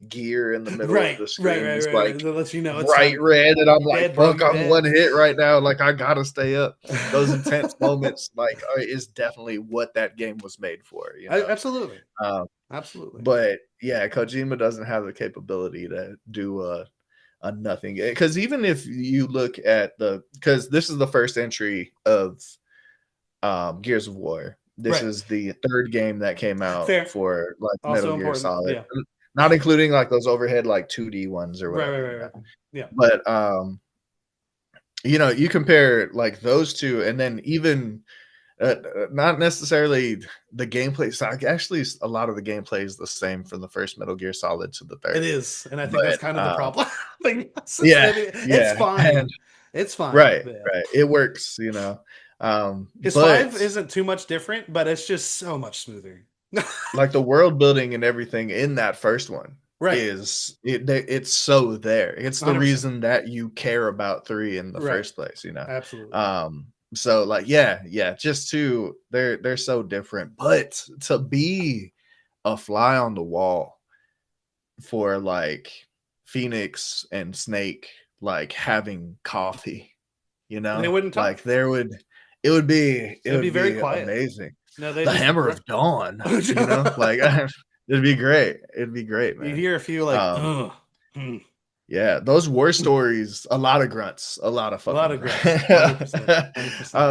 [SPEAKER 2] gear in the middle of
[SPEAKER 1] Right,
[SPEAKER 2] the
[SPEAKER 1] right,
[SPEAKER 2] screen
[SPEAKER 1] right,
[SPEAKER 2] is
[SPEAKER 1] right, right.
[SPEAKER 2] like
[SPEAKER 1] That lets you know it's
[SPEAKER 2] bright
[SPEAKER 1] time.
[SPEAKER 2] red, and I'm
[SPEAKER 1] You're
[SPEAKER 2] like,
[SPEAKER 1] dead, bro.
[SPEAKER 2] fuck,
[SPEAKER 1] You're
[SPEAKER 2] I'm one
[SPEAKER 1] dead.
[SPEAKER 2] hit right now. Like I gotta stay up. Those intense moments, like, is definitely what that game was made for, you know.
[SPEAKER 1] Absolutely,
[SPEAKER 2] Um,
[SPEAKER 1] absolutely.
[SPEAKER 2] but yeah, Kojima doesn't have the capability to do a nothing. Because even if you look at because this is the first entry of Gears of War. This
[SPEAKER 1] Right.
[SPEAKER 2] is the third game that came out
[SPEAKER 1] Fair.
[SPEAKER 2] for like Metal
[SPEAKER 1] Also
[SPEAKER 2] Gear
[SPEAKER 1] important.
[SPEAKER 2] Solid,
[SPEAKER 1] Yeah.
[SPEAKER 2] not including like those overhead like 2D ones or
[SPEAKER 1] Right, right,
[SPEAKER 2] whatever, you
[SPEAKER 1] right,
[SPEAKER 2] know.
[SPEAKER 1] right. Yeah.
[SPEAKER 2] But you know, you compare like those two, and then even not necessarily the gameplay. So actually, a lot of the gameplay is the same from the first Metal Gear Solid to the
[SPEAKER 1] It
[SPEAKER 2] third.
[SPEAKER 1] is. And I think that's
[SPEAKER 2] But
[SPEAKER 1] kind of the problem. Like,
[SPEAKER 2] yeah,
[SPEAKER 1] I mean, it's
[SPEAKER 2] yeah, and
[SPEAKER 1] fine. It's fine.
[SPEAKER 2] right,
[SPEAKER 1] But yeah.
[SPEAKER 2] right, it works, you know.
[SPEAKER 1] Because
[SPEAKER 2] But
[SPEAKER 1] five isn't too much different, but it's just so much smoother.
[SPEAKER 2] like the world building and everything in that first one
[SPEAKER 1] Right.
[SPEAKER 2] it's so there. It's the
[SPEAKER 1] 100%.
[SPEAKER 2] reason that you care about three in the
[SPEAKER 1] Right.
[SPEAKER 2] first place, you know.
[SPEAKER 1] Absolutely.
[SPEAKER 2] So like yeah, just to they're so different, but to be a fly on the wall for like Phoenix and Snake like having coffee, you
[SPEAKER 1] They
[SPEAKER 2] know,
[SPEAKER 1] wouldn't
[SPEAKER 2] like
[SPEAKER 1] talk.
[SPEAKER 2] it
[SPEAKER 1] It'd be
[SPEAKER 2] would
[SPEAKER 1] very
[SPEAKER 2] be
[SPEAKER 1] quiet.
[SPEAKER 2] amazing.
[SPEAKER 1] No, they
[SPEAKER 2] The
[SPEAKER 1] just.
[SPEAKER 2] Hammer of Dawn, you know, like it'd be great. It'd be great,
[SPEAKER 1] You
[SPEAKER 2] man.
[SPEAKER 1] hear a few like,
[SPEAKER 2] Um,
[SPEAKER 1] ugh. Hmm.
[SPEAKER 2] yeah, those war stories, a lot of grunts, a lot of
[SPEAKER 1] A lot
[SPEAKER 2] fucking
[SPEAKER 1] of grunts.
[SPEAKER 2] grunts.
[SPEAKER 1] 100%. 100%.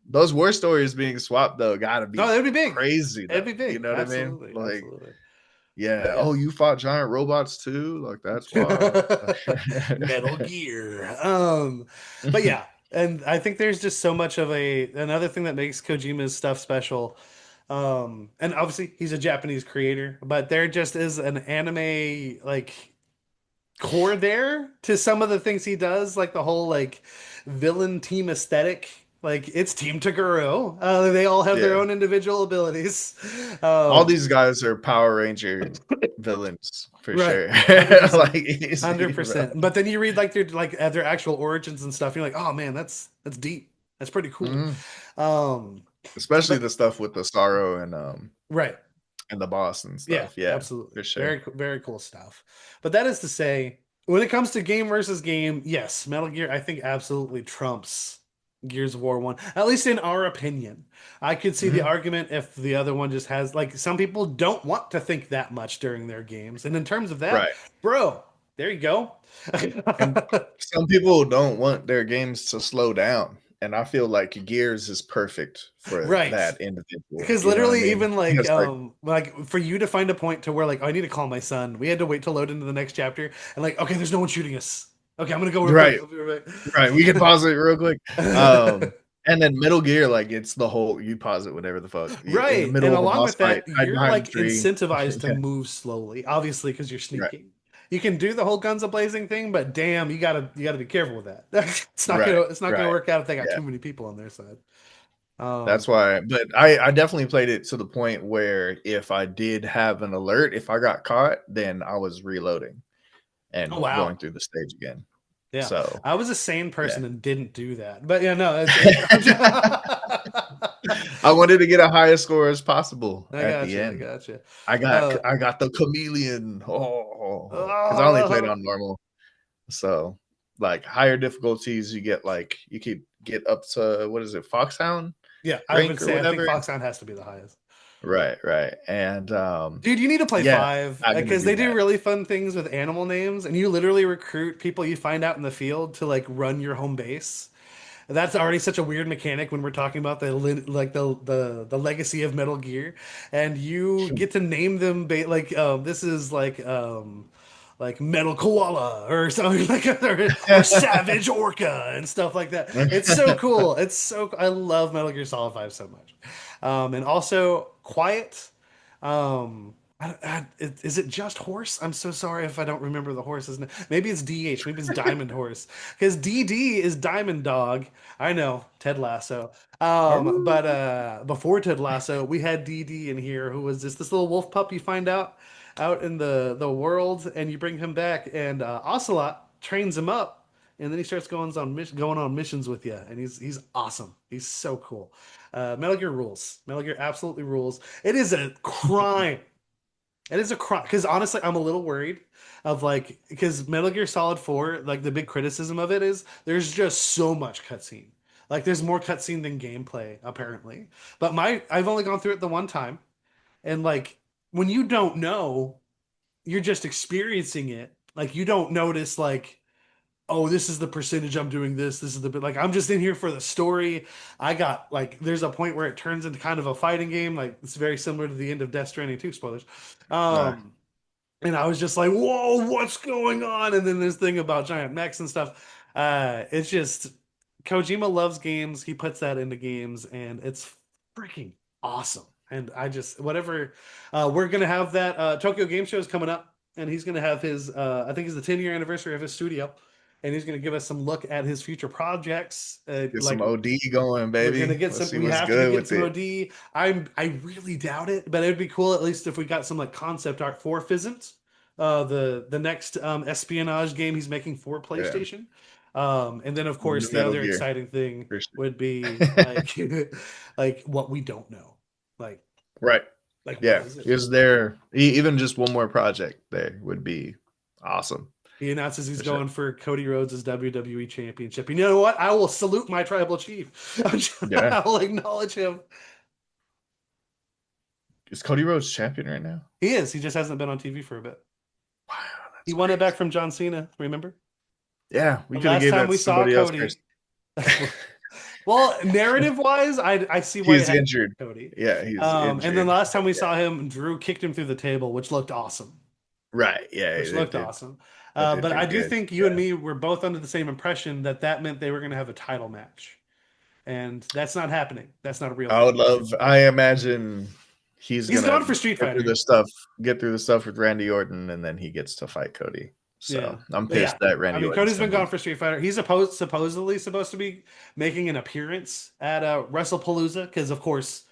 [SPEAKER 2] Those war stories being swapped though gotta
[SPEAKER 1] No,
[SPEAKER 2] be
[SPEAKER 1] that'd be big.
[SPEAKER 2] crazy
[SPEAKER 1] It'd
[SPEAKER 2] though.
[SPEAKER 1] be
[SPEAKER 2] You
[SPEAKER 1] big.
[SPEAKER 2] know what I mean?
[SPEAKER 1] Absolutely.
[SPEAKER 2] Like,
[SPEAKER 1] Absolutely.
[SPEAKER 2] yeah.
[SPEAKER 1] But yeah.
[SPEAKER 2] Oh, you fought giant robots too? Like that's wild.
[SPEAKER 1] Metal Gear. But yeah, and I think there's just so much of another thing that makes Kojima's stuff special. And obviously he's a Japanese creator, but there just is an anime like core there to some of the things he does, like the whole like villain team aesthetic. Like it's Team Toguro. They all have their
[SPEAKER 2] Yeah.
[SPEAKER 1] own individual abilities.
[SPEAKER 2] All these
[SPEAKER 1] Um,
[SPEAKER 2] guys are Power Ranger villains for
[SPEAKER 1] right,
[SPEAKER 2] sure.
[SPEAKER 1] 100%.
[SPEAKER 2] Like easy, bro.
[SPEAKER 1] 100%. But then you read like their actual origins and stuff. You're like, oh man, that's deep. That's pretty cool.
[SPEAKER 2] Mhm.
[SPEAKER 1] Um,
[SPEAKER 2] Especially
[SPEAKER 1] but
[SPEAKER 2] the stuff with the sorrow
[SPEAKER 1] right,
[SPEAKER 2] and the boss and
[SPEAKER 1] Yeah,
[SPEAKER 2] stuff. Yeah,
[SPEAKER 1] absolutely.
[SPEAKER 2] for sure.
[SPEAKER 1] Very cool stuff. But that is to say, when it comes to game versus game, yes, Metal Gear I think absolutely trumps Gears of War 1, at least in our opinion. I could see the
[SPEAKER 2] Hmm.
[SPEAKER 1] argument if the other one just has like some people don't want to think that much during their games. And in terms of that,
[SPEAKER 2] Right.
[SPEAKER 1] bro, there you go.
[SPEAKER 2] And some people don't want their games to slow down. And I feel like Gears is perfect for
[SPEAKER 1] Right.
[SPEAKER 2] that individual.
[SPEAKER 1] Because
[SPEAKER 2] You know what I
[SPEAKER 1] literally,
[SPEAKER 2] mean?
[SPEAKER 1] even
[SPEAKER 2] It's
[SPEAKER 1] like for you to find a point to where like, oh, I need to call my son. We had to wait to load into the next chapter, and like, okay, there's no one shooting us. Okay, I'm gonna go real quick.
[SPEAKER 2] right,
[SPEAKER 1] I'll be right
[SPEAKER 2] right. We can pause it real quick.
[SPEAKER 1] back.
[SPEAKER 2] And then Metal Gear, like it's the whole you pause it whatever the fuck. In the
[SPEAKER 1] Right,
[SPEAKER 2] middle
[SPEAKER 1] and
[SPEAKER 2] of a
[SPEAKER 1] along
[SPEAKER 2] boss
[SPEAKER 1] with
[SPEAKER 2] fight,
[SPEAKER 1] that,
[SPEAKER 2] hide
[SPEAKER 1] you're
[SPEAKER 2] behind a
[SPEAKER 1] like
[SPEAKER 2] tree.
[SPEAKER 1] incentivized to
[SPEAKER 2] Yeah,
[SPEAKER 1] move slowly, obviously, because you're
[SPEAKER 2] right,
[SPEAKER 1] sneaking. You can do the whole guns a blazing thing, but damn, you gotta be careful with that.
[SPEAKER 2] right,
[SPEAKER 1] It's not gonna
[SPEAKER 2] right.
[SPEAKER 1] work out if they got
[SPEAKER 2] Yeah.
[SPEAKER 1] too many people on their side.
[SPEAKER 2] That's
[SPEAKER 1] Um,
[SPEAKER 2] why, but I definitely played it to the point where if I did have an alert, if I got caught, then I was reloading
[SPEAKER 1] oh
[SPEAKER 2] and
[SPEAKER 1] wow.
[SPEAKER 2] going through the stage again.
[SPEAKER 1] Yeah,
[SPEAKER 2] So,
[SPEAKER 1] I was a sane
[SPEAKER 2] yeah.
[SPEAKER 1] person and didn't do that. But yeah, no, it's I'm just,
[SPEAKER 2] I wanted to get a highest score as possible
[SPEAKER 1] I
[SPEAKER 2] at
[SPEAKER 1] got
[SPEAKER 2] the
[SPEAKER 1] you, I
[SPEAKER 2] end.
[SPEAKER 1] got you.
[SPEAKER 2] I
[SPEAKER 1] Uh,
[SPEAKER 2] got the chameleon. Oh, because I only played
[SPEAKER 1] oh,
[SPEAKER 2] on normal. So, like higher difficulties, you get like you could get up to what is it, Foxhound
[SPEAKER 1] yeah, I would
[SPEAKER 2] rank or
[SPEAKER 1] say I think
[SPEAKER 2] whatever.
[SPEAKER 1] Foxhound has to be the highest.
[SPEAKER 2] Right, right, and
[SPEAKER 1] Dude, you need to play
[SPEAKER 2] yeah,
[SPEAKER 1] five
[SPEAKER 2] I'm gonna
[SPEAKER 1] because
[SPEAKER 2] do
[SPEAKER 1] they do
[SPEAKER 2] that.
[SPEAKER 1] really fun things with animal names, and you literally recruit people you find out in the field to like run your home base. That's already such a weird mechanic when we're talking about like the legacy of Metal Gear, and you get to name them like this is like Metal Koala or something like or Savage Orca and stuff like that. It's so cool. I love Metal Gear Solid 5 so much. And also Quiet. Is it just horse? I'm so sorry if I don't remember the horse's name. Maybe it's DH. Maybe it's Diamond Horse. Because DD is Diamond Dog. I know, Ted Lasso. But before Ted Lasso, we had DD in here, who was this little wolf pup you find out in the world, and you bring him back, and Ocelot trains him up, and then he starts going on missions with you, and he's awesome. He's so cool. Metal Gear rules. Metal Gear absolutely rules. It is a crime. It is a crime because honestly, I'm a little worried of like because Metal Gear Solid 4, like the big criticism of it is there's just so much cutscene. Like there's more cutscene than gameplay, apparently. But I've only gone through it the one time, and like when you don't know, you're just experiencing it. Like you don't notice like oh, this is the percentage I'm doing this. This is the bit like I'm just in here for the story. I got like there's a point where it turns into kind of a fighting game. Like it's very similar to the end of Death Stranding 2, spoilers.
[SPEAKER 2] Uh,
[SPEAKER 1] Um, and I was just like, whoa, what's going on? And then this thing about giant mechs and stuff. It's just Kojima loves games. He puts that into games, and it's freaking awesome. And I just whatever we're gonna have that Tokyo Game Show is coming up, and he's gonna have his I think it's the 10-year anniversary of his studio, and he's gonna give us some look at his future projects.
[SPEAKER 2] get some
[SPEAKER 1] Like
[SPEAKER 2] OD going,
[SPEAKER 1] we're gonna
[SPEAKER 2] baby.
[SPEAKER 1] get
[SPEAKER 2] Let's
[SPEAKER 1] some.
[SPEAKER 2] see
[SPEAKER 1] We
[SPEAKER 2] what's
[SPEAKER 1] have to be
[SPEAKER 2] good
[SPEAKER 1] getting
[SPEAKER 2] with
[SPEAKER 1] some
[SPEAKER 2] it.
[SPEAKER 1] OD. I really doubt it, but it'd be cool at least if we got some like concept art for Fizzent, the next espionage game he's making for
[SPEAKER 2] Yeah,
[SPEAKER 1] PlayStation. And then of
[SPEAKER 2] the
[SPEAKER 1] course
[SPEAKER 2] new
[SPEAKER 1] the
[SPEAKER 2] Metal
[SPEAKER 1] other
[SPEAKER 2] Gear
[SPEAKER 1] exciting thing
[SPEAKER 2] for
[SPEAKER 1] would be
[SPEAKER 2] sure.
[SPEAKER 1] like like what we don't know, like
[SPEAKER 2] Right.
[SPEAKER 1] what
[SPEAKER 2] Yeah.
[SPEAKER 1] is it?
[SPEAKER 2] Is there even just one more project there would be awesome
[SPEAKER 1] He announces he's
[SPEAKER 2] for sure.
[SPEAKER 1] going for Cody Rhodes' WWE Championship. And you know what? I will salute my tribal chief.
[SPEAKER 2] Yeah.
[SPEAKER 1] I will acknowledge him.
[SPEAKER 2] Is Cody Rhodes champion right now?
[SPEAKER 1] He is. He just hasn't been on TV for a bit.
[SPEAKER 2] Wow,
[SPEAKER 1] He
[SPEAKER 2] that's
[SPEAKER 1] won it back
[SPEAKER 2] crazy.
[SPEAKER 1] from John Cena, remember?
[SPEAKER 2] Yeah, we
[SPEAKER 1] The
[SPEAKER 2] could have
[SPEAKER 1] last
[SPEAKER 2] gave
[SPEAKER 1] time
[SPEAKER 2] that
[SPEAKER 1] we
[SPEAKER 2] to
[SPEAKER 1] saw
[SPEAKER 2] somebody else first.
[SPEAKER 1] Cody. Well, narrative wise, I see why it
[SPEAKER 2] He's
[SPEAKER 1] had
[SPEAKER 2] injured.
[SPEAKER 1] Cody.
[SPEAKER 2] Yeah, he's
[SPEAKER 1] And then
[SPEAKER 2] injured.
[SPEAKER 1] the last time we
[SPEAKER 2] Yeah.
[SPEAKER 1] saw him, Drew kicked him through the table, which looked awesome.
[SPEAKER 2] Right. Yeah,
[SPEAKER 1] Which
[SPEAKER 2] it
[SPEAKER 1] looked
[SPEAKER 2] did.
[SPEAKER 1] awesome.
[SPEAKER 2] That did
[SPEAKER 1] But I
[SPEAKER 2] feel
[SPEAKER 1] do
[SPEAKER 2] good.
[SPEAKER 1] think you and
[SPEAKER 2] Yeah.
[SPEAKER 1] me were both under the same impression that that meant they were going to have a title match. And that's not happening. That's not a real
[SPEAKER 2] I would
[SPEAKER 1] thing.
[SPEAKER 2] love I imagine he's
[SPEAKER 1] He's
[SPEAKER 2] gonna
[SPEAKER 1] gone for Street
[SPEAKER 2] get through
[SPEAKER 1] Fighter.
[SPEAKER 2] the stuff get through the stuff with Randy Orton and then he gets to fight Cody.
[SPEAKER 1] Yeah.
[SPEAKER 2] So I'm
[SPEAKER 1] But yeah.
[SPEAKER 2] pissed that
[SPEAKER 1] I
[SPEAKER 2] Randy
[SPEAKER 1] mean,
[SPEAKER 2] Orton's
[SPEAKER 1] Cody's
[SPEAKER 2] gonna
[SPEAKER 1] been gone
[SPEAKER 2] lose.
[SPEAKER 1] for Street Fighter. He's supposedly supposed to be making an appearance at WrestlePalooza because, of course,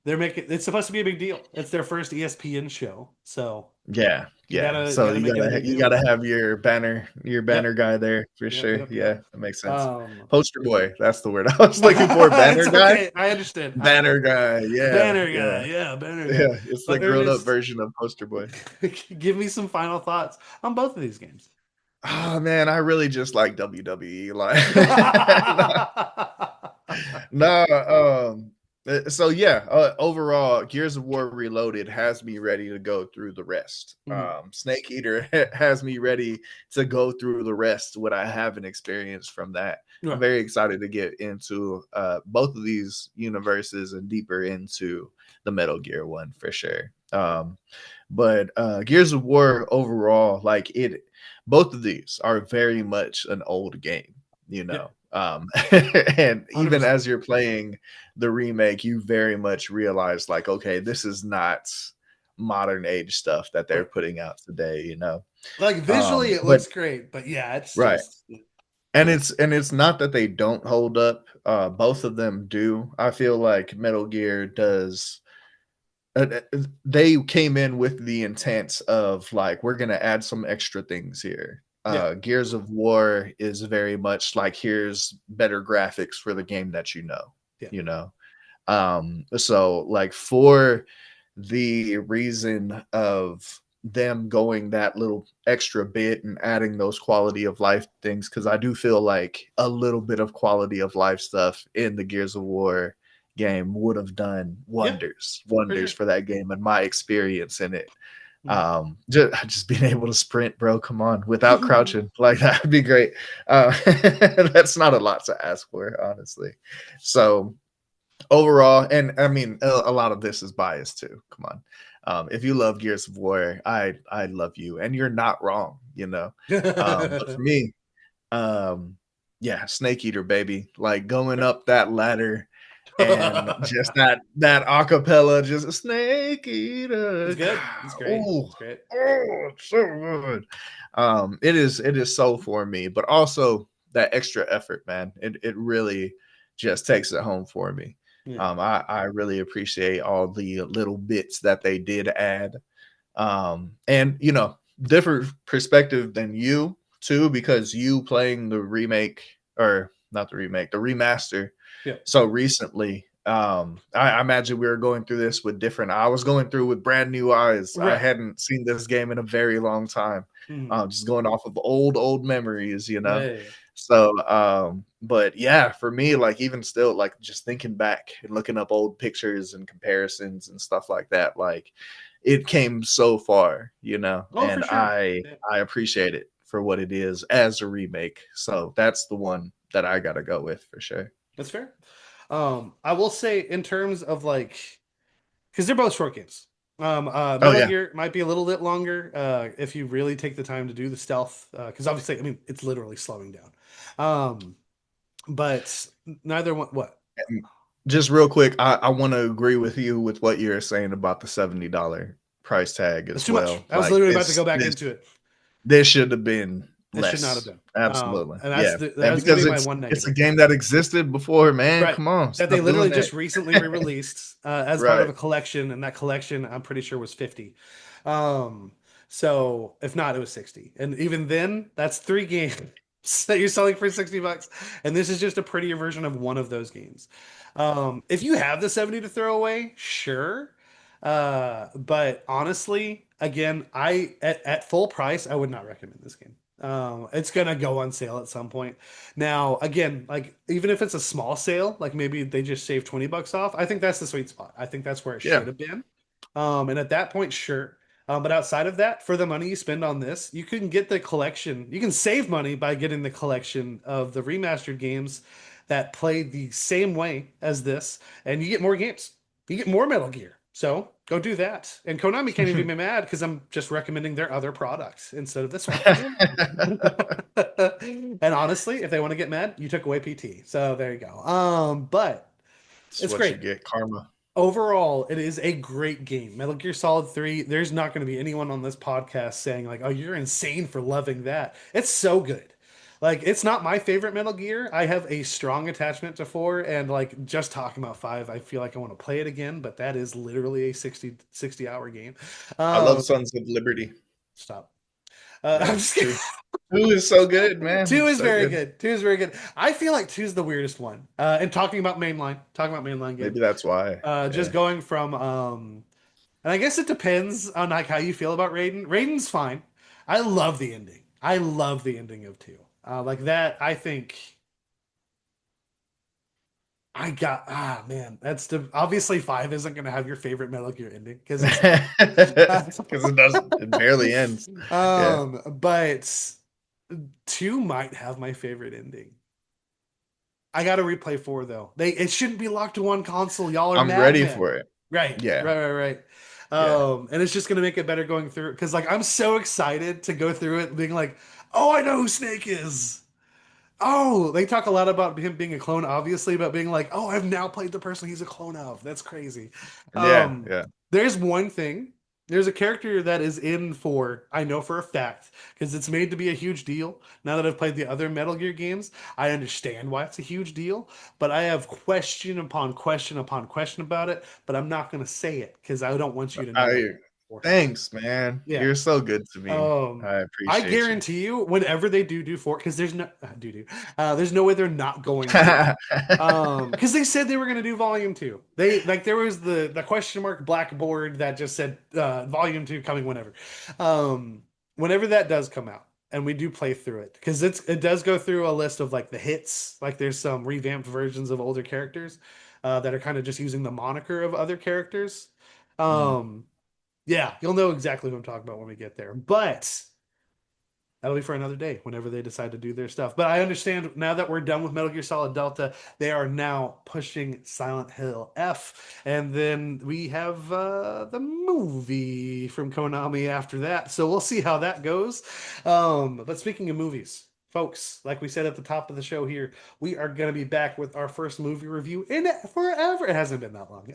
[SPEAKER 1] they're making it's supposed to be a big deal. It's their first ESPN show. So
[SPEAKER 2] Yeah. Yeah,
[SPEAKER 1] you
[SPEAKER 2] so
[SPEAKER 1] gotta make it a big
[SPEAKER 2] you
[SPEAKER 1] deal.
[SPEAKER 2] gotta have your banner
[SPEAKER 1] Yep,
[SPEAKER 2] guy there for
[SPEAKER 1] yep,
[SPEAKER 2] sure.
[SPEAKER 1] yep,
[SPEAKER 2] Yeah,
[SPEAKER 1] yep.
[SPEAKER 2] that makes sense.
[SPEAKER 1] Um,
[SPEAKER 2] Poster boy, that's the word I was looking for. Banner
[SPEAKER 1] it's
[SPEAKER 2] guy,
[SPEAKER 1] okay. I understand.
[SPEAKER 2] banner guy. Yeah,
[SPEAKER 1] Banner
[SPEAKER 2] yeah,
[SPEAKER 1] guy, yeah, banner guy.
[SPEAKER 2] yeah. It's the
[SPEAKER 1] But
[SPEAKER 2] grown up
[SPEAKER 1] Ernest,
[SPEAKER 2] version of poster boy.
[SPEAKER 1] give me some final thoughts on both of these games.
[SPEAKER 2] Oh man, I really just like WWE. Like, nah, so yeah, overall, Gears of War Reloaded has me ready to go through the rest.
[SPEAKER 1] Mhm.
[SPEAKER 2] Snake Eater has me ready to go through the rest. What I haven't experienced from that, I'm
[SPEAKER 1] Right.
[SPEAKER 2] very excited to get into both of these universes and deeper into the Metal Gear one for sure. But Gears of War overall, like it, both of these are very much an old game, you
[SPEAKER 1] Yeah,
[SPEAKER 2] know. And even
[SPEAKER 1] 100%.
[SPEAKER 2] as you're playing the remake, you very much realize, like, okay, this is not modern age stuff that they're
[SPEAKER 1] Right.
[SPEAKER 2] putting out today, you know.
[SPEAKER 1] Like visually it
[SPEAKER 2] But
[SPEAKER 1] looks great, but yeah, it's
[SPEAKER 2] right,
[SPEAKER 1] just
[SPEAKER 2] and it's not that they don't hold up. Both of them do. I feel like Metal Gear does they came in with the intent of like we're gonna add some extra things here.
[SPEAKER 1] yeah,
[SPEAKER 2] Gears of War is very much like here's better graphics for the game that
[SPEAKER 1] yeah.
[SPEAKER 2] you know. So like for the reason of them going that little extra bit and adding those quality of life things, because I do feel like a little bit of quality of life stuff in the Gears of War game would have done
[SPEAKER 1] Yeah, for
[SPEAKER 2] wonders
[SPEAKER 1] sure.
[SPEAKER 2] for that game and my experience in it.
[SPEAKER 1] Mhm.
[SPEAKER 2] Just being able to sprint, bro, come on, without crouching, like that would be great. That's not a lot to ask for, honestly. So overall, and I mean, a lot of this is biased too. Come on, if you love Gears of War, I love you, and you're not wrong, you know. But for me, um, yeah, Snake Eater, baby, like going up that ladder and just that acapella, just a Snake
[SPEAKER 1] It's
[SPEAKER 2] Eater.
[SPEAKER 1] good. It's great.
[SPEAKER 2] Oh,
[SPEAKER 1] It's great.
[SPEAKER 2] oh, it's so good. It is so for me, but also that extra effort, man. It really just takes it home for me.
[SPEAKER 1] Yeah.
[SPEAKER 2] I really appreciate all the little bits that they did add. And you know, different perspective than you too, because you playing the remake or not the remake, the remaster
[SPEAKER 1] Yeah.
[SPEAKER 2] so recently. I imagine we were going through this with different. I was going through with brand new eyes. I
[SPEAKER 1] Right.
[SPEAKER 2] hadn't seen this game in a very long time.
[SPEAKER 1] Mhm.
[SPEAKER 2] Just going off of old memories, you know.
[SPEAKER 1] Yeah.
[SPEAKER 2] So, but yeah, for me, like even still, like just thinking back and looking up old pictures and comparisons and stuff like that, like it came so far, you know,
[SPEAKER 1] Oh, for
[SPEAKER 2] and
[SPEAKER 1] sure. Yeah.
[SPEAKER 2] I appreciate it for what it is as a remake. So that's the one that I gotta go with for sure.
[SPEAKER 1] That's fair. I will say in terms of like, because they're both short games.
[SPEAKER 2] Oh
[SPEAKER 1] Metal
[SPEAKER 2] yeah,
[SPEAKER 1] Gear might be a little bit longer if you really take the time to do the stealth, because obviously, I mean, it's literally slowing down. Um, but neither one. What?
[SPEAKER 2] and just real quick, I want to agree with you with what you're saying about the $70 price tag
[SPEAKER 1] It's
[SPEAKER 2] as
[SPEAKER 1] too much.
[SPEAKER 2] well.
[SPEAKER 1] I was
[SPEAKER 2] Like
[SPEAKER 1] literally about to go back
[SPEAKER 2] this
[SPEAKER 1] into it.
[SPEAKER 2] this should have been
[SPEAKER 1] It should not have
[SPEAKER 2] less.
[SPEAKER 1] been.
[SPEAKER 2] Absolutely,
[SPEAKER 1] And
[SPEAKER 2] yeah,
[SPEAKER 1] that
[SPEAKER 2] and
[SPEAKER 1] was gonna be
[SPEAKER 2] because
[SPEAKER 1] my one
[SPEAKER 2] it's a
[SPEAKER 1] negative.
[SPEAKER 2] game that existed before, man.
[SPEAKER 1] Right.
[SPEAKER 2] Come on,
[SPEAKER 1] That they
[SPEAKER 2] stop
[SPEAKER 1] literally
[SPEAKER 2] doing
[SPEAKER 1] just recently
[SPEAKER 2] that.
[SPEAKER 1] re-released as part of
[SPEAKER 2] Right.
[SPEAKER 1] a collection, and that collection I'm pretty sure was 50. Um, so if not, it was 60. And even then, that's three games that you're selling for $60. And this is just a prettier version of one of those games. If you have the 70 to throw away, sure. But honestly, again, at full price, I would not recommend this game. It's gonna go on sale at some point. Now, again, like even if it's a small sale, like maybe they just save $20 off, I think that's the sweet spot. I think that's where it
[SPEAKER 2] Yeah.
[SPEAKER 1] should have been. And at that point, sure. But outside of that, for the money you spend on this, you can get the collection. You can save money by getting the collection of the remastered games that play the same way as this, and you get more games. You get more Metal Gear. So go do that. And Konami can't even be mad because I'm just recommending their other products instead of this one. And honestly, if they want to get mad, you took away PT. So there you go. But
[SPEAKER 2] It's
[SPEAKER 1] it's
[SPEAKER 2] what you
[SPEAKER 1] great.
[SPEAKER 2] get, karma.
[SPEAKER 1] Overall, it is a great game. Metal Gear Solid 3, there's not going to be anyone on this podcast saying like, "Oh, you're insane for loving that." It's so good. Like, it's not my favorite Metal Gear. I have a strong attachment to 4 and like just talking about 5, I feel like I want to play it again, but that is literally a 60 hour game.
[SPEAKER 2] I love
[SPEAKER 1] Um
[SPEAKER 2] Sons of Liberty.
[SPEAKER 1] Stop. I'm
[SPEAKER 2] Yeah,
[SPEAKER 1] just kidding.
[SPEAKER 2] two is so good, man.
[SPEAKER 1] Two
[SPEAKER 2] It's
[SPEAKER 1] is
[SPEAKER 2] so
[SPEAKER 1] very
[SPEAKER 2] good.
[SPEAKER 1] good. Two is very good. I feel like two is the weirdest one. And talking about mainline
[SPEAKER 2] Maybe
[SPEAKER 1] games.
[SPEAKER 2] that's why.
[SPEAKER 1] Just
[SPEAKER 2] Yeah.
[SPEAKER 1] going from and I guess it depends on like how you feel about Raiden. Raiden's fine. I love the ending. I love the ending of two. Like that, I think I got man, that's the obviously five isn't gonna have your favorite Metal Gear ending because it's
[SPEAKER 2] Because it doesn't, it barely ends. Yeah.
[SPEAKER 1] but two might have my favorite ending. I gotta replay four though. It shouldn't be locked to one console. Y'all are
[SPEAKER 2] I'm ready
[SPEAKER 1] madmen.
[SPEAKER 2] for it.
[SPEAKER 1] Right,
[SPEAKER 2] Yeah.
[SPEAKER 1] right.
[SPEAKER 2] Yeah.
[SPEAKER 1] And it's just gonna make it better going through because like I'm so excited to go through it, being like, oh, I know who Snake is. Oh, they talk a lot about him being a clone, obviously, but being like, oh, I've now played the person he's a clone of. That's crazy.
[SPEAKER 2] Yeah.
[SPEAKER 1] Um,
[SPEAKER 2] Yeah.
[SPEAKER 1] there's one thing. There's a character that is in four, I know for a fact, because it's made to be a huge deal. Now that I've played the other Metal Gear games, I understand why it's a huge deal, but I have question upon question upon question about it, but I'm not going to say it because I don't want you to know
[SPEAKER 2] I
[SPEAKER 1] it beforehand.
[SPEAKER 2] Thanks, man.
[SPEAKER 1] Yeah.
[SPEAKER 2] You're so good to me.
[SPEAKER 1] Um,
[SPEAKER 2] I
[SPEAKER 1] I
[SPEAKER 2] appreciate you.
[SPEAKER 1] guarantee you, whenever they do four, because there's no way they're not going to. Because they said they were going to do volume two. They like there was the question mark blackboard that just said volume two coming whenever. Whenever that does come out, and we do play through it, because it does go through a list of like the hits. Like there's some revamped versions of older characters that are kind of just using the moniker of other characters.
[SPEAKER 2] Mm.
[SPEAKER 1] Um, yeah, you'll know exactly what I'm talking about when we get there. But that'll be for another day whenever they decide to do their stuff. But I understand now that we're done with Metal Gear Solid Delta, they are now pushing Silent Hill F. And then we have the movie from Konami after that. So we'll see how that goes. But speaking of movies, folks, like we said at the top of the show here, we are going to be back with our first movie review in forever. It hasn't been that long.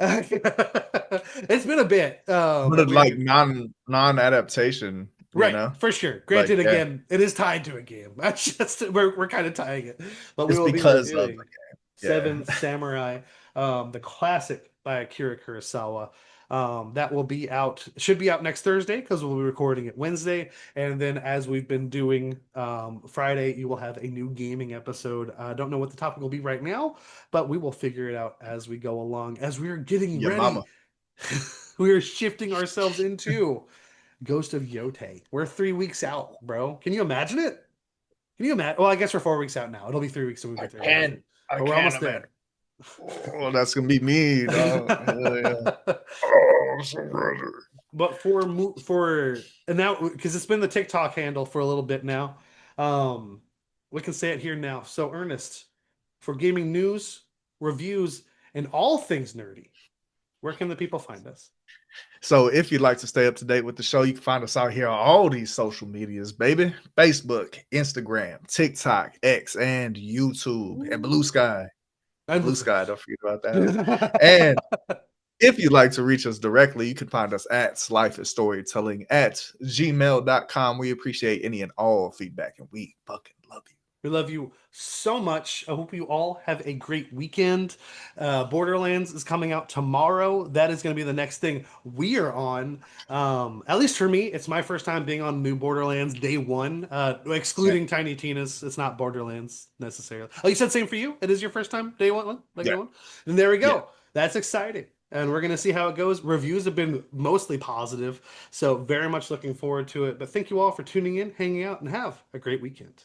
[SPEAKER 1] It's been a bit,
[SPEAKER 2] But
[SPEAKER 1] but
[SPEAKER 2] it's
[SPEAKER 1] we are
[SPEAKER 2] like
[SPEAKER 1] doing
[SPEAKER 2] non-adaptation, you
[SPEAKER 1] right,
[SPEAKER 2] know?
[SPEAKER 1] for sure.
[SPEAKER 2] Like,
[SPEAKER 1] Granted,
[SPEAKER 2] yeah.
[SPEAKER 1] again, it is tied to a game. That's just we're kind of tying it, but we
[SPEAKER 2] It's
[SPEAKER 1] will be
[SPEAKER 2] because of
[SPEAKER 1] reviewing
[SPEAKER 2] yeah.
[SPEAKER 1] Seven Samurai, the classic by Akira Kurosawa. That will be out, should be out next Thursday because we'll be recording it Wednesday, and then as we've been doing Friday, you will have a new gaming episode. I don't know what the topic will be right now, but we will figure it out as we go along. As we are getting
[SPEAKER 2] Your mama.
[SPEAKER 1] ready, we are shifting ourselves into Ghost of Yote. We're 3 weeks out, bro. Can you imagine it? Can you imagine? Well, I guess we're 4 weeks out now. It'll be 3 weeks when we
[SPEAKER 2] I
[SPEAKER 1] get there eventually,
[SPEAKER 2] can. I
[SPEAKER 1] but we're
[SPEAKER 2] can
[SPEAKER 1] almost
[SPEAKER 2] imagine.
[SPEAKER 1] there.
[SPEAKER 2] Oh, that's gonna be me, dog. Hell yeah. Oh, I'm so ready.
[SPEAKER 1] But for and now because it's been the TikTok handle for a little bit now, um, we can say it here now. So Ernest, for gaming news, reviews, and all things nerdy, where can the people find us?
[SPEAKER 2] So if you'd like to stay up to date with the show, you can find us out here on all these social medias, baby. Facebook, Instagram, TikTok, X, and YouTube, and Blue
[SPEAKER 1] Ooh.
[SPEAKER 2] Sky.
[SPEAKER 1] And
[SPEAKER 2] Blue
[SPEAKER 1] listen.
[SPEAKER 2] Sky, don't forget about that. And if you'd like to reach us directly, you can find us at Life is Storytelling at gmail.com. We appreciate any and all feedback, and we fucking love you.
[SPEAKER 1] We love you so much. I hope you all have a great weekend. Borderlands is coming out tomorrow. That is going to be the next thing we are on. At least for me, it's my first time being on new Borderlands day one,
[SPEAKER 2] Yeah.
[SPEAKER 1] excluding Tiny Tina's. It's not Borderlands necessarily. Oh, you said same for you? It is your first time day one, like day
[SPEAKER 2] Yeah.
[SPEAKER 1] one? And there we
[SPEAKER 2] Yeah.
[SPEAKER 1] go. That's exciting. And we're going to see how it goes. Reviews have been mostly positive. So, very much looking forward to it. But thank you all for tuning in, hanging out, and have a great weekend.